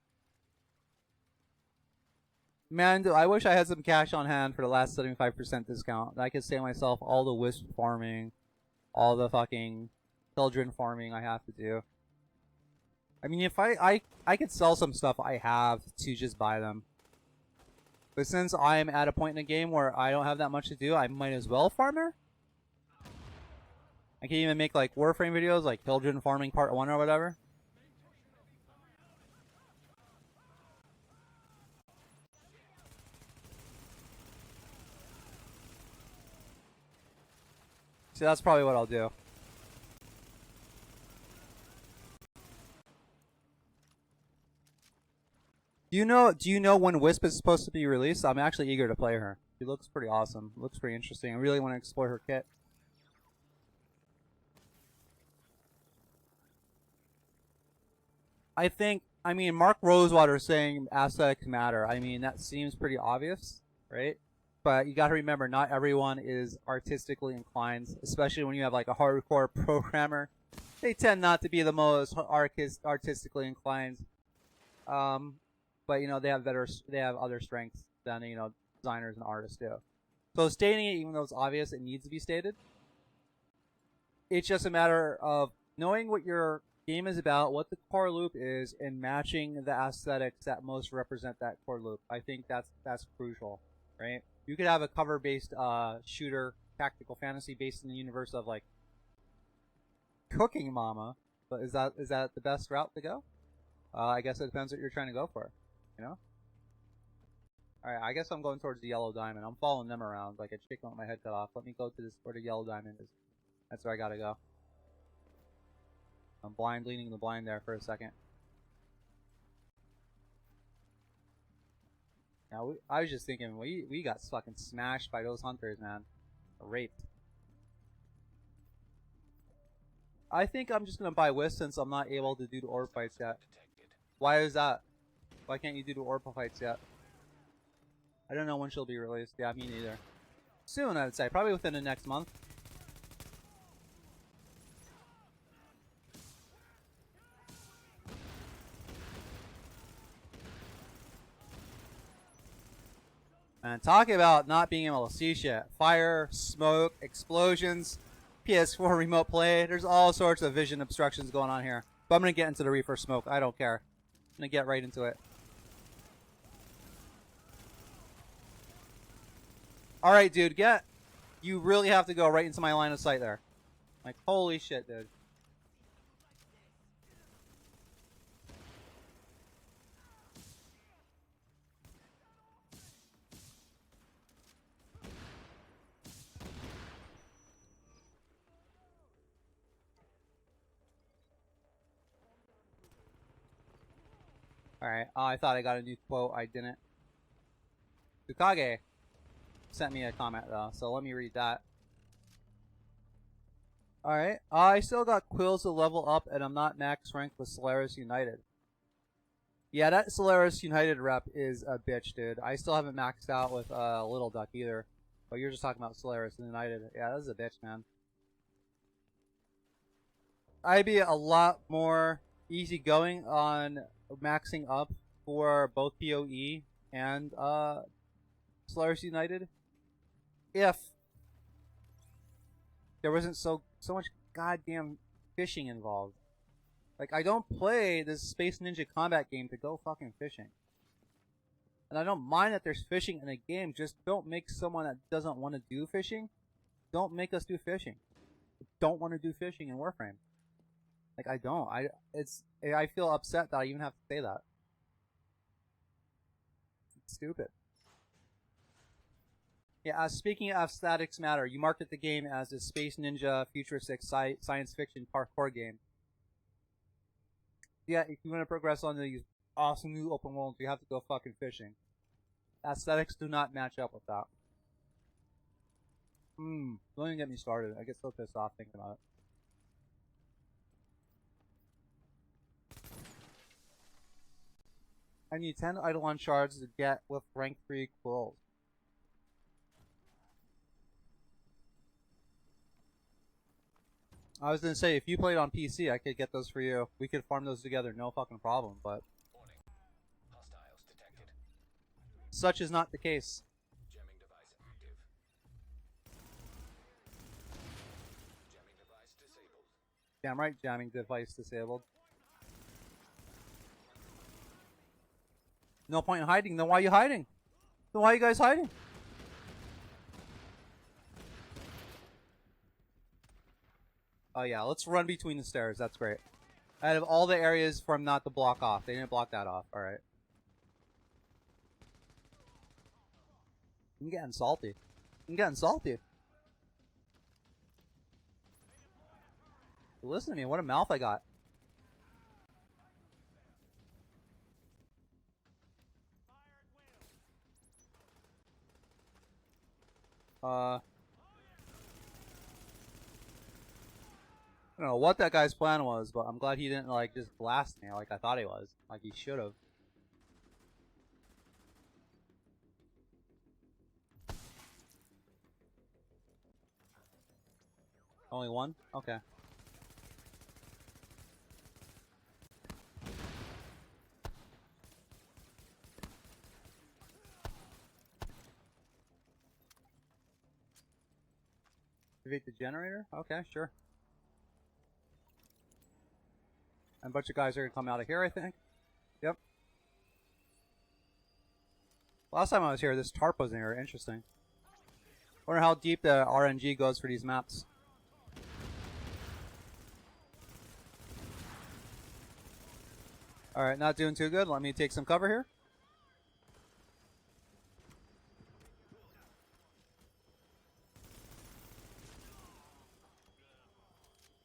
Man, I wish I had some cash on hand for the last 75% discount. I could save myself all the Wisp farming, all the fucking Children farming I have to do. I mean, if I could sell some stuff I have to just buy them. But since I'm at a point in the game where I don't have that much to do, I might as well farm her. I can even make like Warframe videos, like Children Farming Part 1 or whatever. See, that's probably what I'll do. Do you know when Wisp is supposed to be released? I'm actually eager to play her. She looks pretty awesome. Looks pretty interesting. I really want to explore her kit. I mean, Mark Rosewater saying aesthetics matter. I mean, that seems pretty obvious, right? But you got to remember, not everyone is artistically inclined, especially when you have like a hardcore programmer. They tend not to be the most artistically inclined. But you know, they have other strengths than, you know, designers and artists do. So stating it, even though it's obvious, it needs to be stated. It's just a matter of knowing what your game is about, what the core loop is, and matching the aesthetics that most represent that core loop. I think that's crucial, right? You could have a cover-based shooter, tactical fantasy based in the universe of like Cooking Mama, but is that the best route to go? I guess it depends what you're trying to go for, you know? Alright, I guess I'm going towards the yellow diamond. I'm following them around like a chicken with my head cut off. Let me go to this where the yellow diamond is. That's where I gotta go. I'm leaning the blind there for a second. Now, I was just thinking, we got fucking smashed by those hunters, man. Raped. I think I'm just gonna buy Wisp since I'm not able to do the orb fights yet. Why is that? Why can't you do the orb fights yet? I don't know when she'll be released. Yeah, me neither. Soon, I would say. Probably within the next month. And talking about not being able to see shit. Fire, smoke, explosions, PS4 remote play. There's all sorts of vision obstructions going on here. But I'm going to get into the reefer smoke. I don't care. I'm going to get right into it. Alright, dude. You really have to go right into my line of sight there. Like, holy shit, dude. Alright, I thought I got a new quote. I didn't. Tsukage sent me a comment though, so let me read that. Alright, I still got quills to level up and I'm not max ranked with Solaris United. Yeah, that Solaris United rep is a bitch, dude. I still haven't maxed out with Little Duck either. But you're just talking about Solaris United. Yeah, this is a bitch, man. I'd be a lot more easygoing on maxing up for both PoE and Solaris United if there wasn't so much goddamn fishing involved. Like, I don't play this Space Ninja combat game to go fucking fishing. And I don't mind that there's fishing in a game, just don't make someone that doesn't want to do fishing, don't make us do fishing. I don't want to do fishing in Warframe. Like, I don't. I feel upset that I even have to say that. It's stupid. Yeah, speaking of statics matter, you marketed the game as a Space Ninja futuristic science fiction parkour game. Yeah, if you want to progress on these awesome new open worlds, you have to go fucking fishing. Aesthetics do not match up with that. Don't even get me started. I get so pissed off thinking about it. I need 10 Eidolon shards to get with rank 3 quills. I was gonna say, if you played on PC, I could get those for you. We could farm those together, no fucking problem, but... Warning. Hostiles detected. Such is not the case. Jamming device active. Jamming device disabled. Damn right, jamming device disabled. No point in hiding, then why are you hiding? Then why are you guys hiding? Oh yeah, let's run between the stairs, that's great. Out of all the areas for him not to block off, they didn't block that off, alright. I'm getting salty. I'm getting salty. Listen to me, what a mouth I got. I don't know what that guy's plan was, but I'm glad he didn't, like, just blast me like I thought he was. Like he should have. Only one? Okay. Activate the generator? Okay, sure. And a bunch of guys are gonna come out of here, I think. Yep. Last time I was here, this tarp was in here. Interesting. Wonder how deep the RNG goes for these maps. Alright, not doing too good. Let me take some cover here.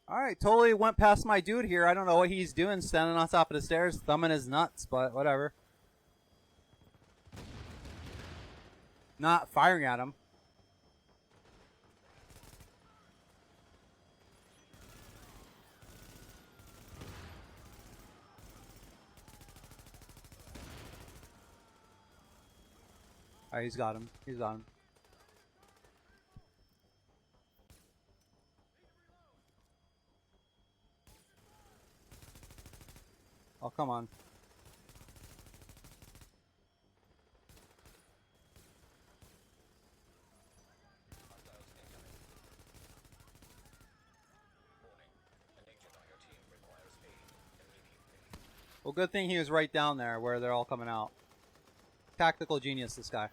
Alright, totally went past my dude here. I don't know what he's doing standing on top of the stairs, thumbing his nuts, but whatever. Not firing at him. Alright, he's got him. He's got him. Oh, come on. Hostiles incoming. Warning. An agent on your team requires aid immediately. Well, good thing he was right down there where they're all coming out. Tactical genius, this guy.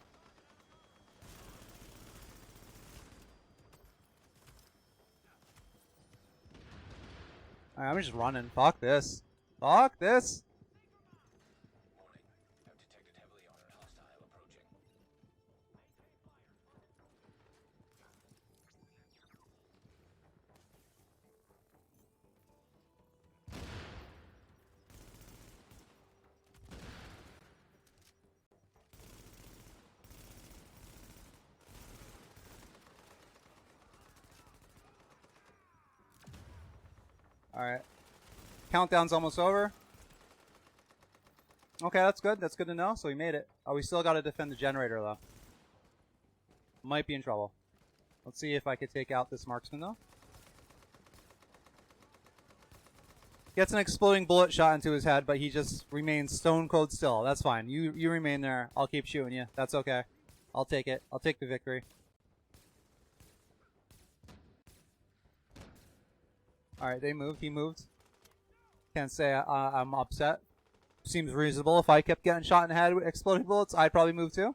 Alright, I'm just running. Fuck this. Fuck this! Warning. Have detected heavily armored hostile approaching. Alright. Countdown's almost over. Okay, that's good. That's good to know. So we made it. Oh, we still got to defend the generator, though. Might be in trouble. Let's see if I could take out this marksman, though. Gets an exploding bullet shot into his head, but he just remains stone cold still. That's fine. You remain there. I'll keep shooting you. That's okay. I'll take it. I'll take the victory. Alright, they moved. He moved. Can't say I'm upset. Seems reasonable. If I kept getting shot in the head with exploding bullets, I'd probably move too.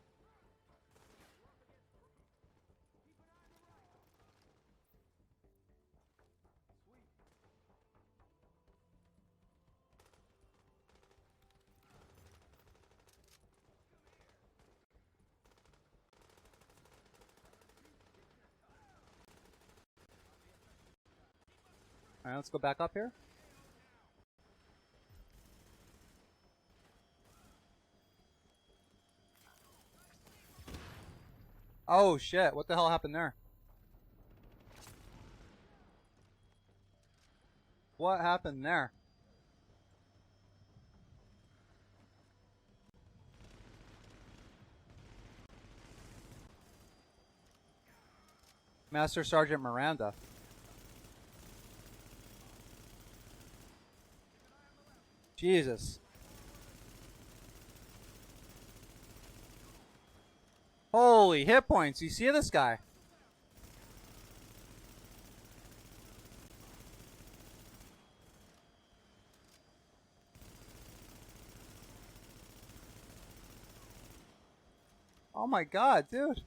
Alright, let's go back up here. Oh shit, what the hell happened there? What happened there? Master Sergeant Miranda. Jesus. Holy hit points. You see this guy? Oh my god, dude.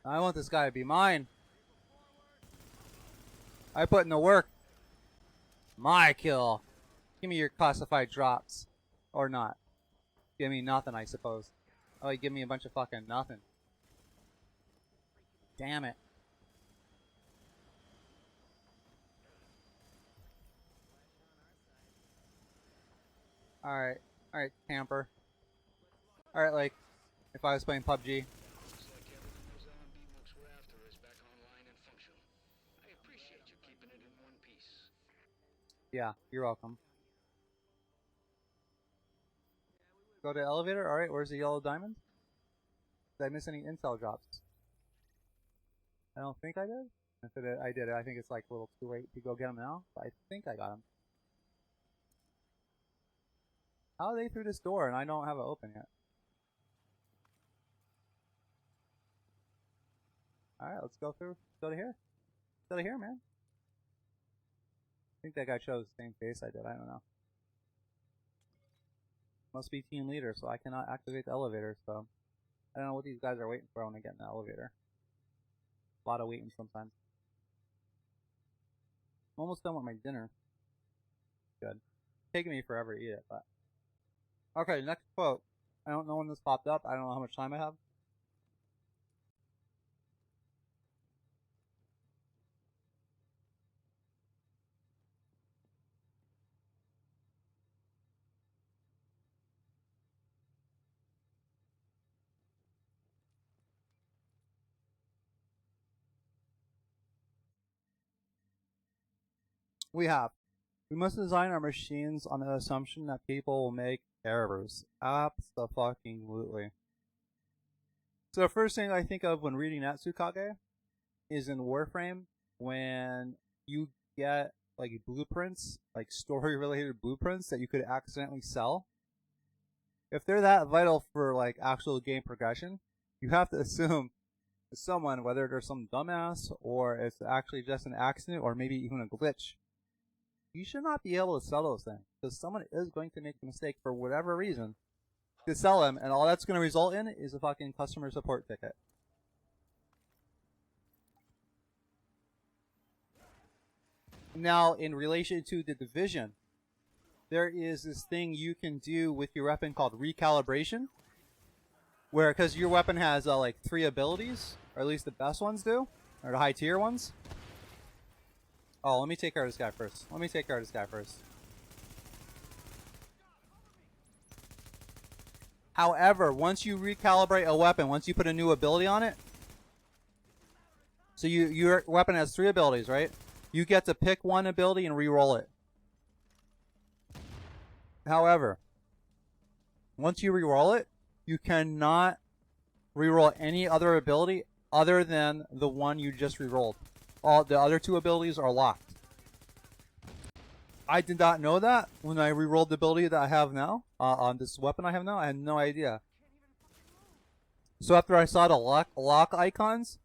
I want this guy to be mine. I put in the work. My kill. Give me your classified drops. Or not. Give me nothing, I suppose. Oh, you give me a bunch of fucking nothing. Damn it. Alright. Alright, camper. Alright, like, if I was playing PUBG. Looks like everything those LMB mooks were after is back online and functional. I appreciate you keeping it in one piece. Yeah, you're welcome. Go to elevator. Alright, where's the yellow diamond? Did I miss any intel drops? I don't think I did. If it did, I did. I think it's like a little too late to go get them now. But I think I got them. How are they through this door and I don't have it open yet? Alright, let's go through. Go to here. Go to here, man. I think that guy chose the same face I did. I don't know. Must be team leader, so I cannot activate the elevator, so I don't know what these guys are waiting for when I get in the elevator. A lot of waiting sometimes. I'm almost done with my dinner. Good. It's taking me forever to eat it, but okay, next quote. I don't know when this popped up. I don't know how much time I have. We must design our machines on the assumption that people will make errors. Abso-fucking-lutely. So the first thing I think of when reading Natsukage is in Warframe when you get like blueprints, like story-related blueprints that you could accidentally sell. If they're that vital for like actual game progression, you have to assume someone, whether they're some dumbass or it's actually just an accident or maybe even a glitch, you should not be able to sell those things because someone is going to make a mistake for whatever reason to sell them, and all that's going to result in is a fucking customer support ticket. Now, in relation to the Division, there is this thing you can do with your weapon called recalibration, where, because your weapon has like 3 abilities, or at least the best ones do, or the high tier ones. Oh, let me take care of this guy first. However, once you recalibrate a weapon, once you put a new ability on it, So your weapon has 3 abilities, right? You get to pick one ability and re-roll it. However, once you re-roll it, you cannot re-roll any other ability other than the one you just re-rolled. All the other 2 abilities are locked. I did not know that when I re-rolled the ability that I have now, on this weapon I have now. I had no idea. So after I saw the lock icons,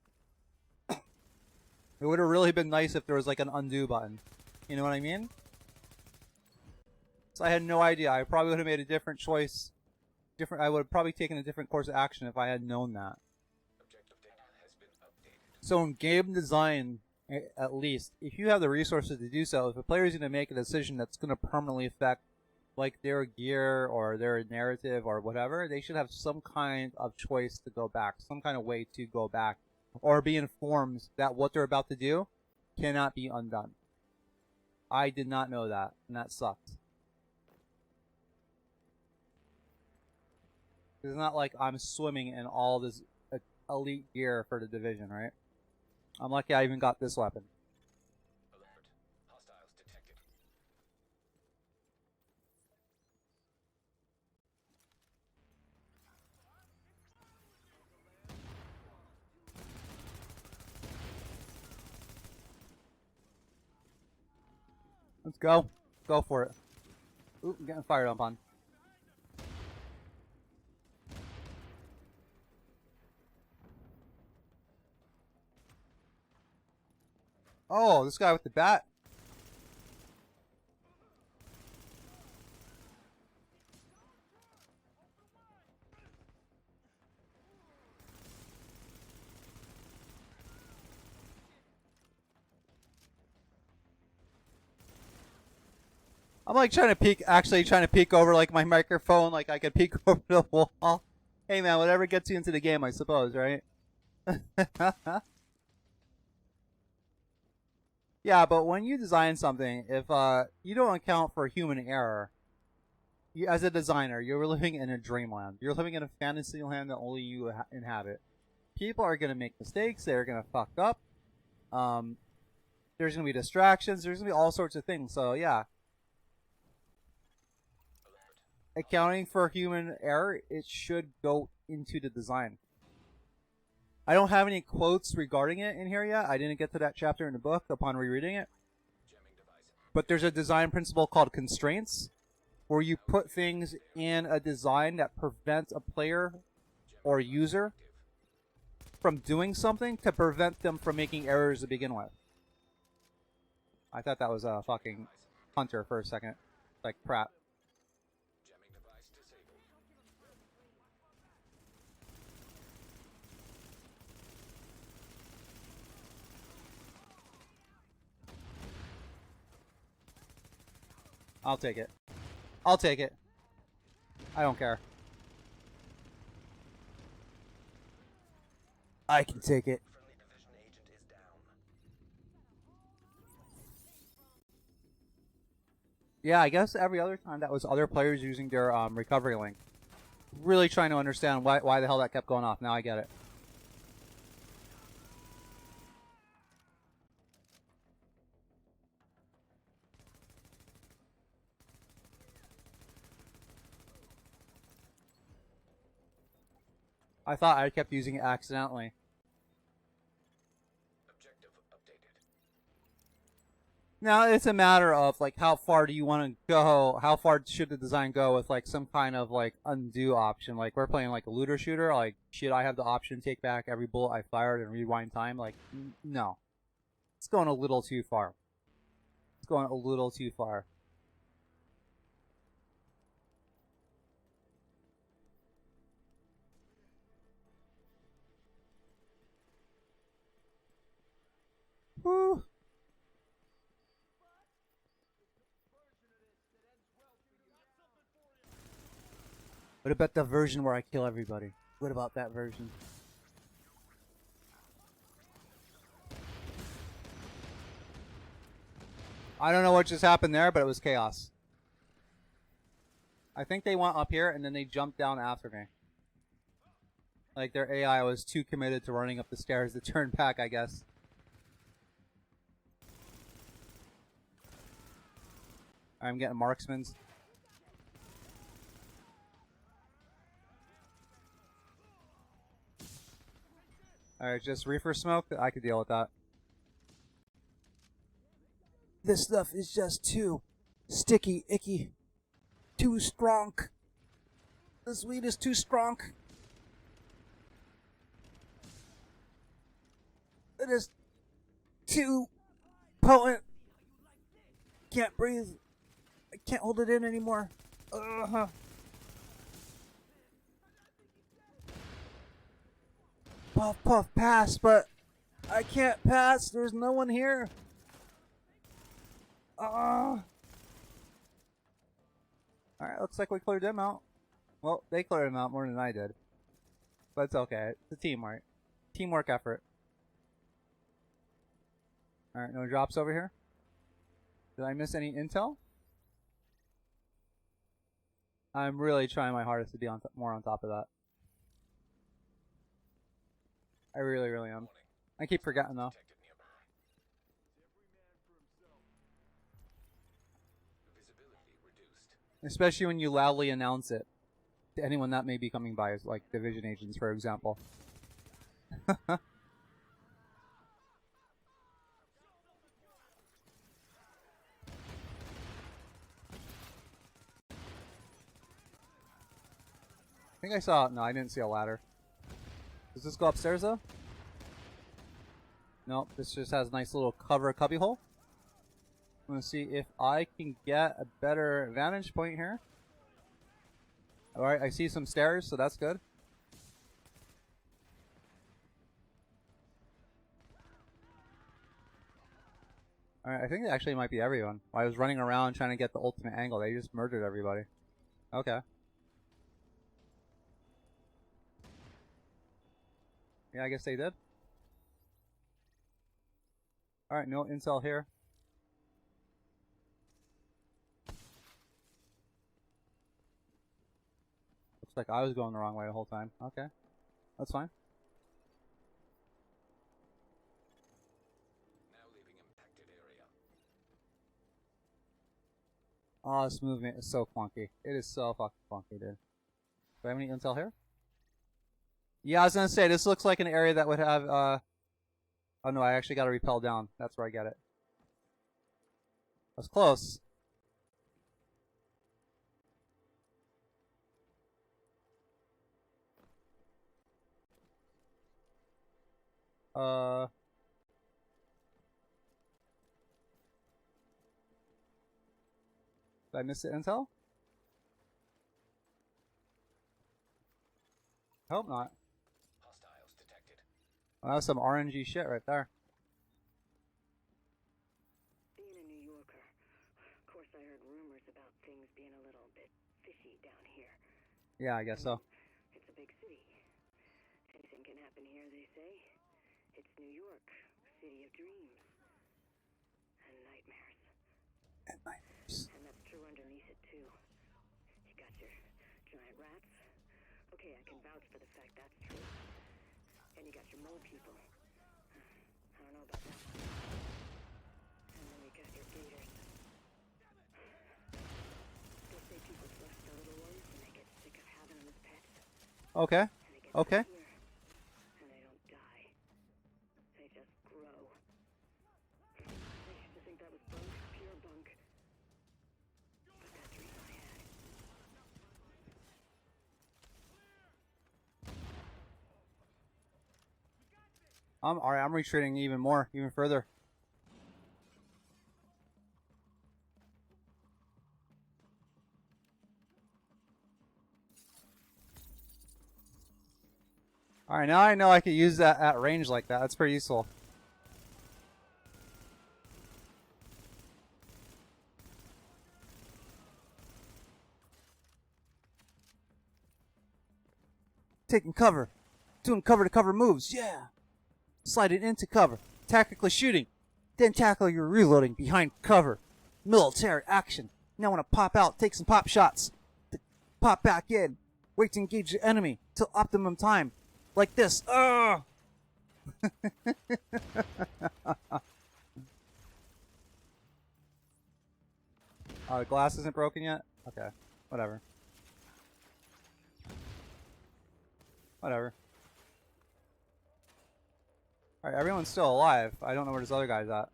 it would have really been nice if there was like an undo button. You know what I mean? So I had no idea. I probably would have made a different choice. I would have probably taken a different course of action if I had known that. So in game design, at least, if you have the resources to do so, if a player is going to make a decision that's going to permanently affect like their gear or their narrative or whatever, they should have some kind of choice to go back, some kind of way to go back, or be informed that what they're about to do cannot be undone. I did not know that, and that sucked. It's not like I'm swimming in all this elite gear for the division, right? I'm lucky I even got this weapon. Alert. Hostiles detected. Let's go. Go for it. Ooh, I'm getting fired up on. Oh, this guy with the bat. I'm like trying to peek, actually trying to peek over like my microphone, like I could peek over the wall. Hey man, whatever gets you into the game, I suppose, right? Yeah, but when you design something, if you don't account for human error, as a designer, you're living in a dreamland. You're living in a fantasy land that only you inhabit. People are going to make mistakes. They're going to fuck up. There's going to be distractions. There's going to be all sorts of things. So, yeah. Accounting for human error, it should go into the design. I don't have any quotes regarding it in here yet. I didn't get to that chapter in the book upon rereading it. But there's a design principle called constraints, where you put things in a design that prevent a player or user from doing something to prevent them from making errors to begin with. I thought that was a fucking Hunter for a second. Like crap. I'll take it. I'll take it. I don't care. I can take it. Yeah, I guess every other time that was other players using their recovery link. Really trying to understand why the hell that kept going off. Now I get it. I thought I kept using it accidentally. Objective updated. Now it's a matter of like how far do you want to go? How far should the design go with like some kind of like undo option? Like we're playing like a looter shooter. Like should I have the option to take back every bullet I fired and rewind time? Like no, it's going a little too far. It's going a little too far. Woo. What about the version where I kill everybody? What about that version? I don't know what just happened there, but it was chaos. I think they went up here and then they jumped down after me. Like their AI was too committed to running up the stairs to turn back, I guess. I'm getting marksmans. Alright, just reefer smoke. I could deal with that. This stuff is just too sticky, icky, too strong. This weed is too strong. It is too potent. Can't breathe. I can't hold it in anymore. Puff, puff, pass, but I can't pass. There's no one here. Alright, looks like we cleared them out. Well, they cleared them out more than I did. But it's okay. It's a teamwork. Teamwork effort. Alright, no drops over here. Did I miss any intel? I'm really trying my hardest to be more on top of that. I really, really am. I keep forgetting though. Especially when you loudly announce it to anyone that may be coming by, as like division agents, for example. I think I saw. No, I didn't see a ladder. Does this go upstairs though? Nope. This just has a nice little cover cubbyhole. I'm gonna see if I can get a better vantage point here. Alright, I see some stairs, so that's good. Alright, I think it actually might be everyone. While I was running around trying to get the ultimate angle, they just murdered everybody. Okay. Yeah, I guess they did. Alright, no intel here. Looks like I was going the wrong way the whole time. Okay. That's fine. Now leaving impacted area. Oh, this movement is so clunky. It is so fucking clunky, dude. Do I have any intel here? Yeah, I was gonna say, this looks like an area that would have, oh no, I actually gotta repel down. That's where I get it. That's close. Did I miss the intel? I hope not. Hostiles detected. Well, that was some RNG shit right there. Being a New Yorker, of course I heard rumors about things being a little bit fishy down here. Yeah, I guess so. It's a big city. Anything can happen here, they say. It's New York, city of dreams. And nightmares. And nightmares. And that's true underneath it, too. You got your giant rats. Okay, I can vouch for the fact that's true. And you got your mole people. I don't know about that one. And then you got your gators. They say people flush the little ones and they get sick of having them as pets. Okay. And they get Okay. bigger, and they don't die. They just grow. I used to think that was bunk, pure bunk. But that dream I had. Alright, I'm retreating even more, even further. Alright, now I know I could use that at range like that. That's pretty useful. Taking cover. Doing cover-to-cover moves, yeah! Sliding into cover. Tactically shooting. Then tackle your reloading behind cover. Military action. Now want to pop out, take some pop shots. Pop back in. Wait to engage the enemy till optimum time. Like this. Ugh! The glass isn't broken yet? Okay. Whatever. Whatever. Alright, everyone's still alive. I don't know where this other guy's at.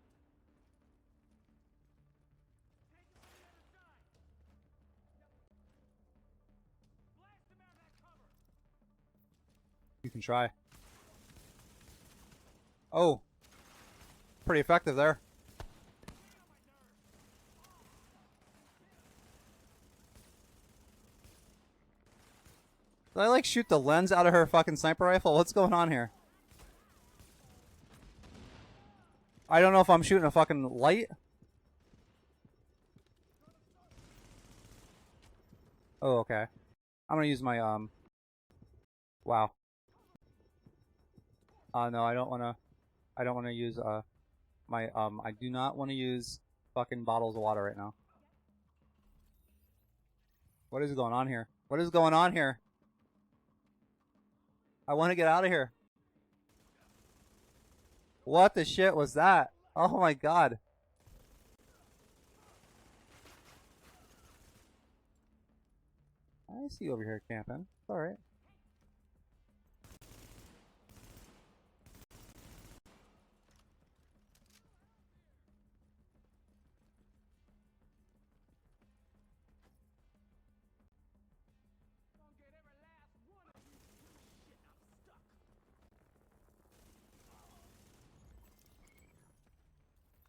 You can try. Oh. Pretty effective there. Did I like shoot the lens out of her fucking sniper rifle? What's going on here? I don't know if I'm shooting a fucking light. Oh, okay. I'm gonna use my wow. No, I don't wanna use my I do not wanna use fucking bottles of water right now. What is going on here? What is going on here? I wanna get out of here. What the shit was that? Oh my god. I see you over here camping. It's alright.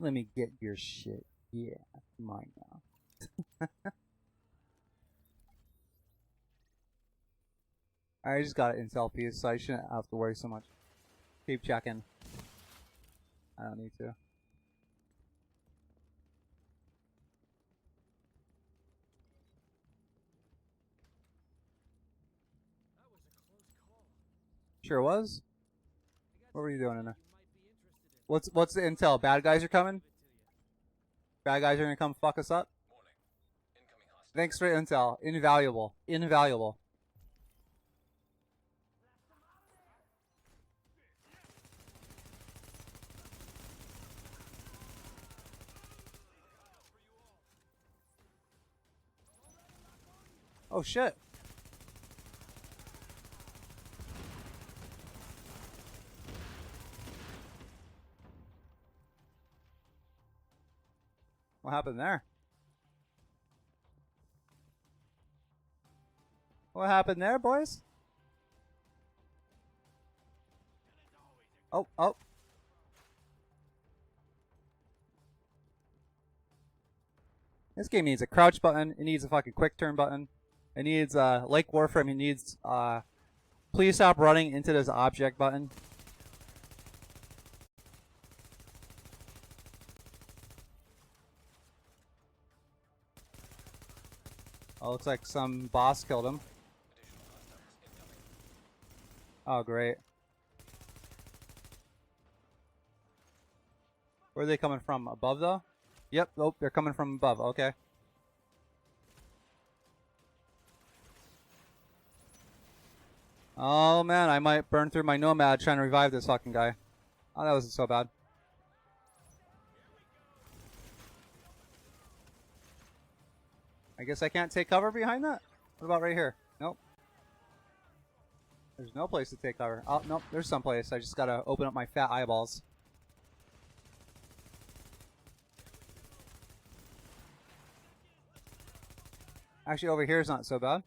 Let me get your shit. Yeah, it's mine now. I just got an intel piece, so I shouldn't have to worry so much. Keep checking. I don't need to. Sure was. What were you doing in there? What's the intel? Bad guys are coming? Bad guys are gonna come fuck us up? Thanks for the intel. Invaluable. Invaluable. Oh shit. What happened there? What happened there, boys? Oh, oh. This game needs a crouch button. It needs a fucking quick turn button. It needs, like Warframe, it needs, please stop running into this object button. Oh, looks like some boss killed him. Oh, great. Where are they coming from? Above, though? Yep, nope, they're coming from above. Okay. Oh, man, I might burn through my Nomad trying to revive this fucking guy. Oh, that wasn't so bad. I guess I can't take cover behind that? What about right here? Nope. There's no place to take cover. Oh, nope, there's some place. I just gotta open up my fat eyeballs. Actually, over here is not so bad.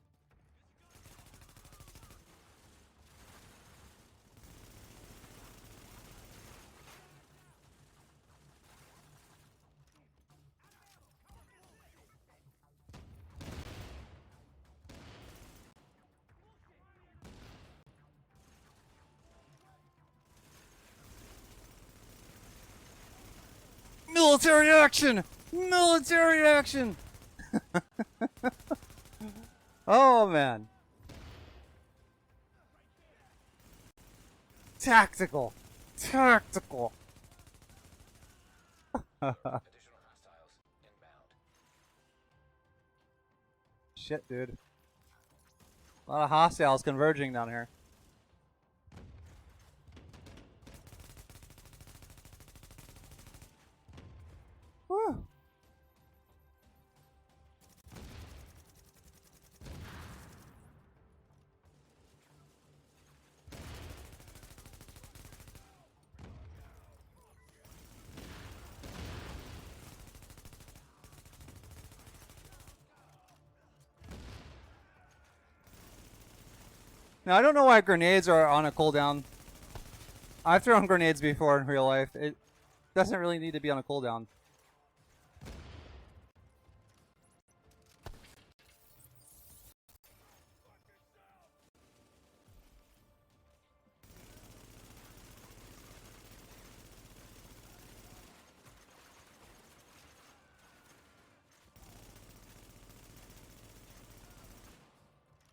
Military action! Military action! Oh, man. Tactical. Tactical. Shit, dude. A lot of hostiles converging down here. Whew. Now, I don't know why grenades are on a cooldown. I've thrown grenades before in real life. It doesn't really need to be on a cooldown.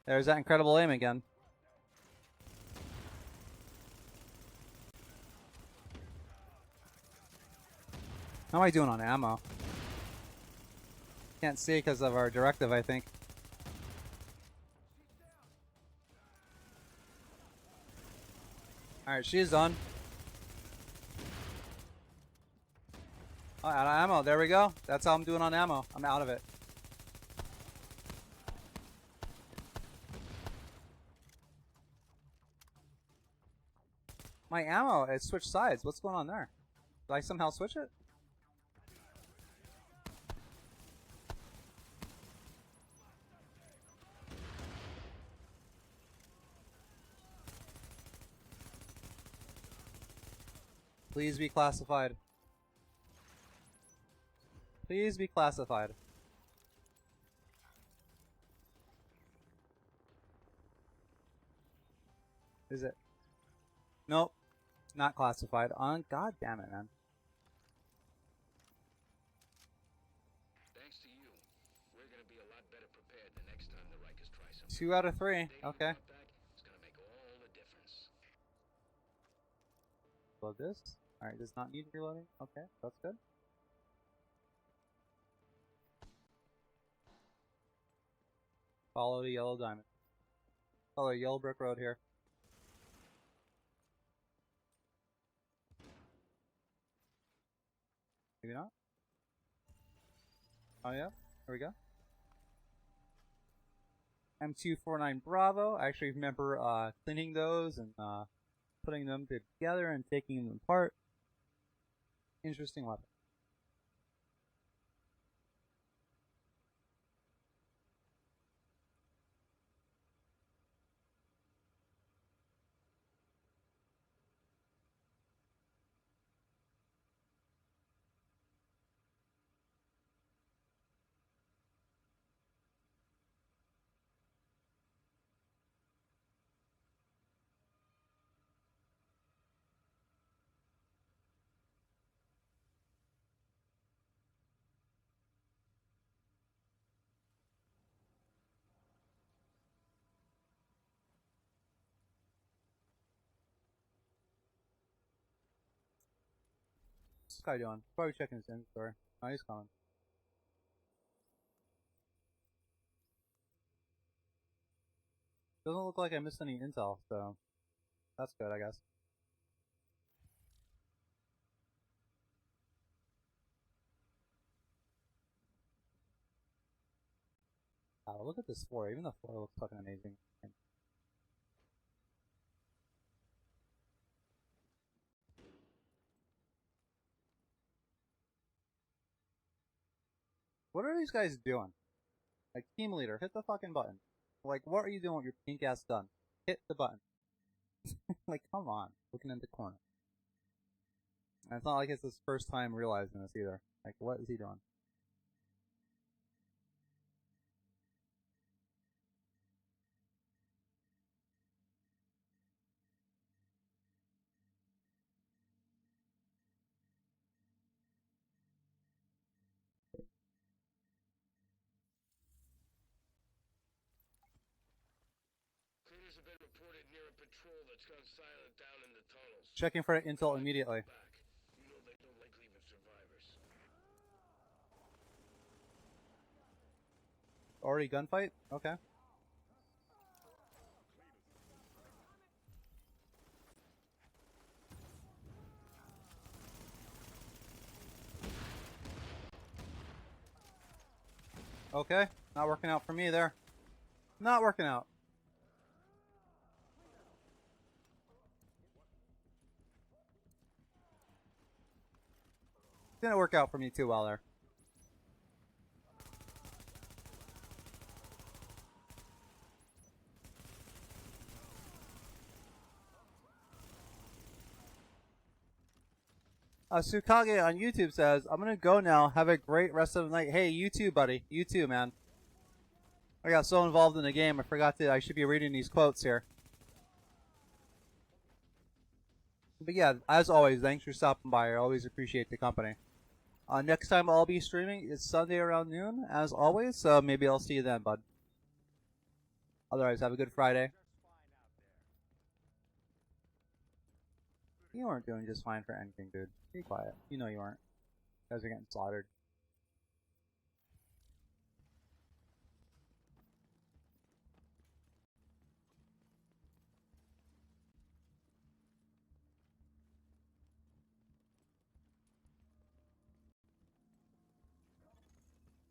There's that incredible aim again. How am I doing on ammo? Can't see because of our directive, I think. Alright, she's done. Oh, out of ammo. There we go. That's how I'm doing on ammo. I'm out of it. My ammo, it switched sides. What's going on there? Did I somehow switch it? Please be classified. Please be classified. Is it? Nope. Not classified. God damn it, man. Thanks to you, we're gonna be a lot better prepared the next time the Rikers try something. 2 out of 3. Okay. It's gonna make all the difference. Load this. Alright, does not need reloading. Okay, that's good. Follow the yellow diamond. Follow yellow brick road here. Maybe not. Oh yeah, here we go. M249 Bravo. I actually remember cleaning those and putting them together and taking them apart. Interesting weapon. What's this guy doing? Probably checking his inventory. Oh, he's coming. Doesn't look like I missed any intel, so that's good, I guess. Wow, look at this floor. Even the floor looks fucking amazing. What are these guys doing? Like, team leader, hit the fucking button. Like, what are you doing with your pink ass gun? Hit the button. Like, come on. Looking in the corner. And it's not like it's his first time realizing this either. Like, what is he doing? Critters have been reported near a patrol that's gone silent down in the tunnels. Checking for intel immediately. Back. You know they don't like leaving survivors. Already gunfight? Okay. Okay. Not working out for me there. Not working out. Didn't work out for me too well there. Tsukage on YouTube says, I'm gonna go now. Have a great rest of the night. Hey, you too, buddy. You too, man. I got so involved in the game, I forgot that I should be reading these quotes here. But yeah, as always, thanks for stopping by. I always appreciate the company. Next time I'll be streaming is Sunday around noon, as always, so maybe I'll see you then, bud. Otherwise, have a good Friday. You weren't doing just fine for anything, dude. Be quiet. You know you weren't. You guys are getting slaughtered.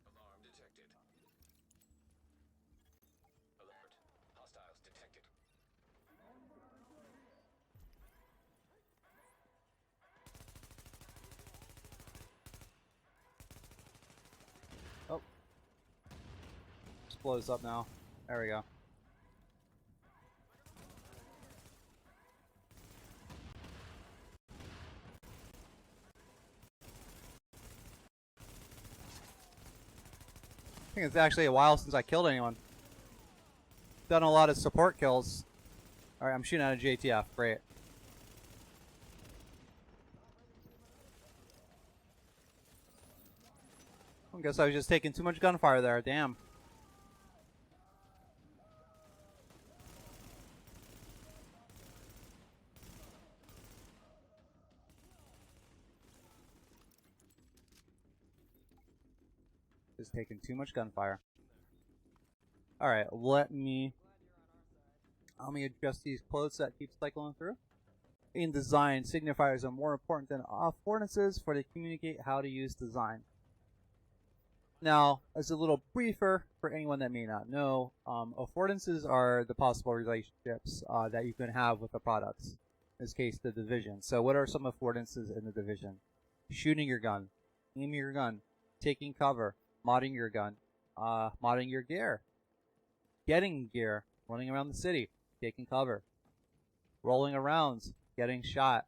Alarm detected. Alert. Hostiles detected. Oh. Just blows up now. There we go. I think it's actually a while since I killed anyone. Done a lot of support kills. Alright, I'm shooting at a JTF. Great. I guess I was just taking too much gunfire there. Damn. Just taking too much gunfire. Alright, let me adjust these quotes that keep cycling through. In design, signifiers are more important than affordances for to communicate how to use design. Now, as a little briefer for anyone that may not know, affordances are the possible relationships that you can have with the products. In this case, the division. So what are some affordances in the division? Shooting your gun, aiming your gun, taking cover, modding your gun, modding your gear, getting gear, running around the city, taking cover, rolling around, getting shot.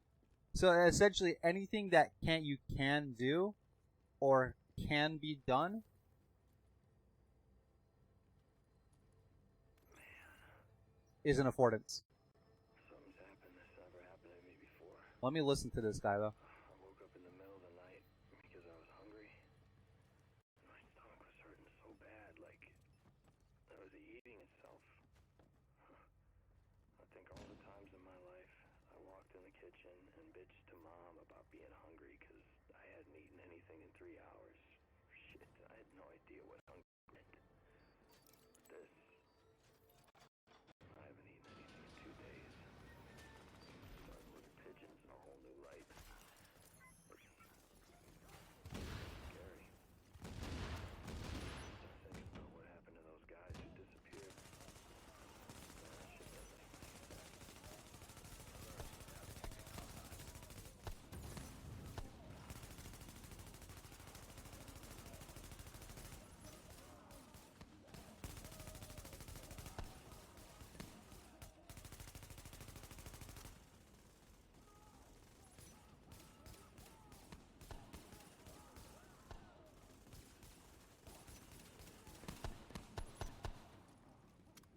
So essentially anything that you can do or can be done is an affordance. Something's happened that's never happened to me before. Let me listen to this guy though. I woke up in the middle of the night because I was hungry. My stomach was hurting so bad, like it was eating itself. I think all the times in my life I walked in the kitchen and bitched to Mom about being hungry because I hadn't eaten anything in 3 hours. Shit, I had no idea what hunger meant. This, I haven't eaten anything in 2 days. Started with pigeons in a whole new light. It's scary. I think about what happened to those guys who disappeared. That shit doesn't make any sense.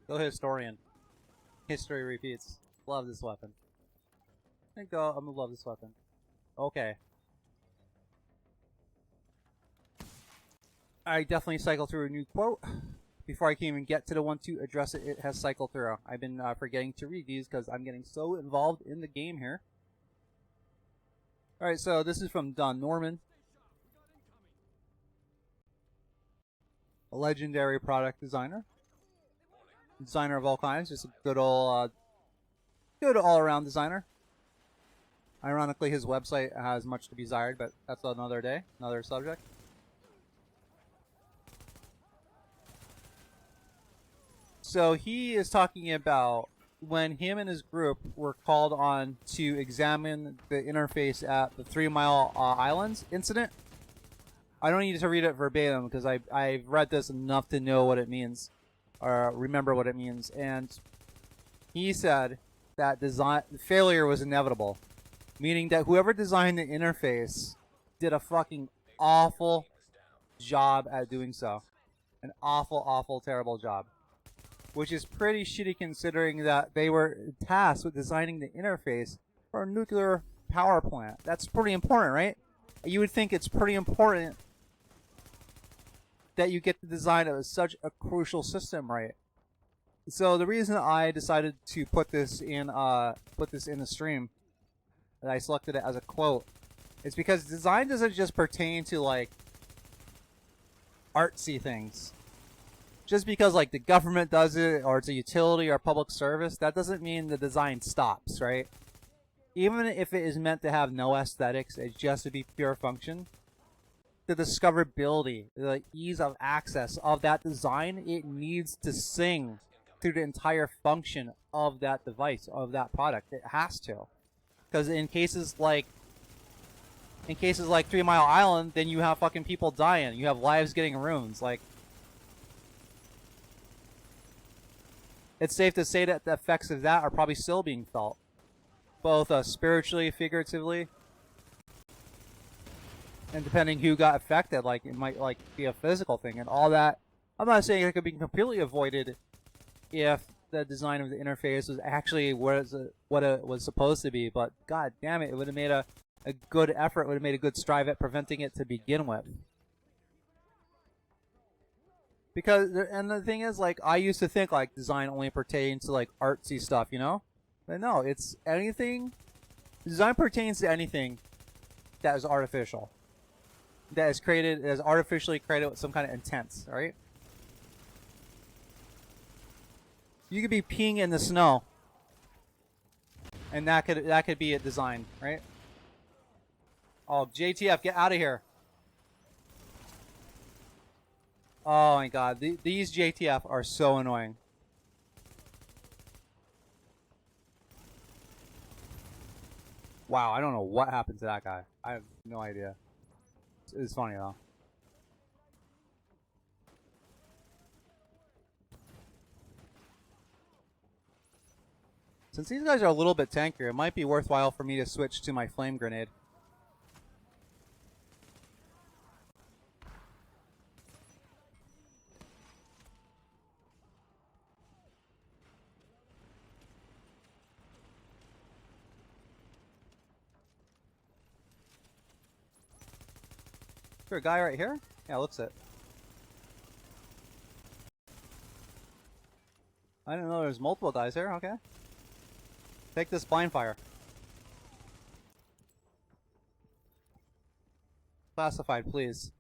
Go historian. History repeats. Love this weapon. I think I'm gonna love this weapon. Okay. I definitely cycle through a new quote. Before I can even get to the one to address it, it has cycled through. I've been forgetting to read these because I'm getting so involved in the game here. Alright, so this is from Don Norman. A legendary product designer. Designer of all kinds, just a good old, good all-around designer. Ironically, his website has much to be desired, but that's another day, another subject. So he is talking about when him and his group were called on to examine the interface at the 3 Mile Islands incident. I don't need to read it verbatim because I've read this enough to know what it means. Or remember what it means, and he said that failure was inevitable. Meaning that whoever designed the interface did a fucking awful job at doing so. An awful, terrible job. Which is pretty shitty considering that they were tasked with designing the interface for a nuclear power plant. That's pretty important, right? You would think it's pretty important that you get the design of such a crucial system right. So the reason I decided to put this in the stream, and I selected it as a quote, is because design doesn't just pertain to like artsy things. Just because like the government does it, or it's a utility or public service, that doesn't mean the design stops, right? Even if it is meant to have no aesthetics, it's just to be pure function, the discoverability, the ease of access of that design, it needs to sing through the entire function of that device, of that product. It has to. Because in cases like 3 Mile Island, then you have fucking people dying. You have lives getting ruined. Like, it's safe to say that the effects of that are probably still being felt. Both spiritually, figuratively. And depending who got affected, like, it might, like, be a physical thing. And all that, I'm not saying it could be completely avoided if the design of the interface was actually what it was supposed to be. But, god damn it, it would have made a good effort, it would have made a good strive at preventing it to begin with. Because, and the thing is, like, I used to think, like, design only pertained to, like, artsy stuff, you know? But no, it's anything, design pertains to anything that is artificial. That is created, that is artificially created with some kind of intent, alright? You could be peeing in the snow, and that could be a design, right? Oh, JTF, get out of here. Oh my god, these JTF are so annoying. Wow, I don't know what happened to that guy. I have no idea. It's funny though. Since these guys are a little bit tankier, it might be worthwhile for me to switch to my flame grenade. Is there a guy right here? Yeah, looks it. I didn't know there's multiple guys here. Okay. Take this blind fire. Classified, please.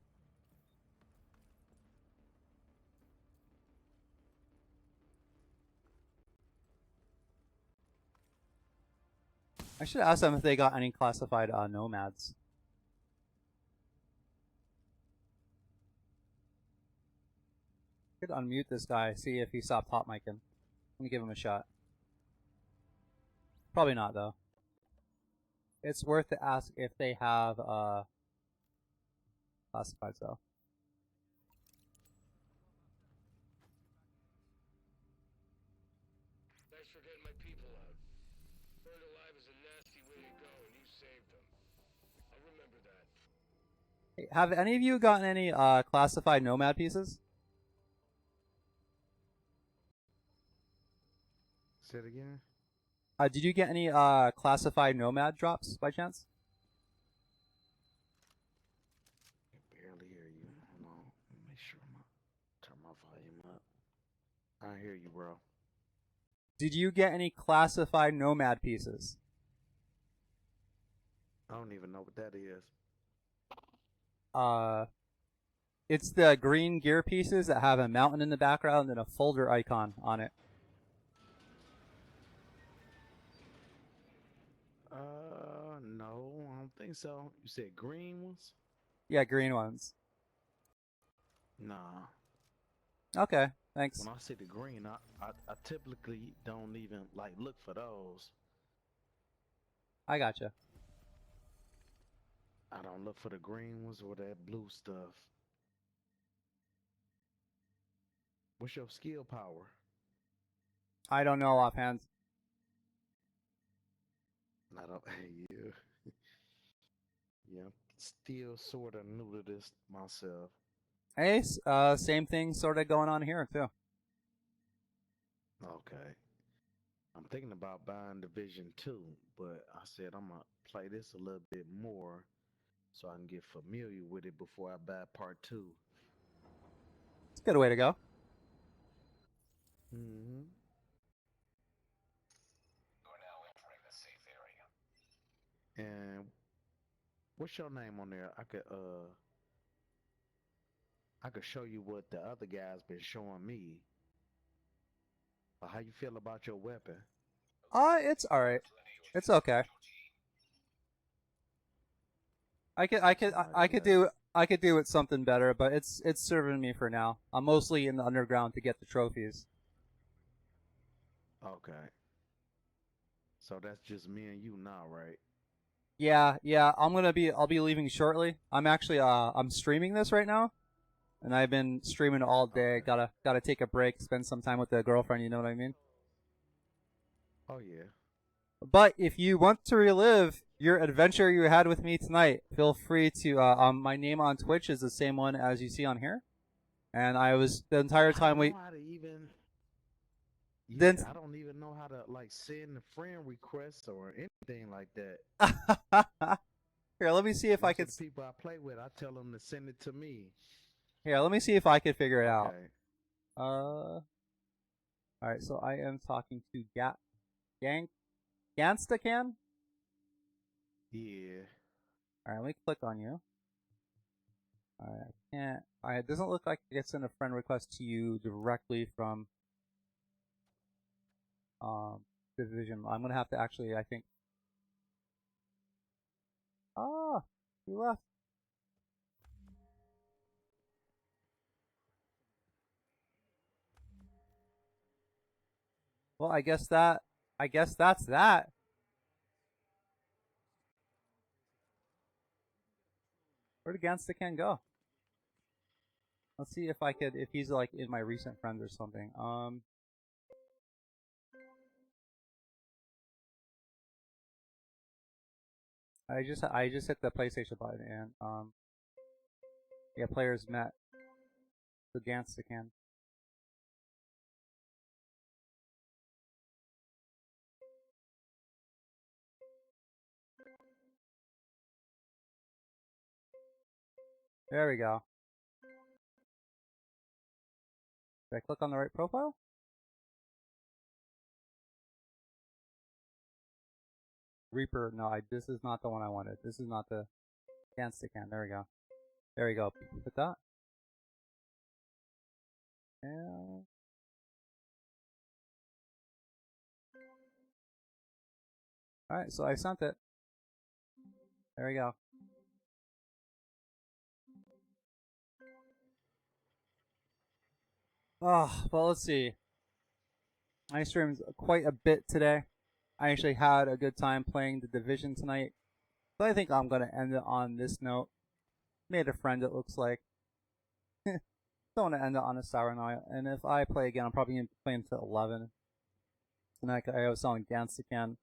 I should ask them if they got any classified nomads. Could unmute this guy, see if he stopped hot micing. Let me give him a shot. Probably not though. It's worth to ask if they have classifieds though. Thanks for getting my people out. Burned alive is a nasty way to go, and you saved them. I'll remember that. Hey, have any of you gotten any classified nomad pieces? Say it again. Did you get any classified nomad drops by chance? I can barely hear you. Hold on. Make sure turn my volume up. I hear you, bro. Did you get any classified nomad pieces? I don't even know what that is. It's the green gear pieces that have a mountain in the background and a folder icon on it. No, I don't think so. You said green ones? Yeah, green ones. Nah. Okay, thanks. When I say the green, I typically don't even like look for those. I gotcha. I don't look for the green ones or that blue stuff. What's your skill power? I don't know offhand. I don't. Yeah. Yeah. Still sort of new to this myself. Hey, same thing sort of going on here too. Okay. I'm thinking about buying Division 2, but I said I'm gonna play this a little bit more so I can get familiar with it before I buy part 2. It's a good way to go. Mm-hmm. You're now entering the safe area. And what's your name on there? I could show you what the other guy's been showing me. How you feel about your weapon? It's all right. It's okay. I could, I could, Alrighty, I could do, I could do with something better, but it's serving me for now. I'm mostly in the underground to get the trophies. Okay. So that's just me and you now, right? Yeah, yeah. I'll be leaving shortly. I'm actually, I'm streaming this right now, and I've been streaming all day. Okay. Gotta take a break, spend some time with the girlfriend. You know what I mean? Oh yeah. But if you want to relive your adventure you had with me tonight, feel free to. My name on Twitch is the same one as you see on here, and I was the entire I time don't we. know how to even. Then Yeah, I don't even know how to like send a friend request or anything like that. here, let me see if I Most could. of the people I play with, I tell them to send it to me. Here, let me see if I could figure it out. Okay. All right. So I am talking to Gang Ganstacan. Yeah. All right, let me click on you. All right, I can't. It doesn't look like I can send a friend request to you directly from Division. I'm gonna have to actually. I think. Ah, you left. Well, I guess that. I guess that's that. Where did Ganstacan go? Let's see if I could. If he's like in my recent friends or something. I just hit the PlayStation button and yeah, players met the Ganstacan. There we go. Did I click on the right profile? Reaper, no, this is not the one I wanted. This is not the Ganstacan. There we go. There we go. Put that. And alright, so I sent it. There we go. Oh, well, let's see. I streamed quite a bit today. I actually had a good time playing the Division tonight. So I think I'm going to end it on this note. Made a friend, it looks like. Don't want to end it on a sour note. And if I play again, I'm probably going to play until 11. Tonight, I was telling Gans again.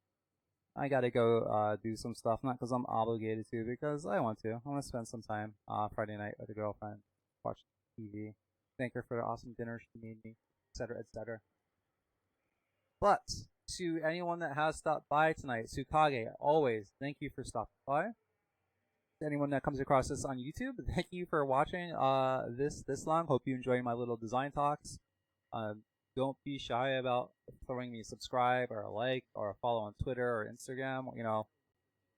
I gotta go do some stuff, not because I'm obligated to, because I want to. I want to spend some time Friday night with a girlfriend, watch TV, thank her for the awesome dinner she made me, etc., etc. But to anyone that has stopped by tonight, Tsukage, always thank you for stopping by. To anyone that comes across this on YouTube, thank you for watching this long. Hope you enjoy my little design talks. Don't be shy about throwing me a subscribe or a like or a follow on Twitter or Instagram. You know,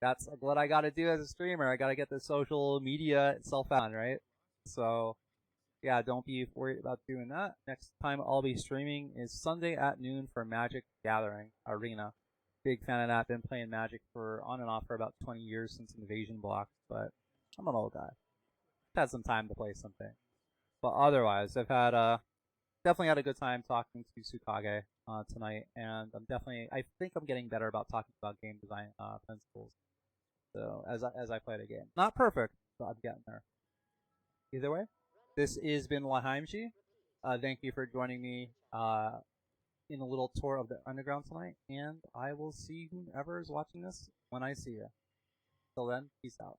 that's what I got to do as a streamer. I got to get the social media itself out, right? So, yeah, don't be worried about doing that. Next time I'll be streaming is Sunday at noon for Magic Gathering Arena. Big fan of that. Been playing Magic for on and off for about 20 years since Invasion Block, but I'm an old guy. Had some time to play something. But otherwise, I've had definitely had a good time talking to Tsukage tonight, and I think I'm getting better about talking about game design principles. So as I play the game, not perfect, but I'm getting there. Either way, this has been Lihim. Thank you for joining me in a little tour of the underground tonight, and I will see whomever is watching this when I see you. Till then, peace out.